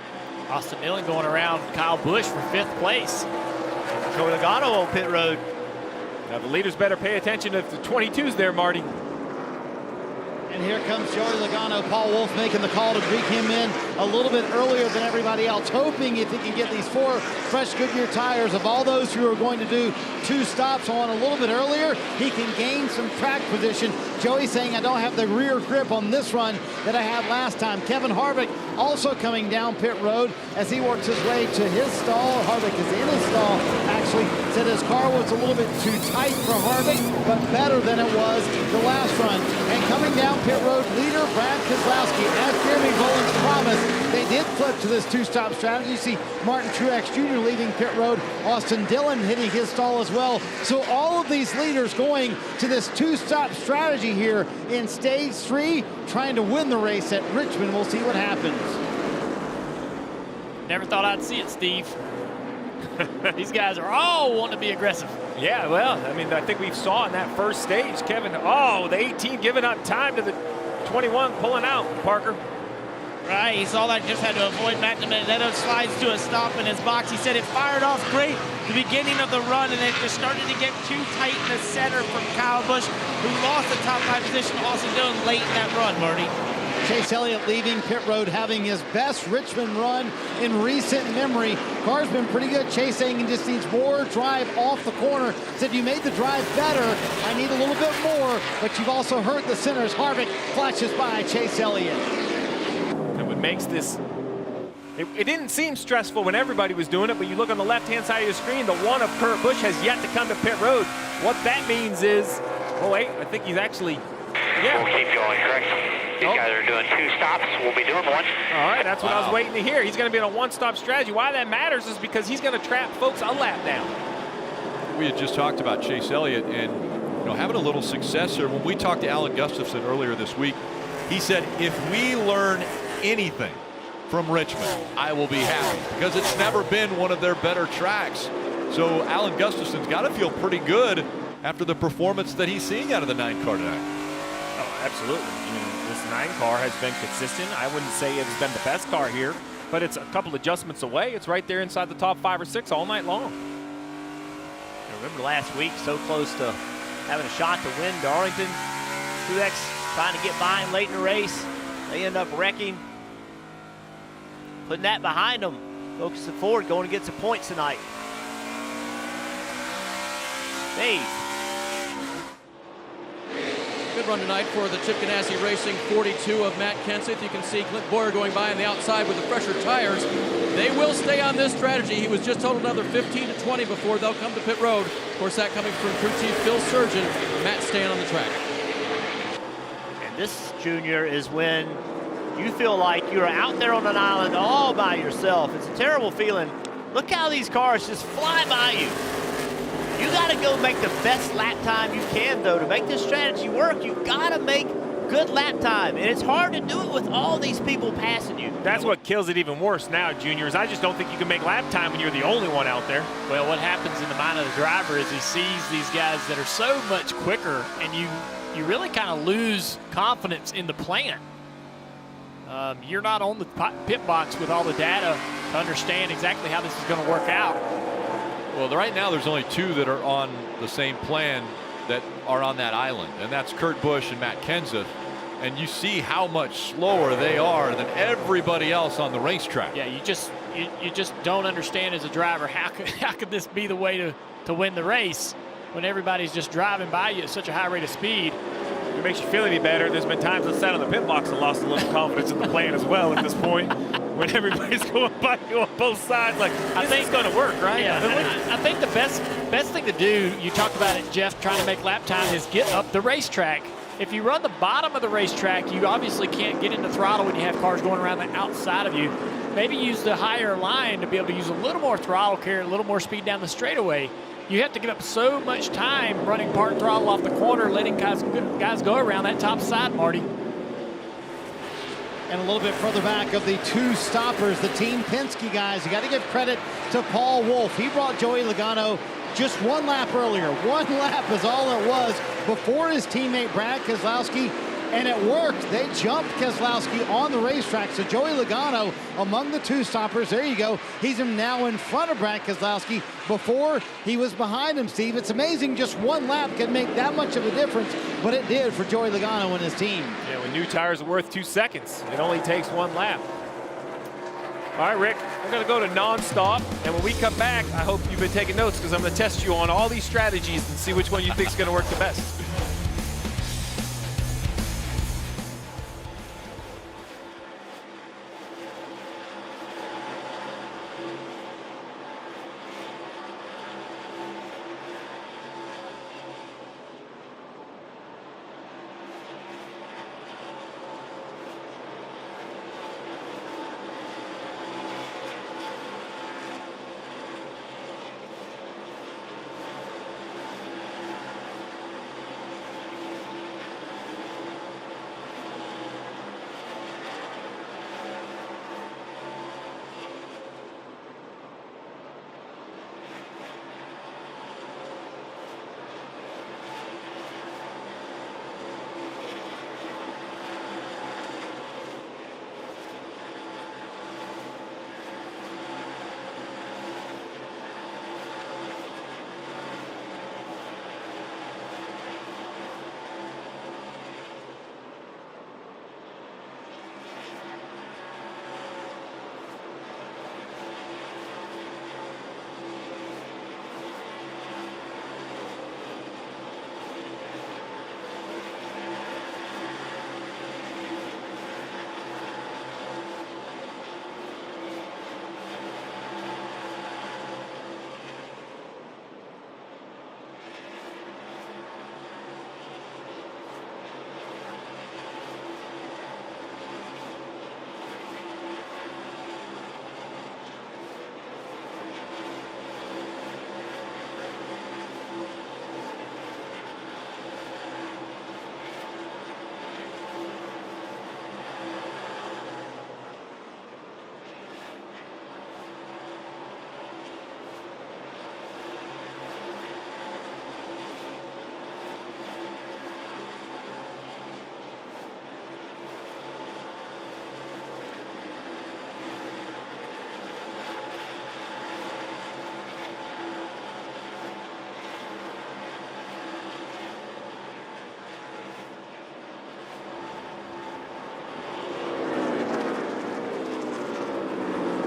Austin Dillon going around Kyle Busch for 5th place. Joey Logano on pit road. Now the leaders better pay attention if the 22's there, Marty. And here comes Joey Logano. Paul Wolf making the call to bring him in a little bit earlier than everybody else, hoping if he can get these 4 fresh Goodyear tires of all those who are going to do 2 stops on a little bit earlier, he can gain some track position. Joey saying, I don't have the rear grip on this run that I had last time. Kevin Harvick also coming down pit road as he works his way to his stall. Harvick is in his stall, actually said his car was a little bit too tight for Harvick, but better than it was the last run. And coming down pit road, leader Brad Keselowski. As Jeremy Boland's promised, they did flip to this 2-stop strategy. You see Martin Truex Jr. leaving pit road, Austin Dillon hitting his stall as well. So all of these leaders going to this 2-stop strategy here in stage 3, trying to win the race at Richmond. We'll see what happens. Never thought I'd see it, Steve. These guys are all wanting to be aggressive. Yeah, well, I think we saw in that first stage, Kevin, the 18 giving up time to the 21 pulling out, Parker. Right, he saw that, just had to avoid Matt Benedetto, slides to a stop in his box. He said it fired off great the beginning of the run, and it just started to get too tight in the center from Kyle Busch, who lost the top 5 position to Austin Dillon late in that run, Marty. Chase Elliott leaving pit road, having his best Richmond run in recent memory. Car's been pretty good. Chase saying he just needs more drive off the corner. Said, you made the drive better. I need a little bit more, but you've also hurt the centers. Harvick flashes by Chase Elliott. And what makes this, it didn't seem stressful when everybody was doing it, but you look on the left-hand side of your screen, the one of Kurt Busch has yet to come to pit road. What that means is, oh wait, I think he's actually, yeah. We'll keep going, correct? These guys are doing 2 stops. We'll be doing 1. All right, that's what I was waiting to hear. He's going to be in a 1-stop strategy. Why that matters is because he's going to trap folks a lap down. We had just talked about Chase Elliott and having a little success here. When we talked to Alan Gustafson earlier this week, he said, if we learn anything from Richmond, I will be happy, because it's never been one of their better tracks. So Alan Gustafson's got to feel pretty good after the performance that he's seeing out of the 9 car tonight. Oh, absolutely. This 9 car has been consistent. I wouldn't say it's been the best car here, but it's a couple adjustments away. It's right there inside the top 5 or 6 all night long. I remember last week, so close to having a shot to win Darlington. Truex trying to get by him late in the race. They end up wrecking. Putting that behind them. Focusing forward, going to get some points tonight. Dave. Good run tonight for the Chip Ganassi Racing 42 of Matt Kenseth. You can see Clint Boyer going by on the outside with the fresher tires. They will stay on this strategy. He was just told another 15 to 20 before they'll come to pit road. Of course, that coming from crew chief Phil Surgeon. Matt staying on the track. And this, Junior, is when you feel like you're out there on an island all by yourself. It's a terrible feeling. Look how these cars just fly by you. You got to go make the best lap time you can, though. To make this strategy work, you got to make good lap time, and it's hard to do it with all these people passing you. That's what kills it even worse now, Junior, is I just don't think you can make lap time when you're the only one out there. Well, what happens in the mind of the driver is he sees these guys that are so much quicker, and you really kind of lose confidence in the plan. You're not on the pit box with all the data to understand exactly how this is going to work out. Well, right now there's only 2 that are on the same plan that are on that island, and that's Kurt Busch and Matt Kenseth. And you see how much slower they are than everybody else on the racetrack. Yeah, you just don't understand as a driver how could this be the way to win the race when everybody's just driving by you at such a high rate of speed. If it makes you feel any better, there's been times I sat on the pit box and lost a little confidence in the plan as well at this point. When everybody's going by you on both sides, like, I think it's going to work, right? Yeah, I think the best thing to do, you talked about it, Jeff, trying to make lap time, is get up the racetrack. If you run the bottom of the racetrack, you obviously can't get into throttle when you have cars going around the outside of you. Maybe use the higher line to be able to use a little more throttle, carry a little more speed down the straightaway. You have to give up so much time running part throttle off the corner, letting guys go around that top side, Marty. And a little bit further back of the 2 stoppers, the Team Penske guys, you got to give credit to Paul Wolfe. He brought Joey Logano just 1 lap earlier. 1 lap is all it was before his teammate Brad Keselowski, and it worked. They jumped Keselowski on the racetrack. So Joey Logano among the 2 stoppers. There you go. He's now in front of Brad Keselowski. Before he was behind him, Steve. It's amazing just 1 lap can make that much of a difference, but it did for Joey Logano and his team. Yeah, when new tires are worth 2 seconds, it only takes 1 lap. All right, Rick, we're going to go to nonstop, and when we come back, I hope you've been taking notes because I'm going to test you on all these strategies and see which one you think is going to work the best.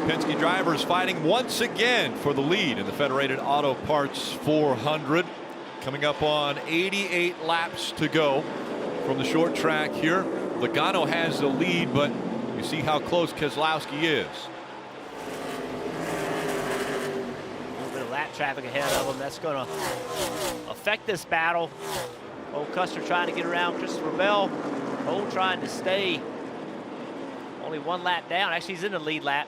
Penske drivers fighting once again for the lead in the Federated Auto Parts 400. Coming up on 88 laps to go from the short track here. Logano has the lead, but you see how close Keselowski is. A little bit of lap traffic ahead of them. That's going to affect this battle. Old Custer trying to get around Christopher Bell. Old trying to stay only 1 lap down. Actually, he's in the lead lap.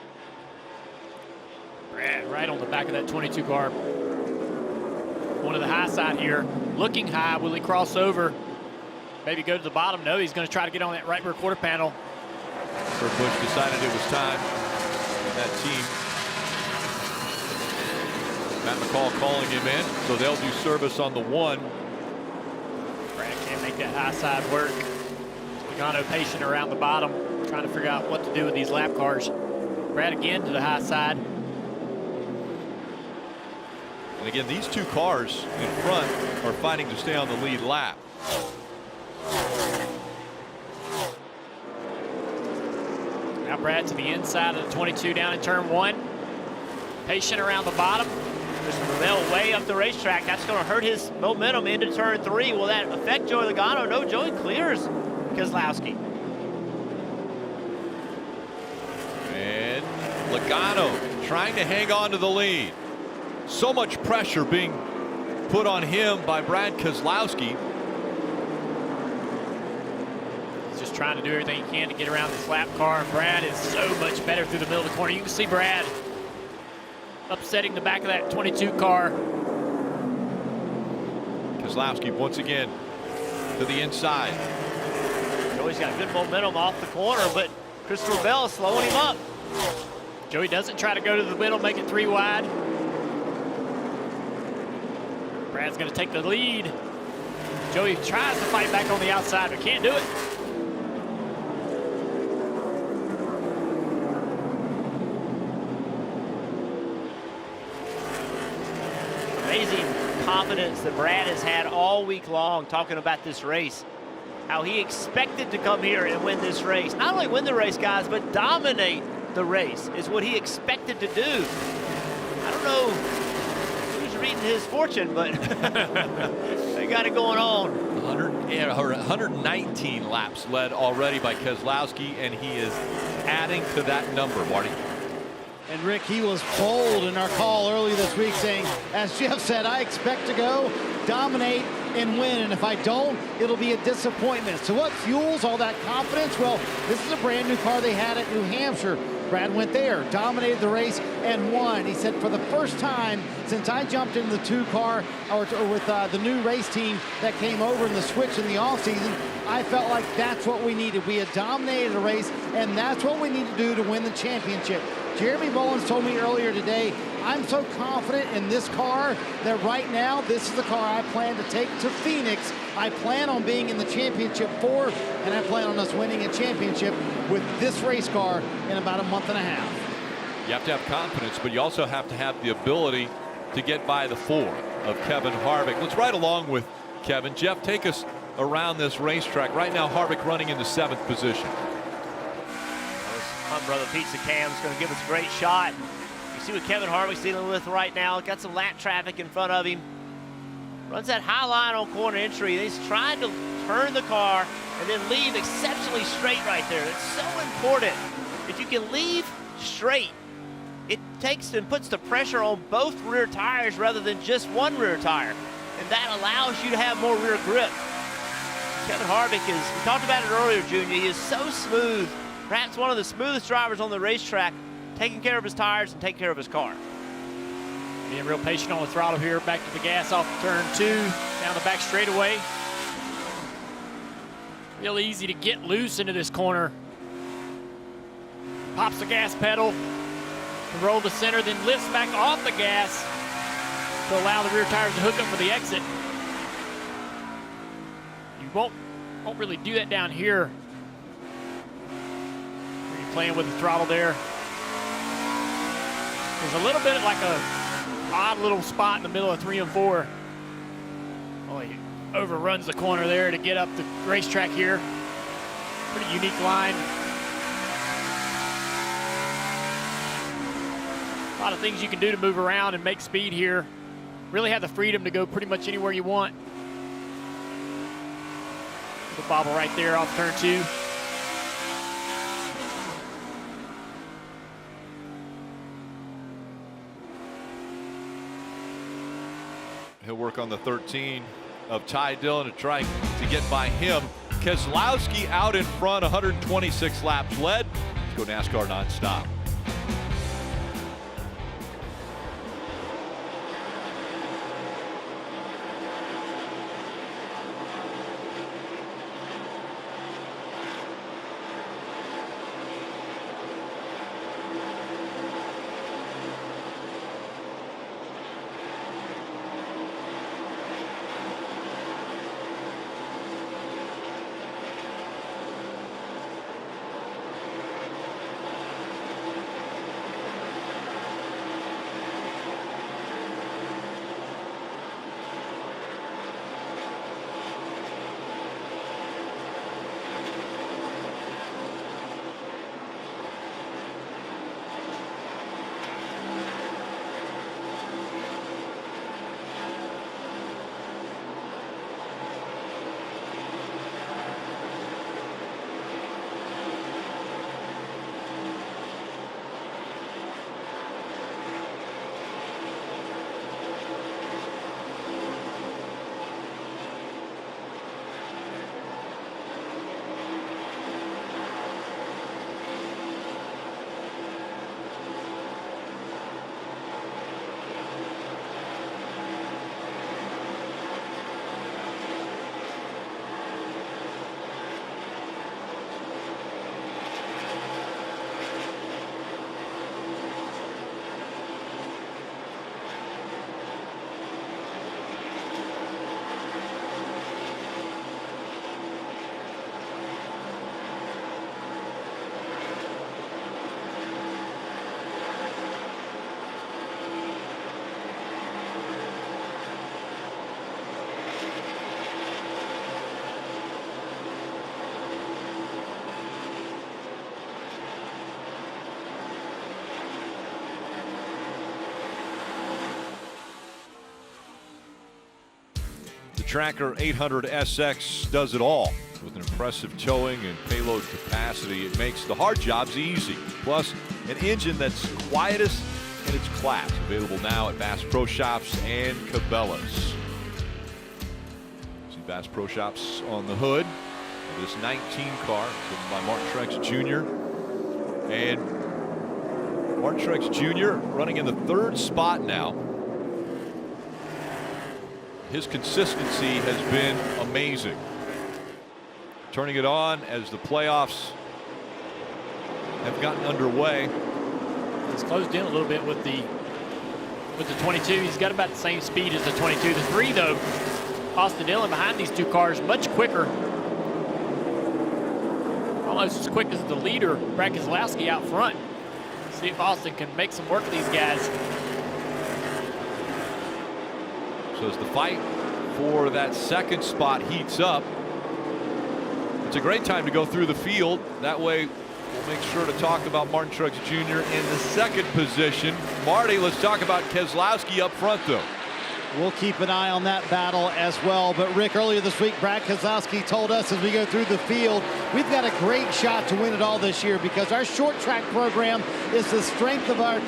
Brad right on the back of that 22 car. Going to the high side here. Looking high. Will he cross over? maybe go to the bottom. No, he's going to try to get on that right rear quarter panel. Kurt Busch decided it was time. That team, Matt McCall calling him in, so they'll do service on the 1. Brad can't make that high side work. Logano patient around the bottom, trying to figure out what to do with these lap cars. Brad again to the high side. And again, these 2 cars in front are fighting to stay on the lead lap. Now Brad to the inside of the 22 down in turn 1. Patient around the bottom. Christopher Bell way up the racetrack. That's going to hurt his momentum into turn 3. Will that affect Joey Logano? No, Joey clears Keselowski. And Logano trying to hang on to the lead. So much pressure being put on him by Brad Keselowski. He's just trying to do everything he can to get around this lap car. And Brad is so much better through the middle of the corner. You can see Brad upsetting the back of that 22 car. Keselowski once again to the inside. Joey's got good momentum off the corner, but Christopher Bell is slowing him up. Joey doesn't try to go to the middle, make it 3 wide. Brad's going to take the lead. Joey tries to fight back on the outside, but can't do it. Amazing confidence that Brad has had all week long talking about this race. How he expected to come here and win this race. Not only win the race, guys, but dominate the race is what he expected to do. I don't know who's reading his fortune, but they got it going on. 119 laps led already by Keselowski, and he is adding to that number, Marty. And Rick, he was bold in our call early this week saying, as Jeff said, I expect to go dominate and win, and if I don't, it'll be a disappointment. So what fuels all that confidence? Well, this is a brand new car they had at New Hampshire. Brad went there, dominated the race, and won. He said, for the first time since I jumped in the 2 car or with the new race team that came over in the switch in the offseason, I felt like that's what we needed. We had dominated a race, and that's what we need to do to win the championship. Jeremy Mullins told me earlier today, I'm so confident in this car that right now, this is the car I plan to take to Phoenix. I plan on being in the championship 4, and I plan on us winning a championship with this race car in about a month and a half. You have to have confidence, but you also have to have the ability to get by the 4 of Kevin Harvick. Let's ride along with Kevin. Jeff, take us around this racetrack. Right now, Harvick running in the 7th position. My brother Pizza Cam's going to give us a great shot. You see what Kevin Harvick's dealing with right now. Got some lap traffic in front of him. Runs that high line on corner entry. He's trying to turn the car and then leave exceptionally straight right there. It's so important. If you can leave straight, it takes and puts the pressure on both rear tires rather than just one rear tire. And that allows you to have more rear grip. Kevin Harvick is, we talked about it earlier, Junior, he is so smooth. Perhaps one of the smoothest drivers on the racetrack, taking care of his tires and taking care of his car. Being real patient on the throttle here, back to the gas off turn 2, down the back straightaway. Real easy to get loose into this corner. Pops the gas pedal, roll the center, then lifts back off the gas to allow the rear tires to hook up for the exit. You won't really do that down here. You're playing with the throttle there. There's a little bit like a odd little spot in the middle of 3 and 4. Oh, he overruns the corner there to get up the racetrack here. Pretty unique line. A lot of things you can do to move around and make speed here. Really have the freedom to go pretty much anywhere you want. The bobble right there off turn 2. He'll work on the 13 of Ty Dillon to try to get by him. Keselowski out in front, 126 laps led. Let's go NASCAR nonstop. Tracker 800 SX does it all. With an impressive towing and payload capacity, it makes the hard jobs easy. Plus, an engine that's quietest in its class. Available now at Bass Pro Shops and Cabela's. See Bass Pro Shops on the hood of this 19 car, driven by Martin Truex Jr. And Martin Truex Jr. running in the 3rd spot now. His consistency has been amazing. Turning it on as the playoffs have gotten underway. He's closed in a little bit with the 22. He's got about the same speed as the 22. The 3, though, Austin Dillon behind these 2 cars, much quicker. Almost as quick as the leader, Brad Keselowski, out front. See if Austin can make some work of these guys. So as the fight for that 2nd spot heats up, it's a great time to go through the field. That way, we'll make sure to talk about Martin Truex Jr. in the 2nd position. Marty, let's talk about Keselowski up front, though. We'll keep an eye on that battle as well. But Rick, earlier this week, Brad Keselowski told us as we go through the field, we've got a great shot to win it all this year because our short track program is the strength of our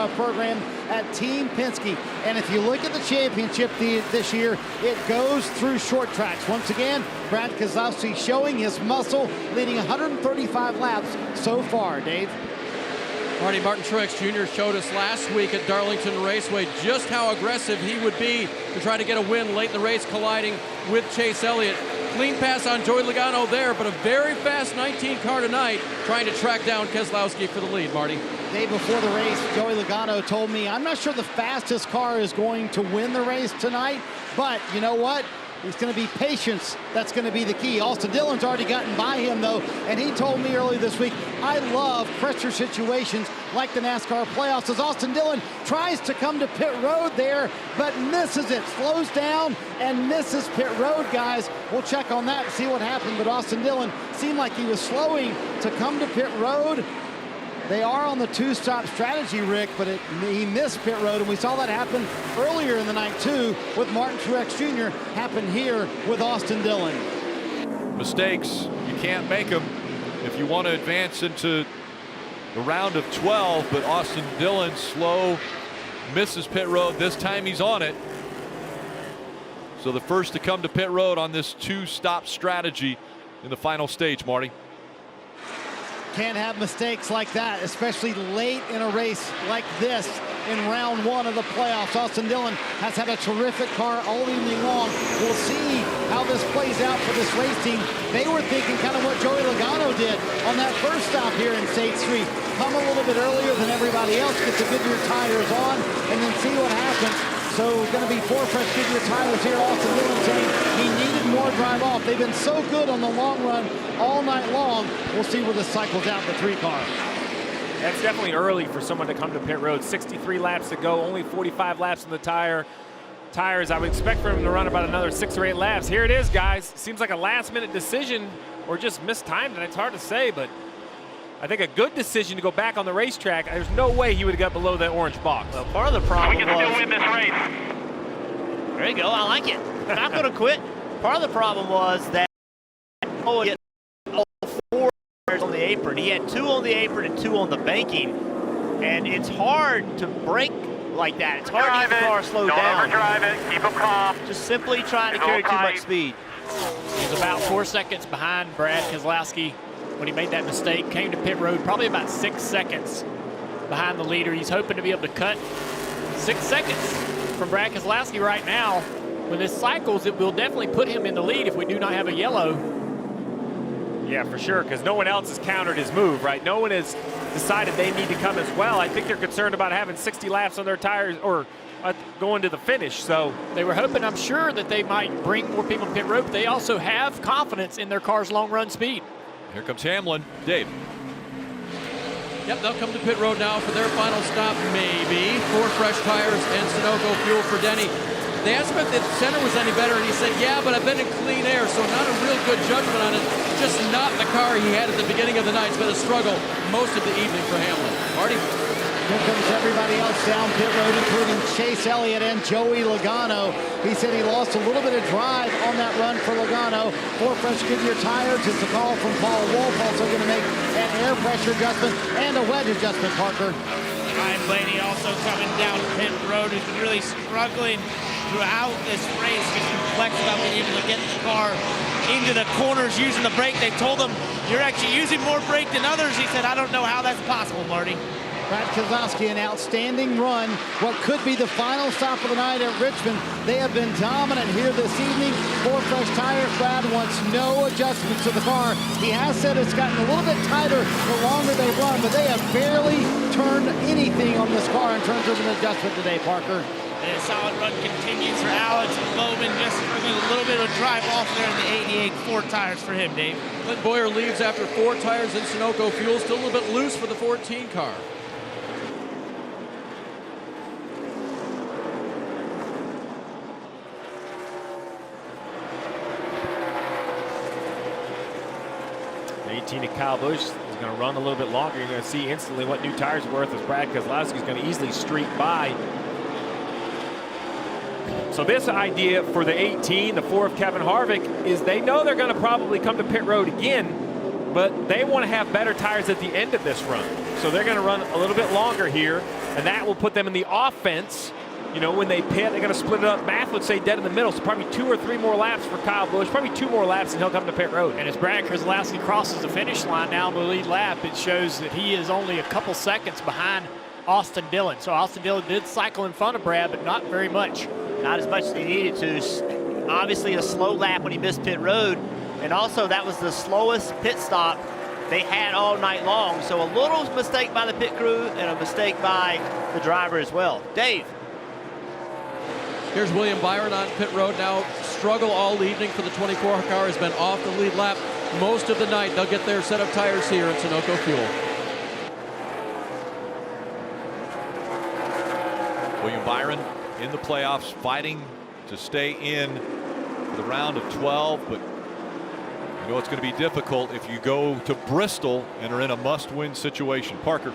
program at Team Penske. And if you look at the championship this year, it goes through short tracks. Once again, Brad Keselowski showing his muscle, leading 135 laps so far, Dave. Martin Truex Jr. showed us last week at Darlington Raceway just how aggressive he would be to try to get a win late in the race, colliding with Chase Elliott. Clean pass on Joey Logano there, but a very fast 19 car tonight trying to track down Keselowski for the lead, Marty. Day before the race, Joey Logano told me, I'm not sure the fastest car is going to win the race tonight, but you know what? It's going to be patience. That's going to be the key. Austin Dillon's already gotten by him, though, and he told me earlier this week, I love pressure situations like the NASCAR playoffs as Austin Dillon tries to come to pit road there, but misses it. Slows down and misses pit road, guys. We'll check on that and see what happened, but Austin Dillon seemed like he was slowing to come to pit road. They are on the 2-stop strategy, Rick, but he missed pit road, and we saw that happen earlier in the night, too, with Martin Truex Jr. Happen here with Austin Dillon. Mistakes, you can't make them if you want to advance into the round of 12, but Austin Dillon slow, misses pit road. This time he's on it. So the first to come to pit road on this 2-stop strategy in the final stage, Marty. Can't have mistakes like that, especially late in a race like this in round 1 of the playoffs. Austin Dillon has had a terrific car all evening long. We'll see how this plays out for this race team. They were thinking kind of what Joey Logano did on that first stop here in State Street. Come a little bit earlier than everybody else, get the Goodyear tires on, and then see what happens. So going to be 4 fresh Goodyear tires here. Austin Dillon saying he needed more drive off. They've been so good on the long run all night long. We'll see where this cycles out the 3 car. That's definitely early for someone to come to pit road. 63 laps to go, only 45 laps in the tires. I would expect for him to run about another 6 or 8 laps. Here it is, guys. Seems like a last-minute decision or just mistimed, and it's hard to say, but I think a good decision to go back on the racetrack. There's no way he would have got below that orange box. Well, part of the problem We can still win this race. There you go. I like it. Not going to quit. Part of the problem was that all 4 on the apron. He had 2 on the apron and 2 on the banking, and it's hard to break like that. It's hard to get the car slowed down. Don't overdrive it. Keep them calm. Just simply trying to carry too much speed. He's about 4 seconds behind Brad Keselowski when he made that mistake. Came to pit road probably about 6 seconds behind the leader. He's hoping to be able to cut 6 seconds from Brad Keselowski right now. When this cycles, it will definitely put him in the lead if we do not have a yellow. Yeah, for sure, because no one else has countered his move, right? No one has decided they need to come as well. I think they're concerned about having 60 laps on their tires or going to the finish. So they were hoping, I'm sure, that they might bring more people to pit road, but they also have confidence in their car's long run speed. Here comes Hamlin. Dave. Yep, they'll come to pit road now for their final stop, maybe. 4 fresh tires and Sunoco fuel for Denny. They asked him if the center was any better, and he said, yeah, but I've been in clean air, so not a real good judgment on it. Just not the car he had at the beginning of the night. It's been a struggle most of the evening for Hamlin. Marty? Here comes everybody else down pit road, including Chase Elliott and Joey Logano. He said he lost a little bit of drive on that run for Logano. 4 fresh Goodyear tires. It's a call from Paul Wolf, also going to make an air pressure adjustment and a wedge adjustment, Parker. Ryan Blaney also coming down pit road, who's been really struggling throughout this race. He's complex about being able to get the car into the corners using the brake. They told him, you're actually using more brake than others. He said, I don't know how that's possible, Marty. Brad Keselowski, an outstanding run. What could be the final stop of the night at Richmond. They have been dominant here this evening. 4 fresh tires. Brad wants no adjustments to the car. He has said it's gotten a little bit tighter the longer they run, but they have barely turned anything on this car in terms of an adjustment today, Parker. And a solid run continues for Alex Bowman, just struggling a little bit of drive off there in the 88 4 tires for him, Dave. Clint Boyer leaves after 4 tires in Sunoco fuel, still a little bit loose for the 14 car. The 18 of Kyle Busch is going to run a little bit longer. You're going to see instantly what new tires are worth as Brad Keselowski is going to easily streak by. So this idea for the 18, the 4 of Kevin Harvick, is they know they're going to probably come to pit road again, but they want to have better tires at the end of this run. So they're going to run a little bit longer here, and that will put them in the offense. You know, when they pit, they're going to split it up. Math would say dead in the middle, so probably 2 or 3 more laps for Kyle Busch, probably 2 more laps, and he'll come to pit road. And as Brad Keselowski crosses the finish line now in the lead lap, it shows that he is only a couple seconds behind Austin Dillon. So Austin Dillon did cycle in front of Brad, but not very much. Not as much as he needed to. Obviously a slow lap when he missed pit road, and also that was the slowest pit stop they had all night long. So a little mistake by the pit crew and a mistake by the driver as well. Dave. Here's William Byron on pit road now. Struggle all evening for the 24 car, has been off the lead lap most of the night. They'll get their set of tires here in Sunoco fuel. William Byron in the playoffs, fighting to stay in the round of 12, but you know it's going to be difficult if you go to Bristol and are in a must-win situation. Parker.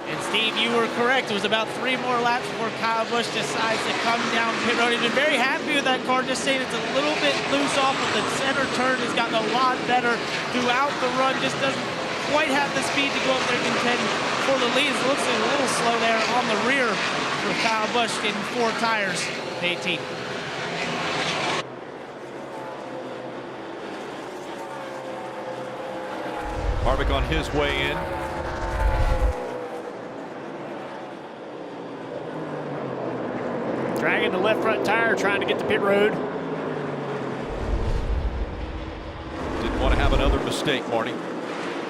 And Steve, you were correct. It was about 3 more laps before Kyle Busch decides to come down pit road. He's been very happy with that car, just saying it's a little bit loose off, but the center turn has gotten a lot better throughout the run. Just doesn't quite have the speed to go up there and contend for the lead. It looks a little slow there on the rear for Kyle Busch, getting 4 tires, 18. Harvick on his way in. Dragging the left front tire, trying to get to pit road. Didn't want to have another mistake, Marty.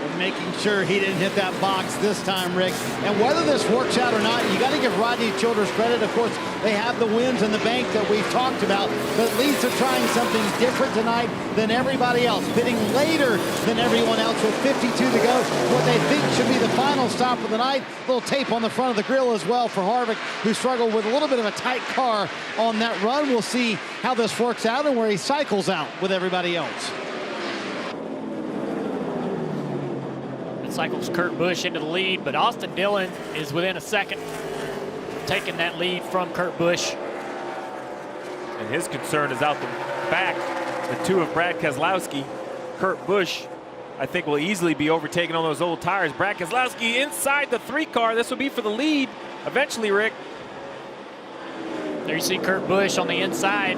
And making sure he didn't hit that box this time, Rick. And whether this works out or not, you got to give Rodney Childers credit. Of course, they have the wins in the bank that we've talked about, but at least they're trying something different tonight than everybody else, pitting later than everyone else with 52 to go. What they think should be the final stop of the night. A little tape on the front of the grill as well for Harvick, who struggled with a little bit of a tight car on that run. We'll see how this works out and where he cycles out with everybody else. Cycles Kurt Busch into the lead, but Austin Dillon is within a second taking that lead from Kurt Busch. And his concern is out the back. The 2 of Brad Keselowski. Kurt Busch, I think, will easily be overtaken on those old tires. Brad Keselowski inside the 3 car. This will be for the lead eventually, Rick. There you see Kurt Busch on the inside.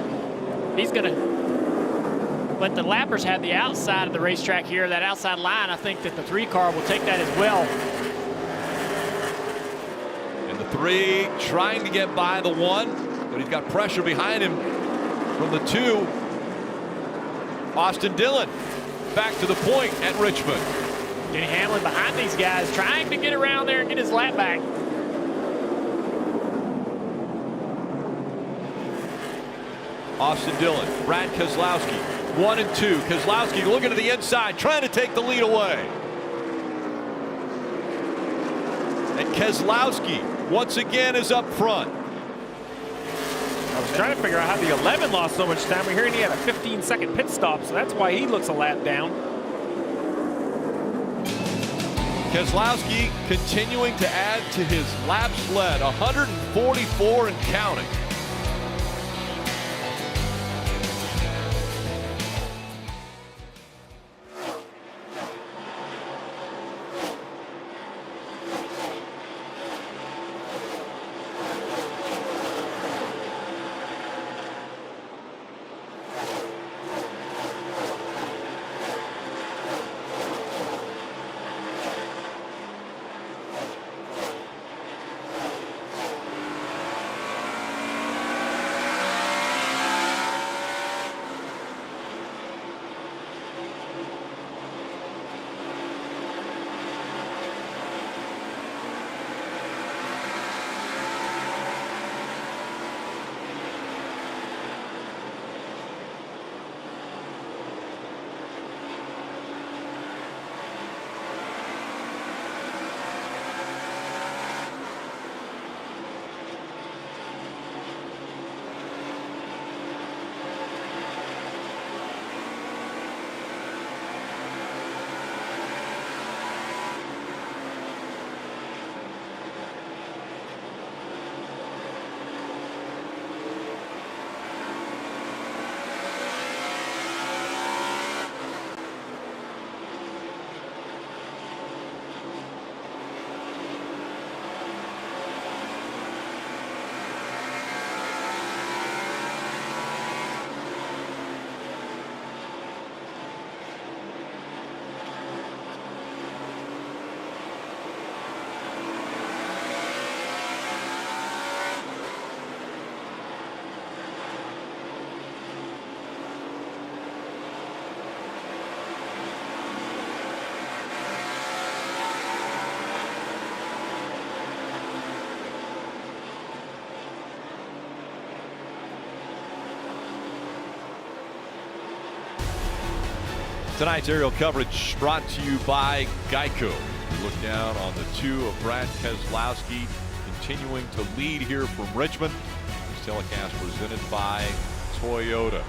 He's going to let the lappers have the outside of the racetrack here, that outside line. I think that the 3 car will take that as well. And the 3 trying to get by the 1, but he's got pressure behind him from the 2. Austin Dillon back to the point at Richmond. Denny Hamlin behind these guys, trying to get around there and get his lap back. Austin Dillon, Brad Keselowski, 1 and 2. Keselowski looking to the inside, trying to take the lead away. And Keselowski once again is up front. I was trying to figure out how the 11 lost so much time. We're hearing he had a 15-second pit stop, so that's why he looks a lap down. Keselowski continuing to add to his laps led, 144 and counting. Tonight's aerial coverage brought to you by Geico. We look down on the two of Brad Keselowski continuing to lead here from Richmond. This telecast presented by Toyota.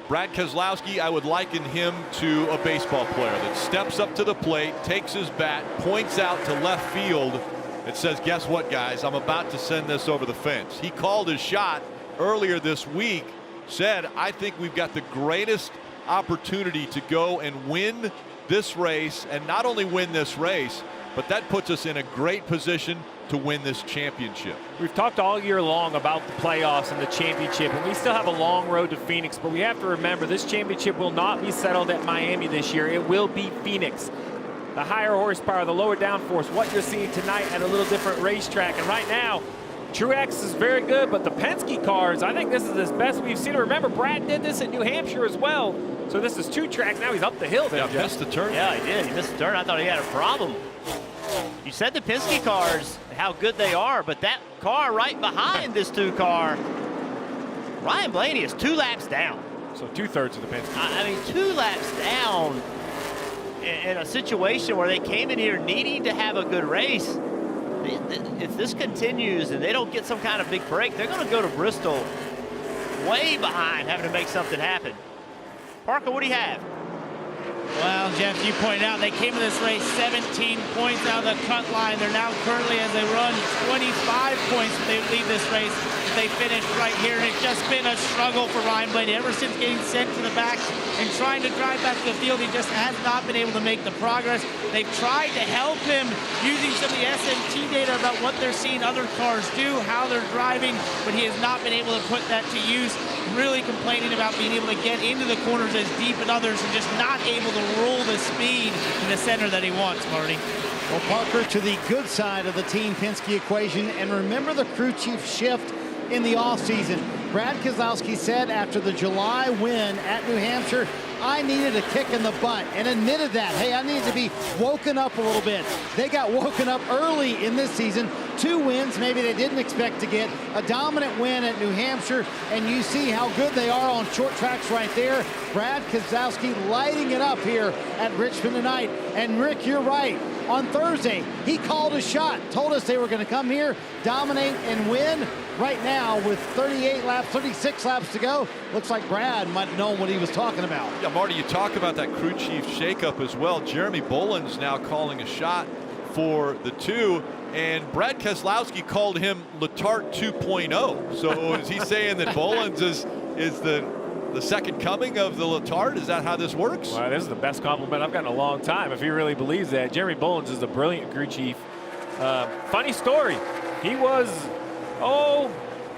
Brad Keselowski, I would liken him to a baseball player that steps up to the plate, takes his bat, points out to left field, and says, guess what, guys? I'm about to send this over the fence. He called his shot earlier this week, said, I think we've got the greatest opportunity to go and win this race, and not only win this race, but that puts us in a great position to win this championship. We've talked all year long about the playoffs and the championship, and we still have a long road to Phoenix, but we have to remember this championship will not be settled at Miami this year. It will be Phoenix. The higher horsepower, the lower downforce, what you're seeing tonight at a little different racetrack. And right now, Truex is very good, but the Penske cars, I think this is his best we've seen. Remember, Brad did this at New Hampshire as well. So this is two tracks. Now he's up the hill there. Yeah, missed the turn. Yeah, he did. He missed the turn. I thought he had a problem. You said the Penske cars, how good they are, but that car right behind this two car, Ryan Blaney is 2 laps down. So 2/3 of the Penske. I mean, 2 laps down in a situation where they came in here needing to have a good race. If this continues and they don't get some kind of big break, they're going to go to Bristol way behind, having to make something happen. Parker, what do you have? Well, Jeff, you pointed out they came to this race 17 points out of the cut line. They're now currently, as they run, 25 points if they lead this race. If they finish right here, and it's just been a struggle for Ryan Blaney ever since getting sent to the back and trying to drive back to the field. He just has not been able to make the progress. They've tried to help him using some of the SMT data about what they're seeing other cars do, how they're driving, but he has not been able to put that to use. Really complaining about being able to get into the corners as deep as others and just not able to roll the speed in the center that he wants, Marty. Well, Parker, to the good side of the Team Penske equation, and remember the crew chief shift in the offseason. Brad Keselowski said after the July win at New Hampshire, I needed a kick in the butt, and admitted that, hey, I needed to be woken up a little bit. They got woken up early in this season 2 wins maybe they didn't expect to get. A dominant win at New Hampshire, and you see how good they are on short tracks right there. Brad Keselowski lighting it up here at Richmond tonight. And Rick, you're right. On Thursday, he called a shot, told us they were going to come here, dominate, and win. Right now, with 36 laps to go, looks like Brad might have known what he was talking about. Yeah, Marty, you talk about that crew chief shakeup as well. Jeremy Boland's now calling a shot for the 2, and Brad Keselowski called him Letarte 2.0. So is he saying that Boland's is the second coming of the Letarte? Is that how this works? Well, this is the best compliment I've gotten in a long time, if he really believes that. Jeremy Boland is a brilliant crew chief. Funny story. He was,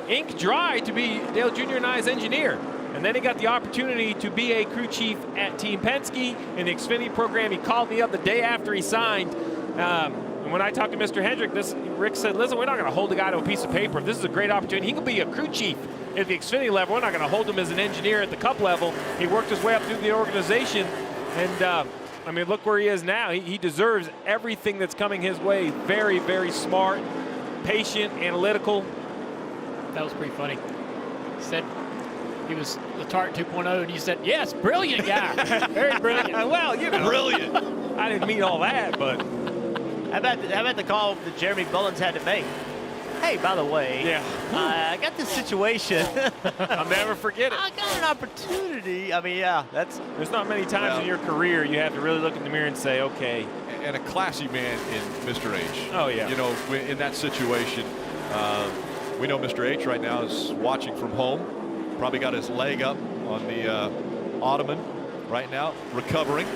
ink dry to be Dale Jr. and I's engineer. And then he got the opportunity to be a crew chief at Team Penske in the Xfinity program. He called me up the day after he signed. And when I talked to Mr. Hendrick, Rick said, listen, we're not going to hold the guy to a piece of paper. If this is a great opportunity, he could be a crew chief at the Xfinity level. We're not going to hold him as an engineer at the Cup level. He worked his way up through the organization. And, I mean, look where he is now. He deserves everything that's coming his way. Very, very smart, patient, analytical. That was pretty funny. He said he was Letarte 2.0, and you said, yes, brilliant guy. Very brilliant. Well, you know. Brilliant. I didn't mean all that, but. How about the call that Jeremy Boland's had to make? Hey, by the way, yeah, I got this situation. I'll never forget it. I got an opportunity. I mean, yeah, there's not many times in your career you have to really look in the mirror and say, okay. And a classy man in Mr. H. Oh, yeah. You know, in that situation, we know Mr. H right now is watching from home. Probably got his leg up on the ottoman right now, recovering.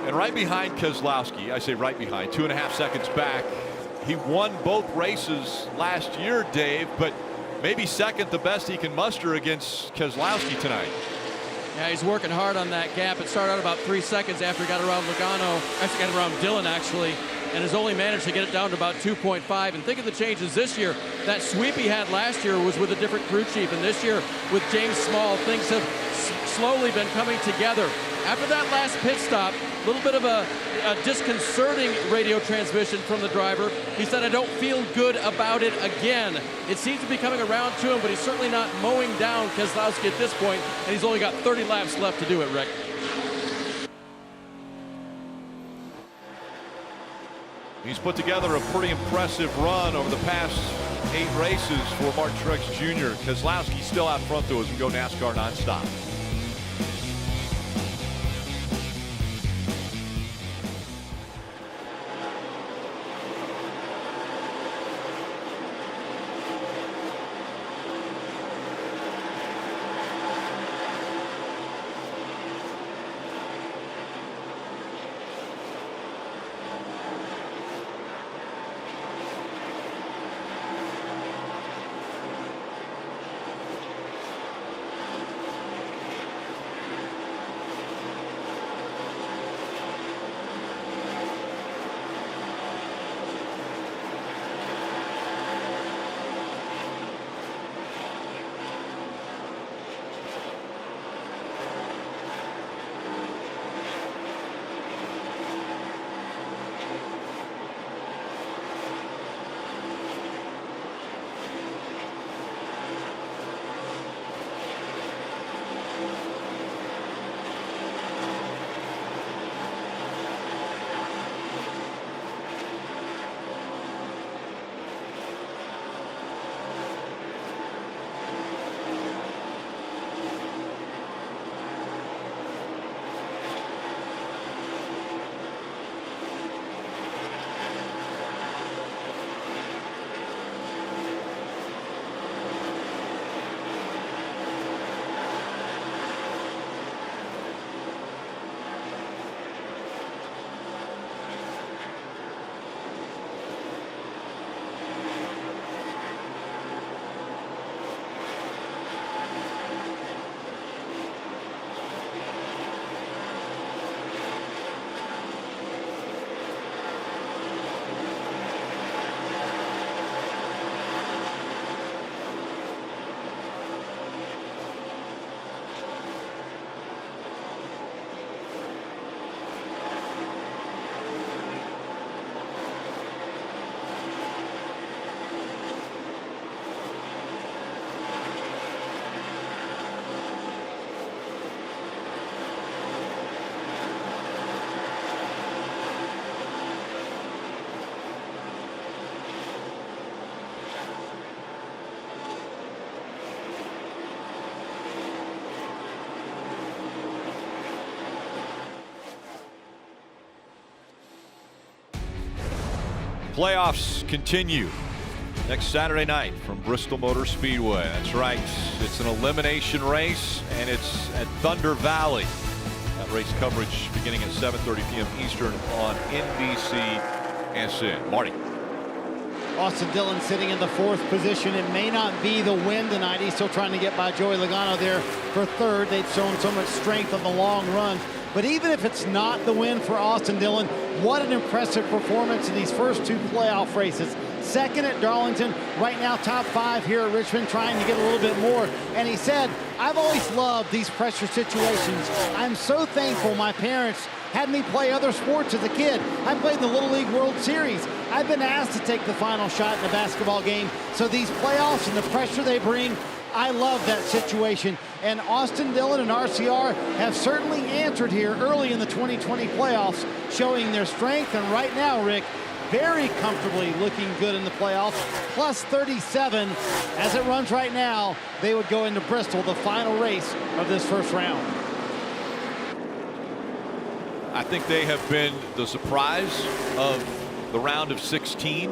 And right behind Keselowski, I say right behind, 2.5 seconds back. He won both races last year, Dave, but maybe second the best he can muster against Keselowski tonight. Yeah, he's working hard on that gap. It started out about 3 seconds after he got around Logano, actually got around Dillon, actually, and has only managed to get it down to about 2.5. And think of the changes this year. That sweep he had last year was with a different crew chief, and this year with James Small, things have slowly been coming together. After that last pit stop, a little bit of a disconcerting radio transmission from the driver. He said, I don't feel good about it again. It seems to be coming around to him, but he's certainly not mowing down Keselowski at this point, and he's only got 30 laps left to do it, Rick. He's put together a pretty impressive run over the past 8 races for Martin Truex Jr. Keselowski's still out front, though, as we go NASCAR nonstop. Playoffs continue next Saturday night from Bristol Motor Speedway. That's right. It's an elimination race, and it's at Thunder Valley. That race coverage beginning at 7:30 p.m. Eastern on NBCSN. Marty. Austin Dillon sitting in the 4th position. It may not be the win tonight. He's still trying to get by Joey Logano there for 3rd. They've shown so much strength on the long run. But even if it's not the win for Austin Dillon, what an impressive performance in these first 2 playoff races. 2nd at Darlington, right now top 5 here at Richmond, trying to get a little bit more. And he said, I've always loved these pressure situations. I'm so thankful my parents had me play other sports as a kid. I played in the Little League World Series. I've been asked to take the final shot in a basketball game. So these playoffs and the pressure they bring, I love that situation. And Austin Dillon and RCR have certainly answered here early in the 2020 playoffs, showing their strength. And right now, Rick, very comfortably looking good in the playoffs. Plus 37 as it runs right now. They would go into Bristol, the final race of this first round. I think they have been the surprise of the round of 16.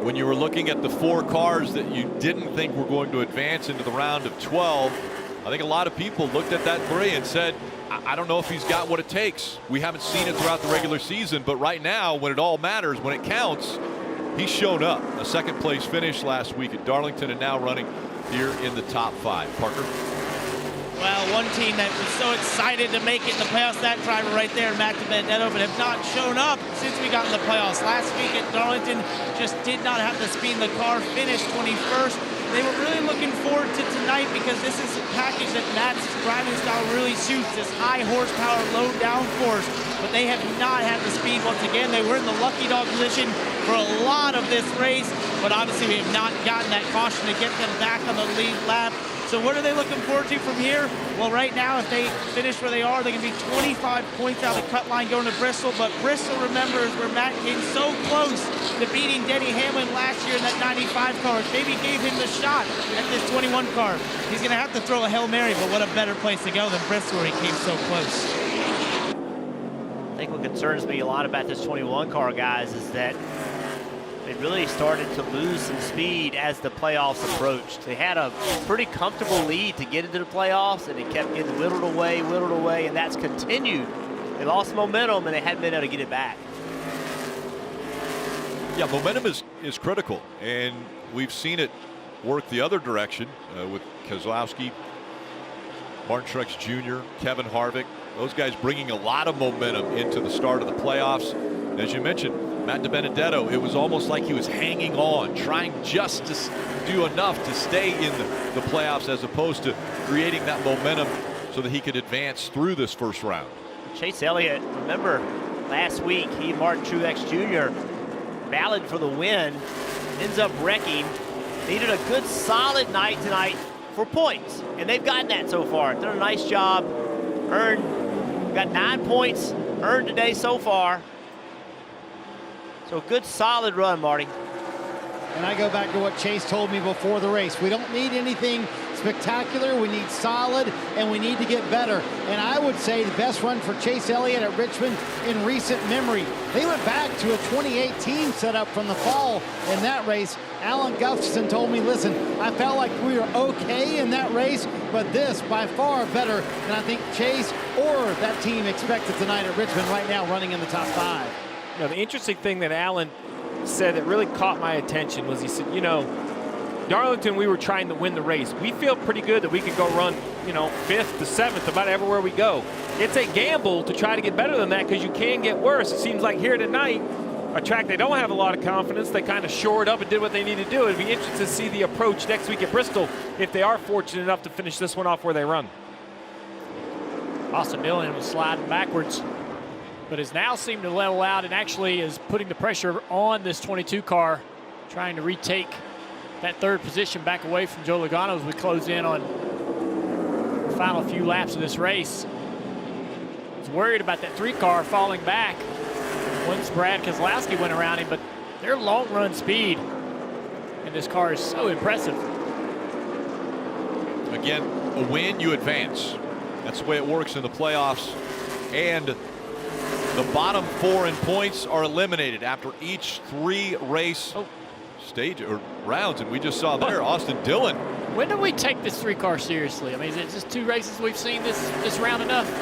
When you were looking at the 4 cars that you didn't think were going to advance into the round of 12, I think a lot of people looked at that 3 and said, I don't know if he's got what it takes. We haven't seen it throughout the regular season, but right now, when it all matters, when it counts, he's shown up. A 2nd place finish last week at Darlington and now running here in the top 5. Parker? Well, one team that was so excited to make it in the playoffs, that driver right there, Benedetto, but have not shown up since we got in the playoffs. Last week at Darlington, just did not have the speed in the car, finished 21st. They were really looking forward to tonight because this is a package that Matt's driving style really suits, this high horsepower, low downforce, but they have not had the speed once again. They were in the lucky dog position for a lot of this race, but obviously we have not gotten that caution to get them back on the lead lap. So what are they looking forward to from here? Well, right now, if they finish where they are, they can be 25 points out of the cut line going to Bristol. But Bristol, remember, is where Matt came so close to beating Denny Hamlin last year in that 95 car. Maybe gave him the shot at this 21 car. He's going to have to throw a Hail Mary, but what a better place to go than Bristol where he came so close. I think what concerns me a lot about this 21 car, guys, is that they really started to lose some speed as the playoffs approached. They had a pretty comfortable lead to get into the playoffs, and it kept getting whittled away, and that's continued. They lost momentum, and they hadn't been able to get it back. Yeah, momentum is critical, and we've seen it work the other direction with Keselowski, Martin Truex Jr., Kevin Harvick. Those guys bringing a lot of momentum into the start of the playoffs. As you mentioned, Matt Benedetto, it was almost like he was hanging on, trying just to do enough to stay in the playoffs as opposed to creating that momentum so that he could advance through this first round. Chase Elliott, remember last week, he and Martin Truex Jr. battled for the win, ends up wrecking. Needed a good solid night tonight for points, and they've gotten that so far. Done a nice job, got 9 points earned today so far. So good solid run, Marty. And I go back to what Chase told me before the race. We don't need anything spectacular. We need solid, and we need to get better. And I would say the best run for Chase Elliott at Richmond in recent memory. They went back to a 2018 setup from the fall in that race. Alan Gustafson told me, listen, I felt like we were okay in that race, but this by far better than I think Chase or that team expected tonight at Richmond, right now running in the top 5. You know, the interesting thing that Alan said that really caught my attention was he said, you know, Darlington, we were trying to win the race. We feel pretty good that we can go run, you know, 5th to 7th about everywhere we go. It's a gamble to try to get better than that because you can get worse. It seems like here tonight, a track they don't have a lot of confidence, they kind of shored up and did what they needed to do. It'd be interesting to see the approach next week at Bristol if they are fortunate enough to finish this one off where they run. Austin Dillon was sliding backwards, but has now seemed to level out and actually is putting the pressure on this 22 car, trying to retake that 3rd position back away from Joe Logano as we close in on the final few laps of this race. Was worried about that 3 car falling back once Brad Keselowski went around him, but their long run speed in this car is so impressive. Again, a win, you advance. That's the way it works in the playoffs. And The bottom 4 in points are eliminated after each 3 race stage or rounds, and we just saw there Austin Dillon. When do we take this 3-car seriously? I mean, is it just 2 races we've seen this round enough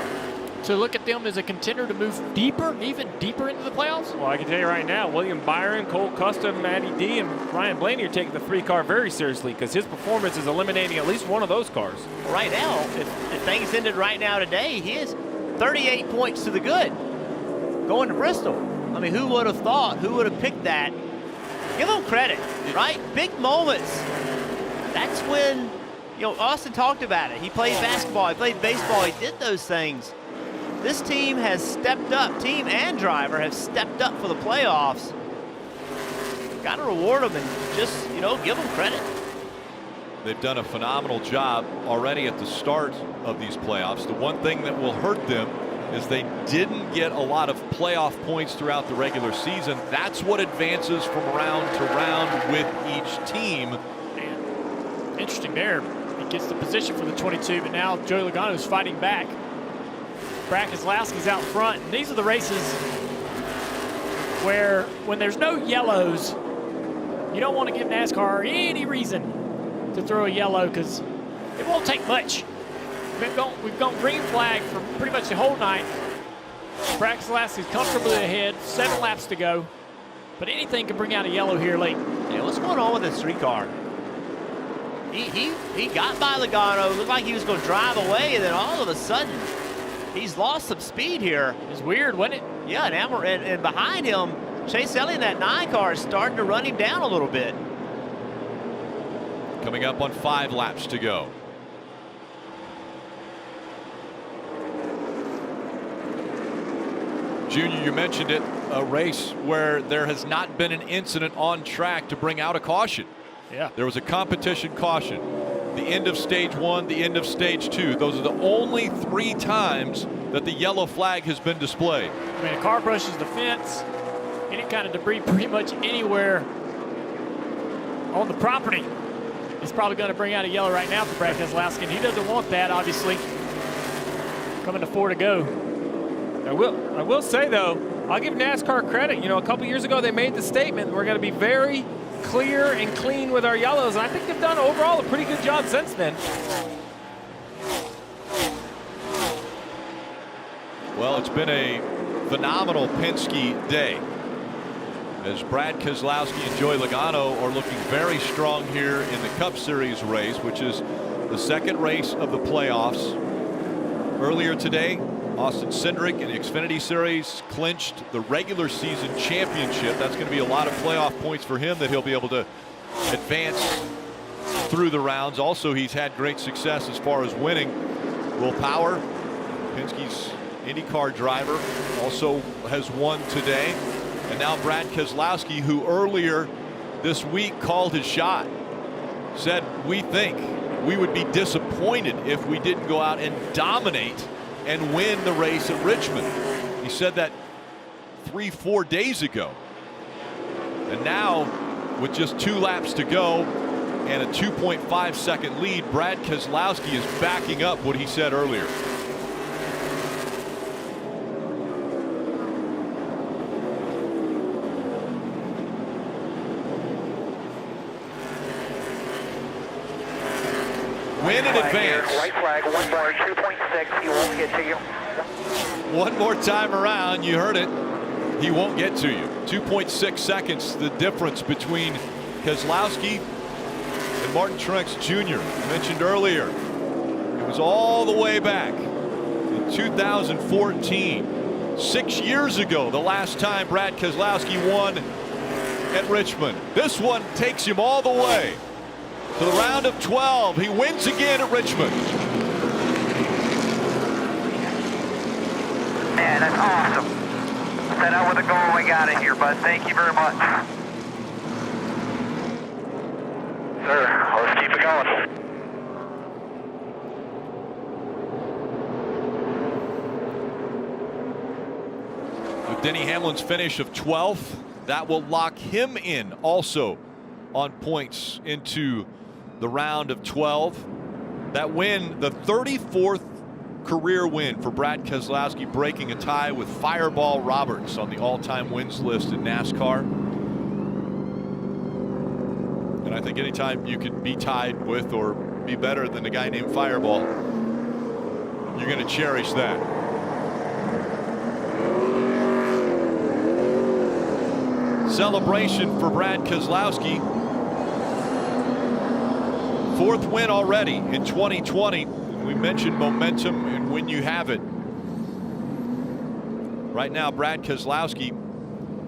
to look at them as a contender to move deeper, even deeper into the playoffs? Well, I can tell you right now, William Byron, Cole Custom, Matty D, and Ryan Blaney are taking the 3-car very seriously because his performance is eliminating at least one of those cars. Right now, if things ended right now today, he is 38 points to the good going to Bristol. I mean, who would have thought? Who would have picked that? Give him credit, right? Big moments. That's when, Austin talked about it. He played basketball, he played baseball, he did those things. This team has stepped up. Team and driver have stepped up for the playoffs. Got to reward them and just, give them credit. They've done a phenomenal job already at the start of these playoffs. The one thing that will hurt them is they didn't get a lot of playoff points throughout the regular season. That's what advances from round to round with each team. Man, interesting there. He gets the position for the 22, but now Joey Logano is fighting back. Brad Keselowski's out front. And these are the races where when there's no yellows, you don't want to give NASCAR any reason to throw a yellow because it won't take much. We've gone green flag for pretty much the whole night. Brad Keselowski's comfortably ahead, 7 laps to go. But anything can bring out a yellow here late. Yeah, what's going on with this 3-car? He got by Logano, looked like he was going to drive away, and then all of a sudden, he's lost some speed here. It's weird, wasn't it? Yeah, and behind him, Chase Elliott in that 9-car is starting to run him down a little bit. Coming up on 5 laps to go. Junior, you mentioned it, a race where there has not been an incident on track to bring out a caution. Yeah. There was a competition caution. The end of stage 1, the end of stage 2. Those are the only 3 times that the yellow flag has been displayed. I mean, a car brushes the fence, any kind of debris pretty much anywhere on the property is probably going to bring out a yellow right now for Brad Keselowski, and he doesn't want that, obviously. Coming to 4 to go. I will say, though, I'll give NASCAR credit. A couple years ago they made the statement, we're going to be very clear and clean with our yellows, and I think they've done overall a pretty good job since then. Well, it's been a phenomenal Penske day as Brad Keselowski and Joey Logano are looking very strong here in the Cup Series race, which is the 2nd race of the playoffs. Earlier today, Austin Cindric in the Xfinity Series clinched the regular season championship. That's going to be a lot of playoff points for him that he'll be able to advance through the rounds. Also, he's had great success as far as winning. Will Power, Penske's IndyCar driver, also has won today. And now Brad Keselowski, who earlier this week called his shot, said, we think we would be disappointed if we didn't go out and dominate and win the race at Richmond. He said that 3-4 days ago. And now, with just 2 laps to go and a 2.5 second lead, Brad Keselowski is backing up what he said earlier. Win in advance. White flag, 1 more, 2.6. He won't get to you. One more time around, you heard it. He won't get to you. 2.6 seconds, the difference between Keselowski and Martin Truex Jr. Mentioned earlier. It was all the way back in 2014. 6 years ago, the last time Brad Keselowski won at Richmond. This one takes him all the way to the round of 12. He wins again at Richmond. Man, that's awesome. Set out with a goal, we got it here, bud. Thank you very much. Sir, let's keep it going. With Denny Hamlin's finish of 12th, that will lock him in also on points into the round of 12. That win, the 34th career win for Brad Keselowski, breaking a tie with Fireball Roberts on the all-time wins list in NASCAR. And I think anytime you can be tied with or be better than a guy named Fireball, you're going to cherish that. Celebration for Brad Keselowski. 4th win already in 2020. We mentioned momentum and when you have it. Right now, Brad Keselowski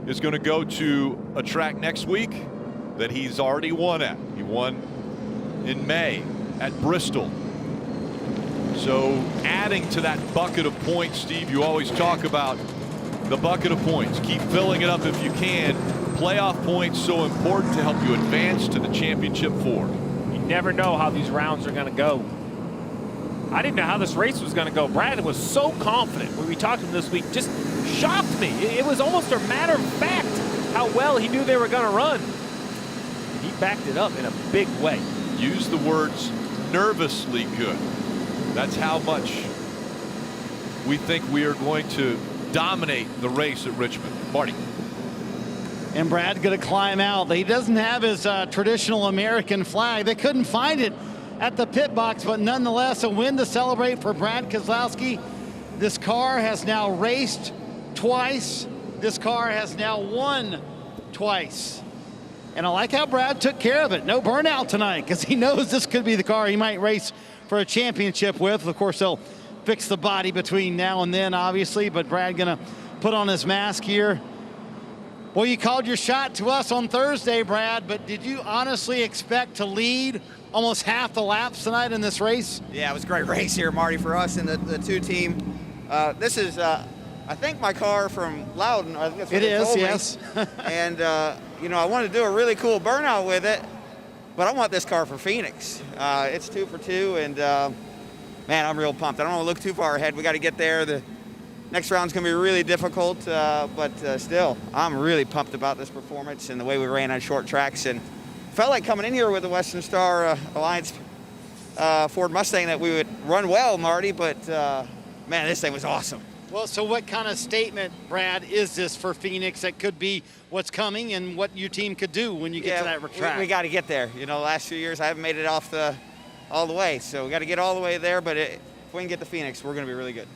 is going to go to a track next week that he's already won at. He won in May at Bristol. So adding to that bucket of points, Steve, you always talk about the bucket of points. Keep filling it up if you can. Playoff points so important to help you advance to the championship 4. You never know how these rounds are going to go. I didn't know how this race was going to go. Brad was so confident when we talked to him this week, just shocked me. It was almost a matter of fact how well he knew they were going to run. He backed it up in a big way. Use the words nervously good. That's how much we think we are going to dominate the race at Richmond. Marty. And Brad going to climb out. He doesn't have his traditional American flag. They couldn't find it at the pit box, but nonetheless a win to celebrate for Brad Keselowski. This car has now raced twice. This car has now won twice. And I like how Brad took care of it. No burnout tonight, because he knows this could be the car he might race for a championship with. Of course, they'll fix the body between now and then, obviously, but Brad gonna put on his mask here. Well, you called your shot to us on Thursday, Brad, but did you honestly expect to lead almost half the laps tonight in this race? Yeah, it was a great race here, Marty, for us and the 2 team. This is, I think, my car from Loudon. I think that's what it is, told me. yes. And, you know, I wanted to do a really cool burnout with it, but I want this car for Phoenix. It's 2 for 2, and, man, I'm real pumped. I don't want to look too far ahead. We got to get there. The next round's going to be really difficult, but still, I'm really pumped about this performance and the way we ran on short tracks. And felt like coming in here with the Western Star Alliance Ford Mustang that we would run well, Marty, but, man, this thing was awesome. Well, so what kind of statement, Brad, is this for Phoenix that could be what's coming and what your team could do when you get to that track? We got to get there. You know, the last few years I haven't made it off all the way, so we got to get all the way there, but if we can get to Phoenix, we're going to be really good.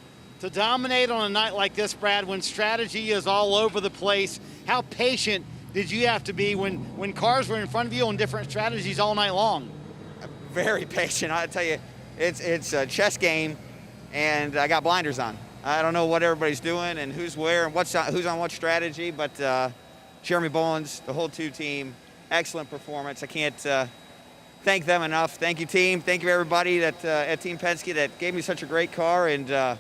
To dominate on a night like this, Brad, when strategy is all over the place, how patient did you have to be when cars were in front of you on different strategies all night long? Very patient. I tell you, it's a chess game, and I got blinders on. I don't know what everybody's doing and who's where and who's on what strategy, but Jeremy Bowens, the whole 2 team, excellent performance. I can't thank them enough. Thank you, team. Thank you, everybody that at Team Penske that gave me such a great car, and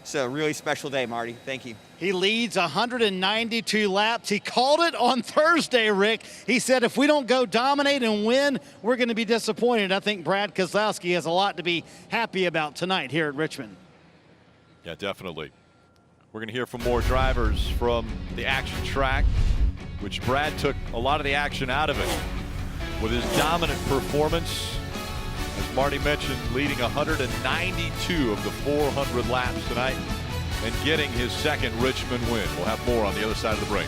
it's a really special day, Marty. Thank you. He leads 192 laps. He called it on Thursday, Rick. He said, if we don't go dominate and win, we're going to be disappointed. I think Brad Keselowski has a lot to be happy about tonight here at Richmond. Yeah, definitely. We're going to hear from more drivers from the action track, which Brad took a lot of the action out of it with his dominant performance. As Marty mentioned, leading 192 of the 400 laps tonight and getting his 2nd Richmond win. We'll have more on the other side of the break.